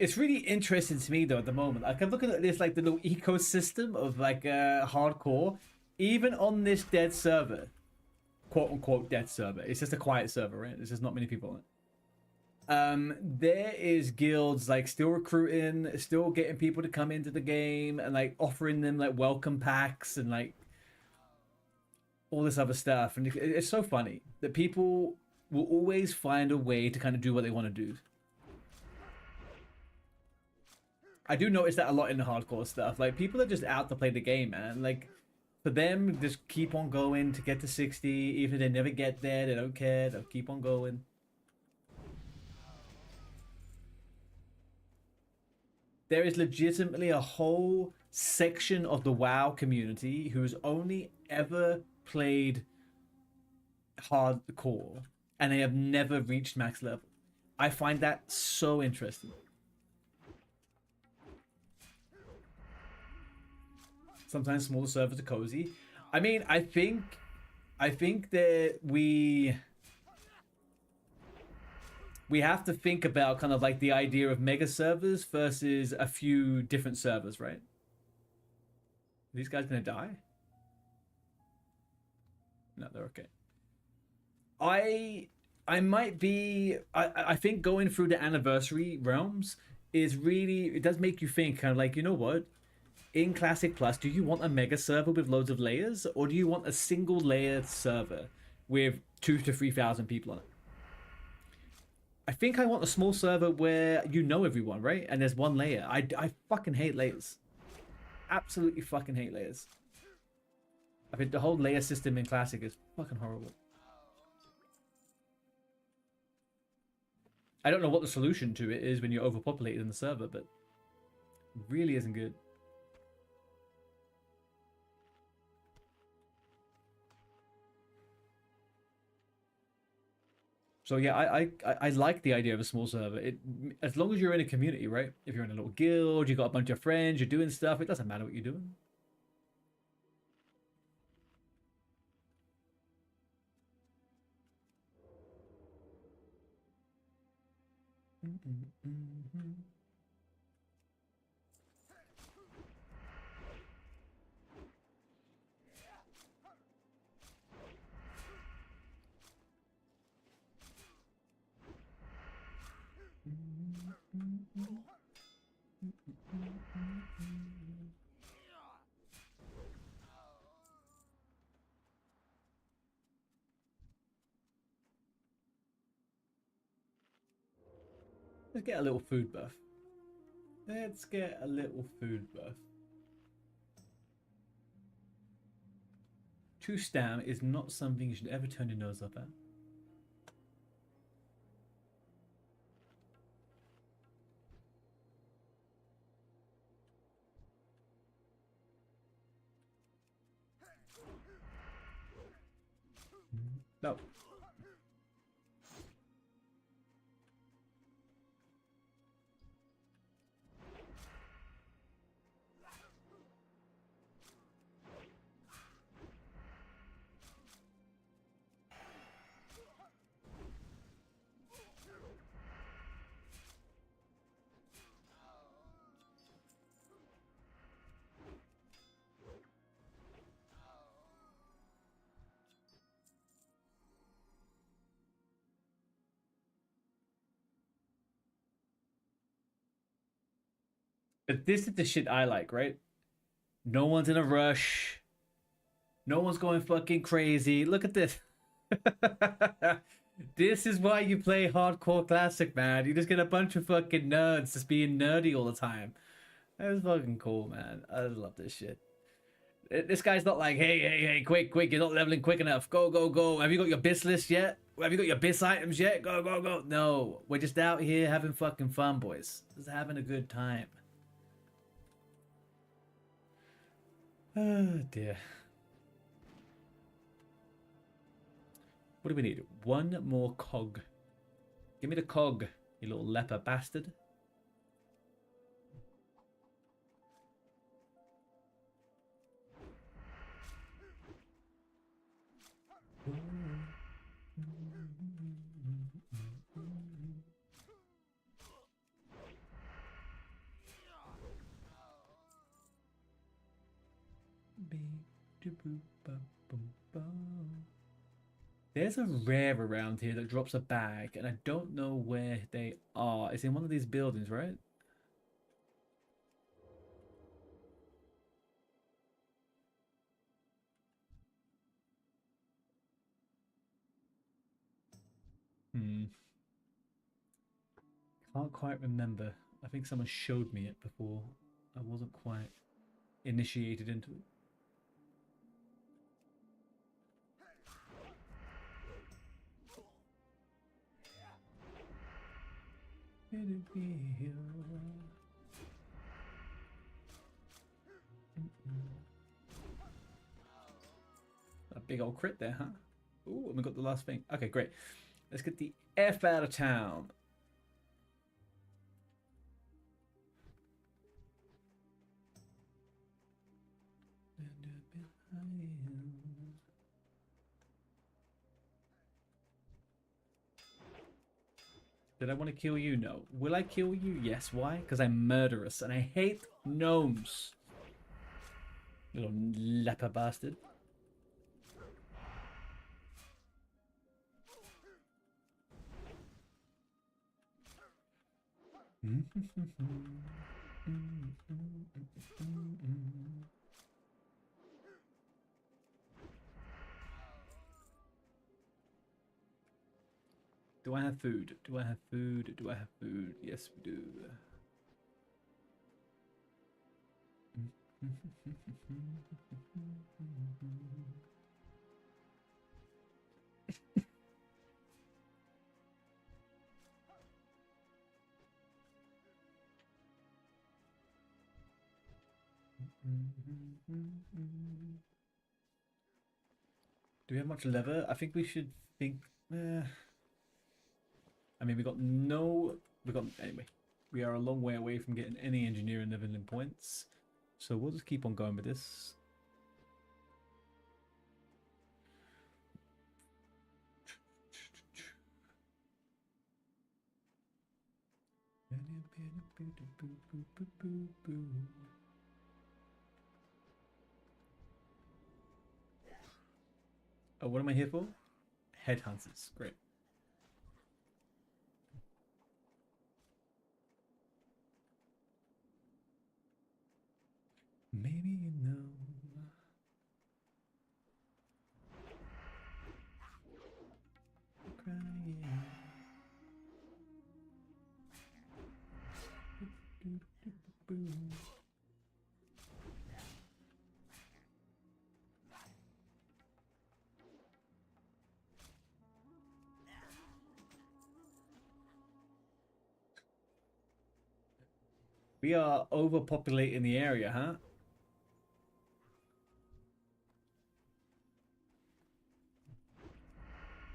It's really interesting to me though at the moment. Like I'm looking at this like the little ecosystem of like hardcore, even on this dead server, quote unquote dead server. It's just a quiet server, right? There's just not many people on it. There is guilds like still recruiting, still getting people to come into the game and like offering them like welcome packs and like all this other stuff. And it's so funny that people will always find a way to kind of do what they want to do. I do notice that a lot in the hardcore stuff. Like people are just out to play the game, man. Like for them, just keep on going to get to 60. Even if they never get there, they don't care. They'll keep on going. There is legitimately a whole section of the WoW community who's only ever played hardcore and they have never reached max level. I find that so interesting. Sometimes smaller servers are cozy. I mean, I think that we have to think about kind of like the idea of mega servers versus a few different servers, right? Are these guys gonna die? No, they're okay. I might be. I think going through the anniversary realms is really, it does make you think kind of like, you know what? In Classic Plus, do you want a mega server with loads of layers, or do you want a single layered server with 2,000 to 3,000 people on it? I think I want a small server where you know everyone, right? And there's one layer. I fucking hate layers. Absolutely fucking hate layers. I think the whole layer system in Classic is fucking horrible. I don't know what the solution to it is when you're overpopulated in the server, but it really isn't good. So yeah, I like the idea of a small server. It, as long as you're in a community, right? If you're in a little guild, you got a bunch of friends, you're doing stuff. It doesn't matter what you're doing. Let's get a little food buff. Let's get a little food buff. 2 stam is not something you should ever turn your nose up at. No. But this is the shit I like, right? No one's in a rush. No one's going fucking crazy. Look at this. This is why you play hardcore classic, man. You just get a bunch of fucking nerds just being nerdy all the time. That was fucking cool, man. I love this shit. This guy's not like, hey, quick, you're not leveling quick enough. Go. Have you got your BIS list yet? Have you got your BIS items yet? Go. No, we're just out here having fucking fun, boys. Just having a good time. Oh, dear. What do we need? One more cog. Give me the cog, you little leper bastard. There's a rare around here that drops a bag, and I don't know where they are. It's in one of these buildings, right? Hmm. Can't quite remember. I think someone showed me it before. I wasn't quite initiated into it. A big old crit there, huh? Ooh, and we got the last thing. Okay, great. Let's get the F out of town. Did I want to kill you? No. Will I kill you? Yes. Why? Because I'm murderous and I hate gnomes. Little leper bastard. Do I have food? Do I have food? Do I have food? Yes, we do. Do we have much leather? I think we should think. I mean, we got no. We got anyway. We are a long way away from getting any engineering leveling points, so we'll just keep on going with this. Oh, what am I here for? Headhunters. Great. Maybe you know. Crying. We are overpopulating the area, huh?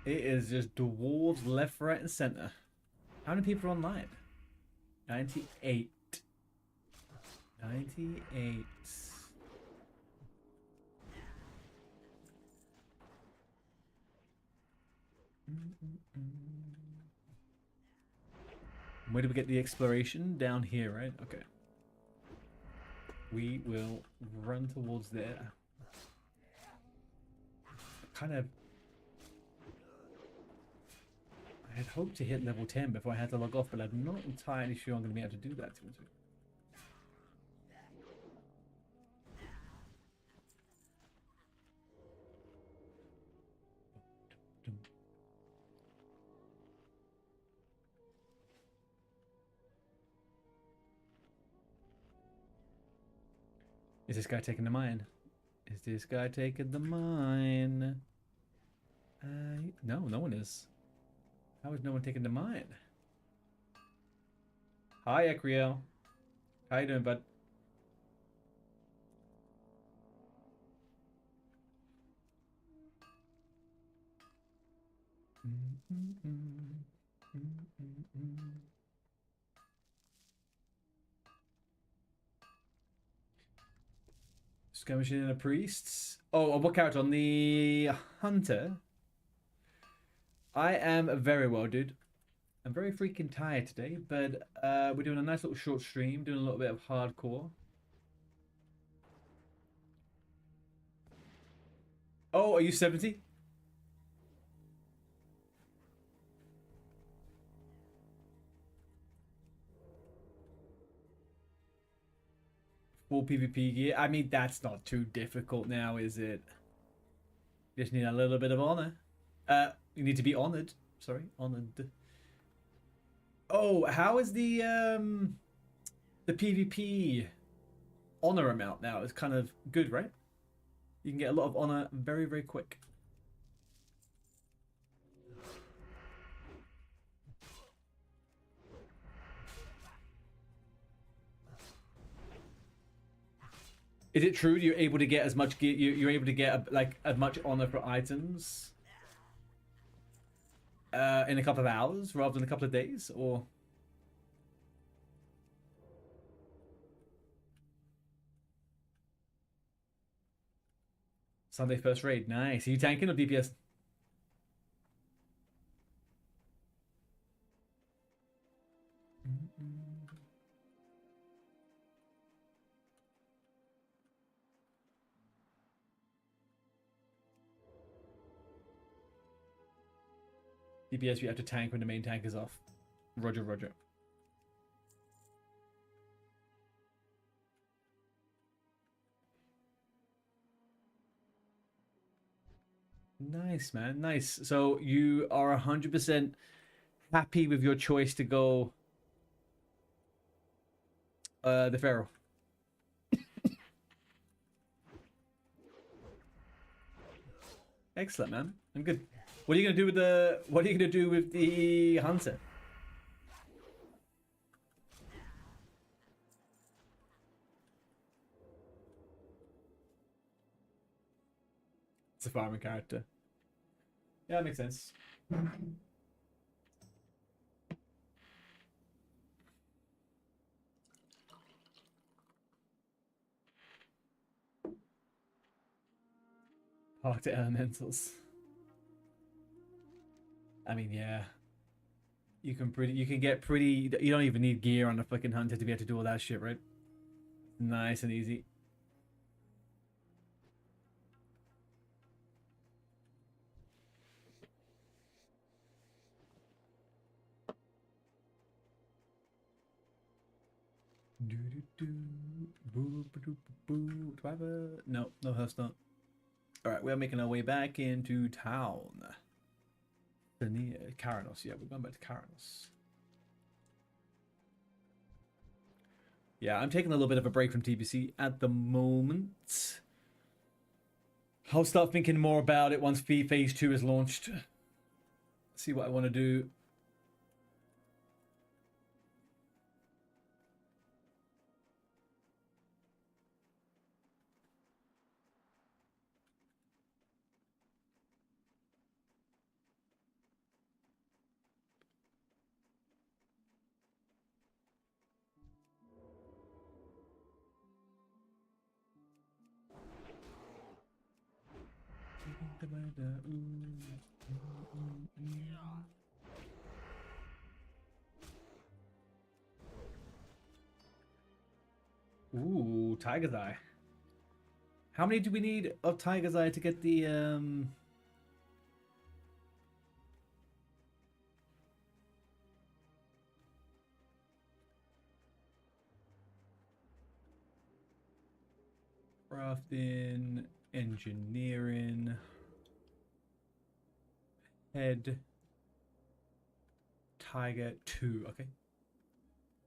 It is just dwarves left, right, and center. How many people are online? 98. 98. Where do we get the exploration? Down here, right? Okay. We will run towards there. Kind of. I had hoped to hit level 10 before I had to log off, but I'm not entirely sure I'm going to be able to do that. Is this guy taking the mine? Is this guy taking the mine? No, no one is. How is no one taking the mine? Hi, Ecriel. How you doing, bud? Skirmishing in the priests. Oh, what character? On the hunter? I am very well, dude. I'm very freaking tired today, but we're doing a nice little short stream, doing a little bit of hardcore. What are you, 70? Full PvP gear. I mean, that's not too difficult now, is it? Just need a little bit of honor. You need to be honored. Sorry, honored. Oh, how is the PvP honor amount now? It's kind of good, right? You can get a lot of honor very, very quick. Is it true you're able to get as much gear? You're able to get like as much honor for items in a couple of hours rather than a couple of days, or? Sunday first raid, nice. Are you tanking or DPS? DPS, you have to tank when the main tank is off. Roger, roger. Nice, man. Nice. So you are 100% happy with your choice to go the Pharaoh. Excellent, man. I'm good. What are you gonna do with the hunter? It's a farming character. Yeah, that makes sense. Park to elementals. I mean, yeah. You can get pretty. You don't even need gear on a fucking hunter to be able to do all that shit, right? Nice and easy. Do I have a... No, that's not. Alright, we're making our way back into town. Karanos, yeah, we're going back to Karanos. Yeah, I'm taking a little bit of a break from TBC at the moment. I'll start thinking more about it once Phase 2 is launched. See what I want to do. Ooh, Tiger's Eye. How many do we need of Tiger's Eye to get the crafting, engineering, head, Tiger 2. Okay,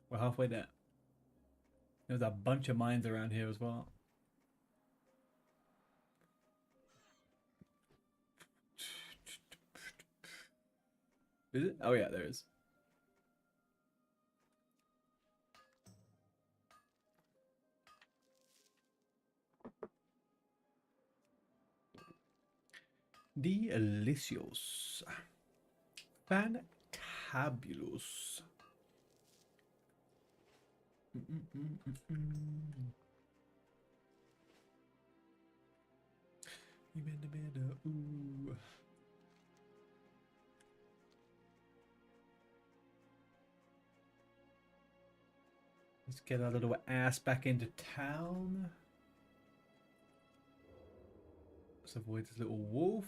we're halfway there. There's a bunch of mines around here as well. Is it? Oh yeah, there is. Delicious. Fantabulous. Ooh. Let's get our little ass back into town. Let's avoid this little wolf.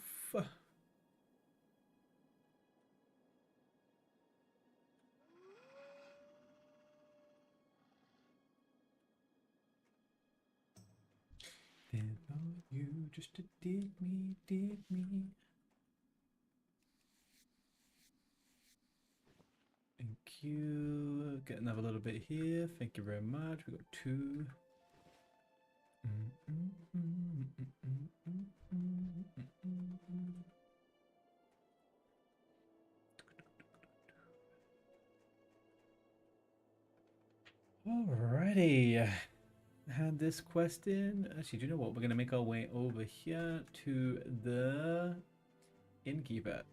Then are you just to dig me, dig me? Thank you. Get another little bit here. Thank you very much. We got 2. Alrighty. Had this quest in. Actually, do you know what? We're gonna make our way over here to the innkeeper.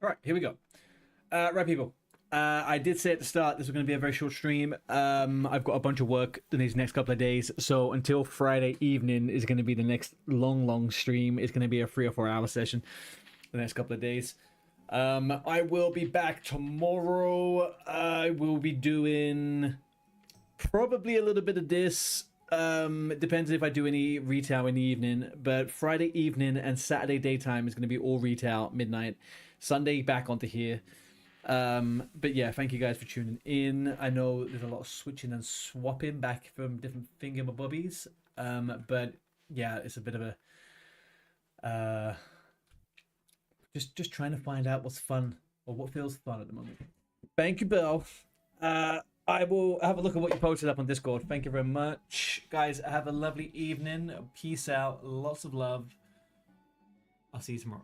All right, here we go. Right, people. I did say at the start this was going to be a very short stream. I've got a bunch of work in these next couple of days, so until Friday evening is going to be the next long stream. It's going to be a 3 or 4 hour session the next couple of days. I will be back tomorrow. I will be doing probably a little bit of this. It depends if I do any retail in the evening, but Friday evening and Saturday daytime is going to be all retail midnight. Sunday back onto here. But yeah, thank you guys for tuning in. I know there's a lot of switching and swapping back from different thingamabobbies. But yeah, it's a bit of a just trying to find out what's fun or what feels fun at the moment. Thank you, Bill. I will have a look at what you posted up on Discord. Thank you very much, guys. Have a lovely evening. Peace out. Lots of love. I'll see you tomorrow.